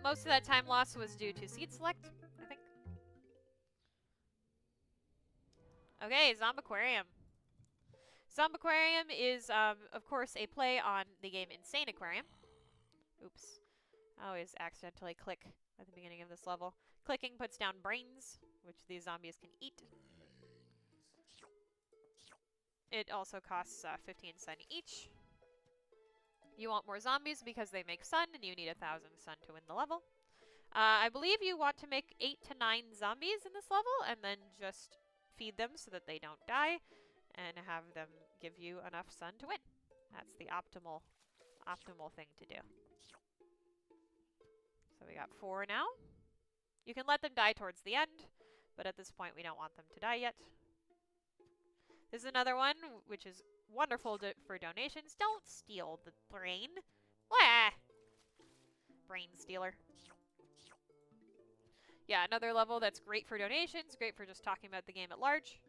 Most of that time loss was due to seed select, I think. Okay, Zombaquarium. Zombaquarium is, of course, a play on the game Insane Aquarium. Oops. I always accidentally click at the beginning of this level. Clicking puts down brains, which these zombies can eat. It also costs 15 sun each. You want more zombies because they make sun, and you need 1,000 sun to win the level. I believe you want to make 8 to 9 zombies in this level, and then just feed them so that they don't die, and have them give you enough sun to win. That's the optimal thing to do. So we got 4 now. You can let them die towards the end, but at this point we don't want them to die yet. This is another one, which is wonderful for donations. Don't steal the brain. Wah! Brain stealer. Yeah, another level that's great for donations, great for just talking about the game at large.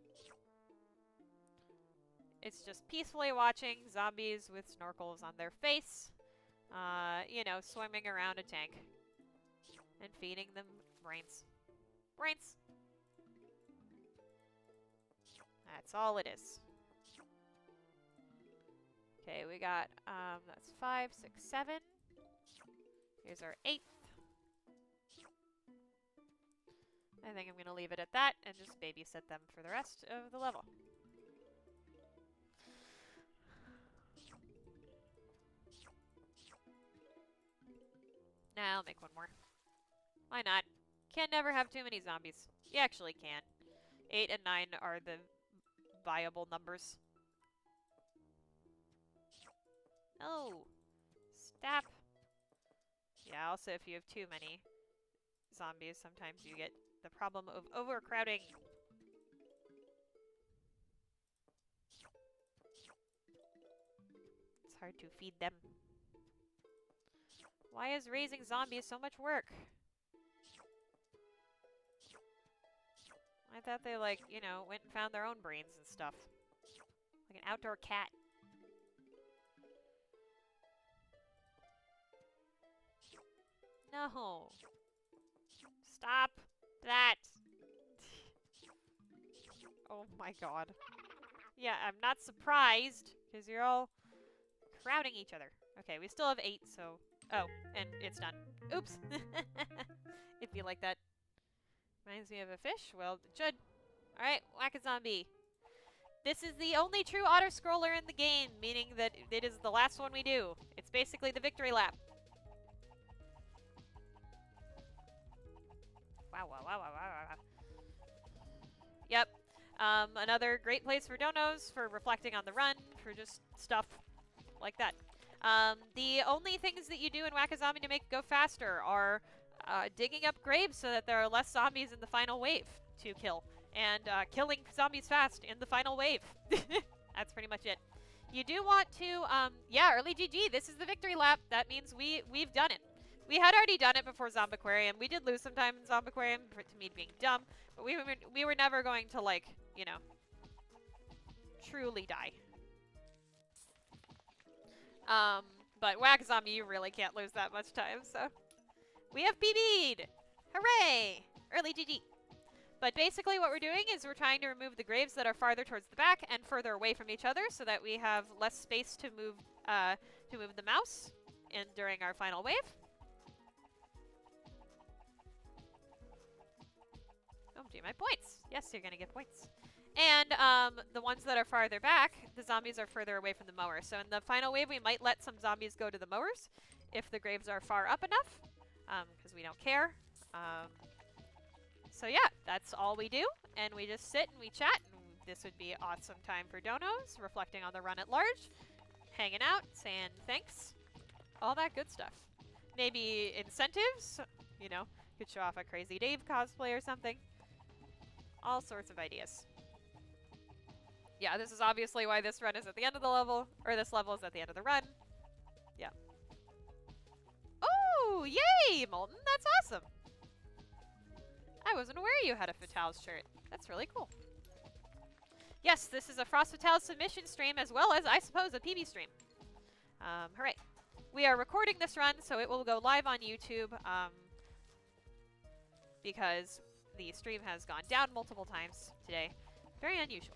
It's just peacefully watching zombies with snorkels on their face, you know, swimming around a tank and feeding them brains. Brains! That's all it is. Okay, we got, that's 5, 6, 7. Here's our 8th. I think I'm going to leave it at that and just babysit them for the rest of the level. Nah, I'll make one more. Why not? Can never have too many zombies. You actually can. 8 and 9 are the viable numbers. Oh! Stop! Yeah, also if you have too many zombies, sometimes you get the problem of overcrowding. It's hard to feed them. Why is raising zombies so much work? I thought they, like, you know, went and found their own brains and stuff. Like an outdoor cat. No. Stop that. Oh my god. Yeah, I'm not surprised, because you're all crowding each other. Okay, we still have 8, so... Oh, and it's done. Oops. If you like that. Reminds me of a fish? Well, it should. Alright, whack a zombie. This is the only true auto-scroller in the game, meaning that it is the last one we do. It's basically the victory lap. Wow, wow, wow, wow, wow, wow. Yep. Another great place for donos, for reflecting on the run, for just stuff like that. The only things that you do in Whack-A-Zombie to make it go faster are digging up graves so that there are less zombies in the final wave to kill, and killing zombies fast in the final wave. That's pretty much it. You do want to, yeah, early GG, this is the victory lap. That means we've done it. We had already done it before Zombiquarium. We did lose some time in Zombiquarium to me being dumb, but we were never going to, like, you know, truly die. But Whack-A-Zombie, you really can't lose that much time, so. We have PB'd! Hooray! Early GG. But basically what we're doing is we're trying to remove the graves that are farther towards the back and further away from each other so that we have less space to move the mouse during our final wave. Oh, gee, my points! Yes, you're gonna get points. And the ones that are farther back, the zombies are further away from the mower. So in the final wave, we might let some zombies go to the mowers if the graves are far up enough, because we don't care. So yeah, that's all we do, and we just sit and we chat, and this would be awesome time for donos, reflecting on the run at large, hanging out, saying thanks, all that good stuff. Maybe incentives, you know, could show off a Crazy Dave cosplay or something. All sorts of ideas. Yeah, this is obviously why this run is at the end of the level, or this level is at the end of the run. Yeah. Oh, yay, Molten, that's awesome. I wasn't aware you had a Fatales shirt. That's really cool. Yes, this is a Frost Fatales submission stream as well as, I suppose, a PB stream. Hooray. We are recording this run, so it will go live on YouTube, because the stream has gone down multiple times today. Very unusual.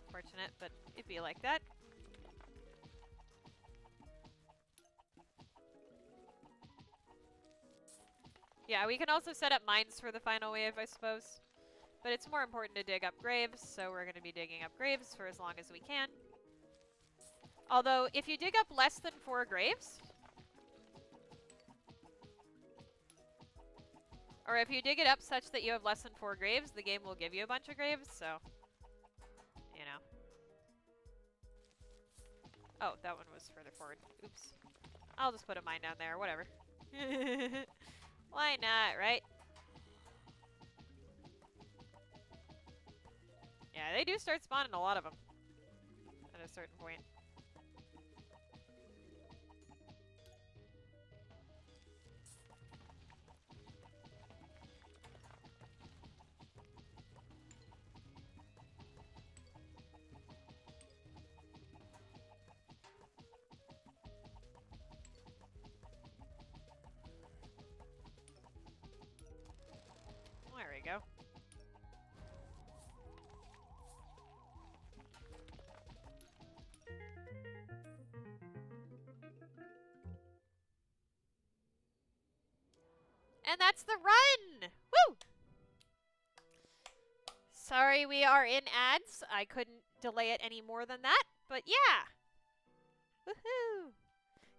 Unfortunate, but it'd be like that. Yeah, we can also set up mines for the final wave, I suppose. But it's more important to dig up graves, so we're going to be digging up graves for as long as we can. Although, if you dig up less than 4 graves, or if you dig it up such that you have less than 4 graves, the game will give you a bunch of graves, so, you know. Oh, that one was further forward. Oops. I'll just put a mine down there, whatever. Why not, right? Yeah, they do start spawning a lot of them at a certain point. There we go. And that's the run! Woo! Sorry we are in ads. I couldn't delay it any more than that, but yeah! Woohoo!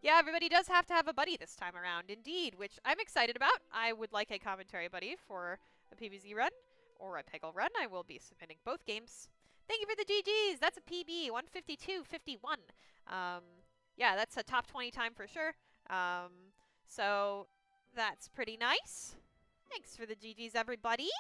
Yeah, everybody does have to have a buddy this time around, indeed, which I'm excited about. I would like a commentary buddy for a PvZ run, or a Peggle run. I will be submitting both games. Thank you for the GGs! That's a PB, 152.51. Yeah, that's a top 20 time for sure. So that's pretty nice. Thanks for the GGs, everybody.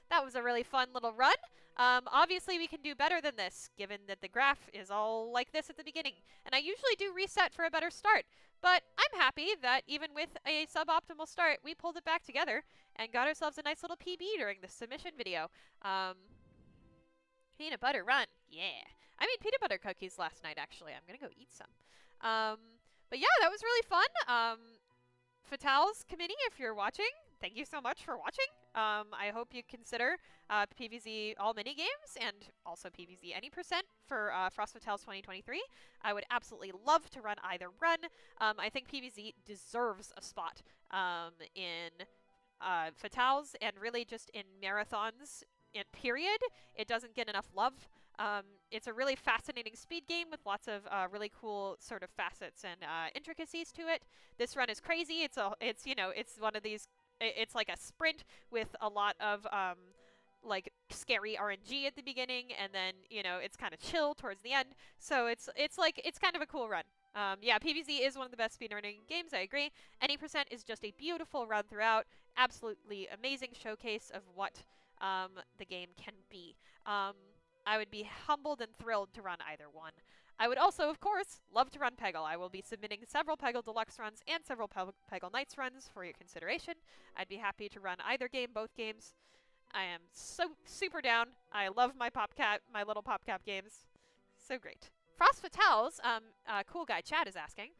That was a really fun little run. Obviously, we can do better than this, given that the graph is all like this at the beginning. And I usually do reset for a better start. But I'm happy that even with a suboptimal start, we pulled it back together and got ourselves a nice little PB during the submission video. Peanut butter run. Yeah. I made peanut butter cookies last night, actually. I'm going to go eat some. But yeah, that was really fun. Fatals committee, if you're watching, thank you so much for watching. I hope you consider PvZ all minigames and also PvZ any percent for Frost Fatals 2023. I would absolutely love to run either run. I think PvZ deserves a spot in Fatals and really just in marathons in period. It doesn't get enough love. It's a really fascinating speed game with lots of really cool sort of facets and intricacies to it. This run is crazy. It's one of these. It's like a sprint with a lot of like scary RNG at the beginning, and then it's kind of chill towards the end. So it's kind of a cool run. Yeah, PvZ is one of the best speedrunning games. I agree. Any percent is just a beautiful run throughout. Absolutely amazing showcase of what the game can be. I would be humbled and thrilled to run either one. I would also, of course, love to run Peggle. I will be submitting several Peggle Deluxe runs and several Peggle Knights runs for your consideration. I'd be happy to run either game, both games. I am so super down. I love my little PopCap games. So great. Frost Fatals, cool guy Chad is asking,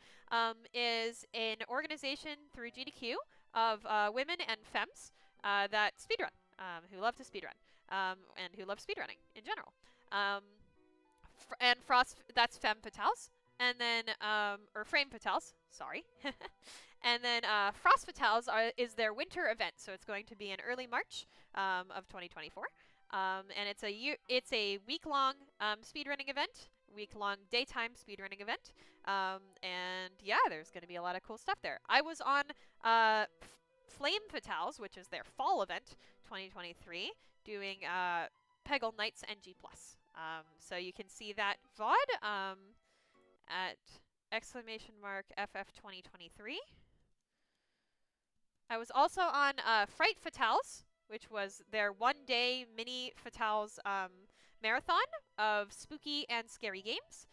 is an organization through GDQ of women and femmes that speedrun, who love to speedrun. And who love speedrunning in general. And that's Femme Fatales. And then, or Frame Fatales, sorry. And then Frost Fatales is their winter event, so it's going to be in early March of 2024. And it's a week-long speedrunning event, week-long daytime speedrunning event. And yeah, there's going to be a lot of cool stuff there. I was on Flame Fatales, which is their fall event, 2023, doing Peggle Knights NG+. So you can see that VOD at !FF 2023. I was also on Fright Fatales, which was their one-day mini Fatales marathon of spooky and scary games.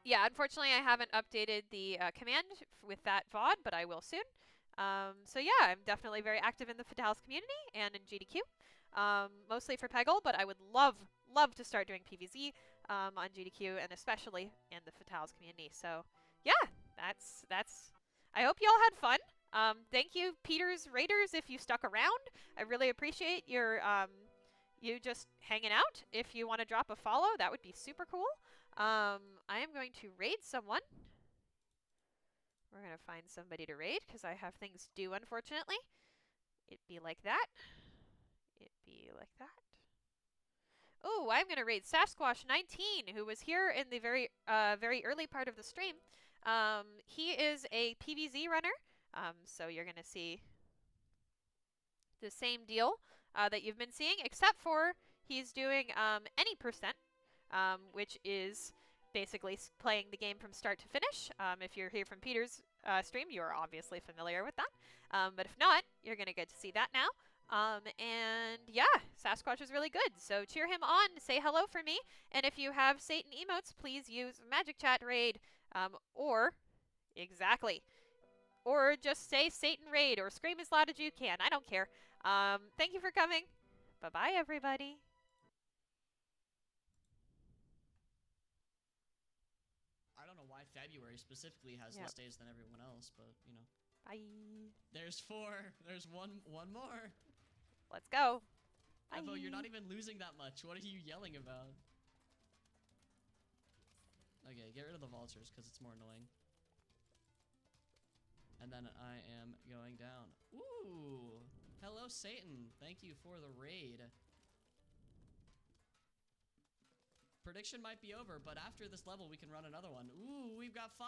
Yeah, unfortunately I haven't updated the command with that VOD, but I will soon. So yeah, I'm definitely very active in the Fatales community and in GDQ, mostly for Peggle, but I would love to start doing PvZ on GDQ and especially in the Fatales community. So yeah, that's. I hope you all had fun. Thank you, Peter's Raiders, if you stuck around. I really appreciate your you just hanging out. If you want to drop a follow, that would be super cool. I am going to raid someone. We're going to find somebody to raid because I have things due, unfortunately. It'd be like that. It'd be like that. Oh, I'm going to raid Sasquatch19, who was here in the very early part of the stream. He is a PvZ runner, so you're going to see the same deal that you've been seeing, except for he's doing any percent, which is basically playing the game from start to finish. If you're here from Peter's stream, you're obviously familiar with that. But if not, you're going to get to see that now. And yeah, Sasquatch is really good. So cheer him on, say hello for me. And if you have Satan emotes, please use Magic Chat Raid. Or just say Satan Raid or scream as loud as you can. I don't care. Thank you for coming. Bye-bye, everybody. I don't know why February specifically has less days than everyone else, but you know. Bye. There's 4. There's one more. Let's go. Evo, you're not even losing that much. What are you yelling about? Okay, get rid of the vultures because it's more annoying. And then I am going down. Ooh. Hello, Satan. Thank you for the raid. Prediction might be over, but after this level, we can run another one. Ooh, we've got 5.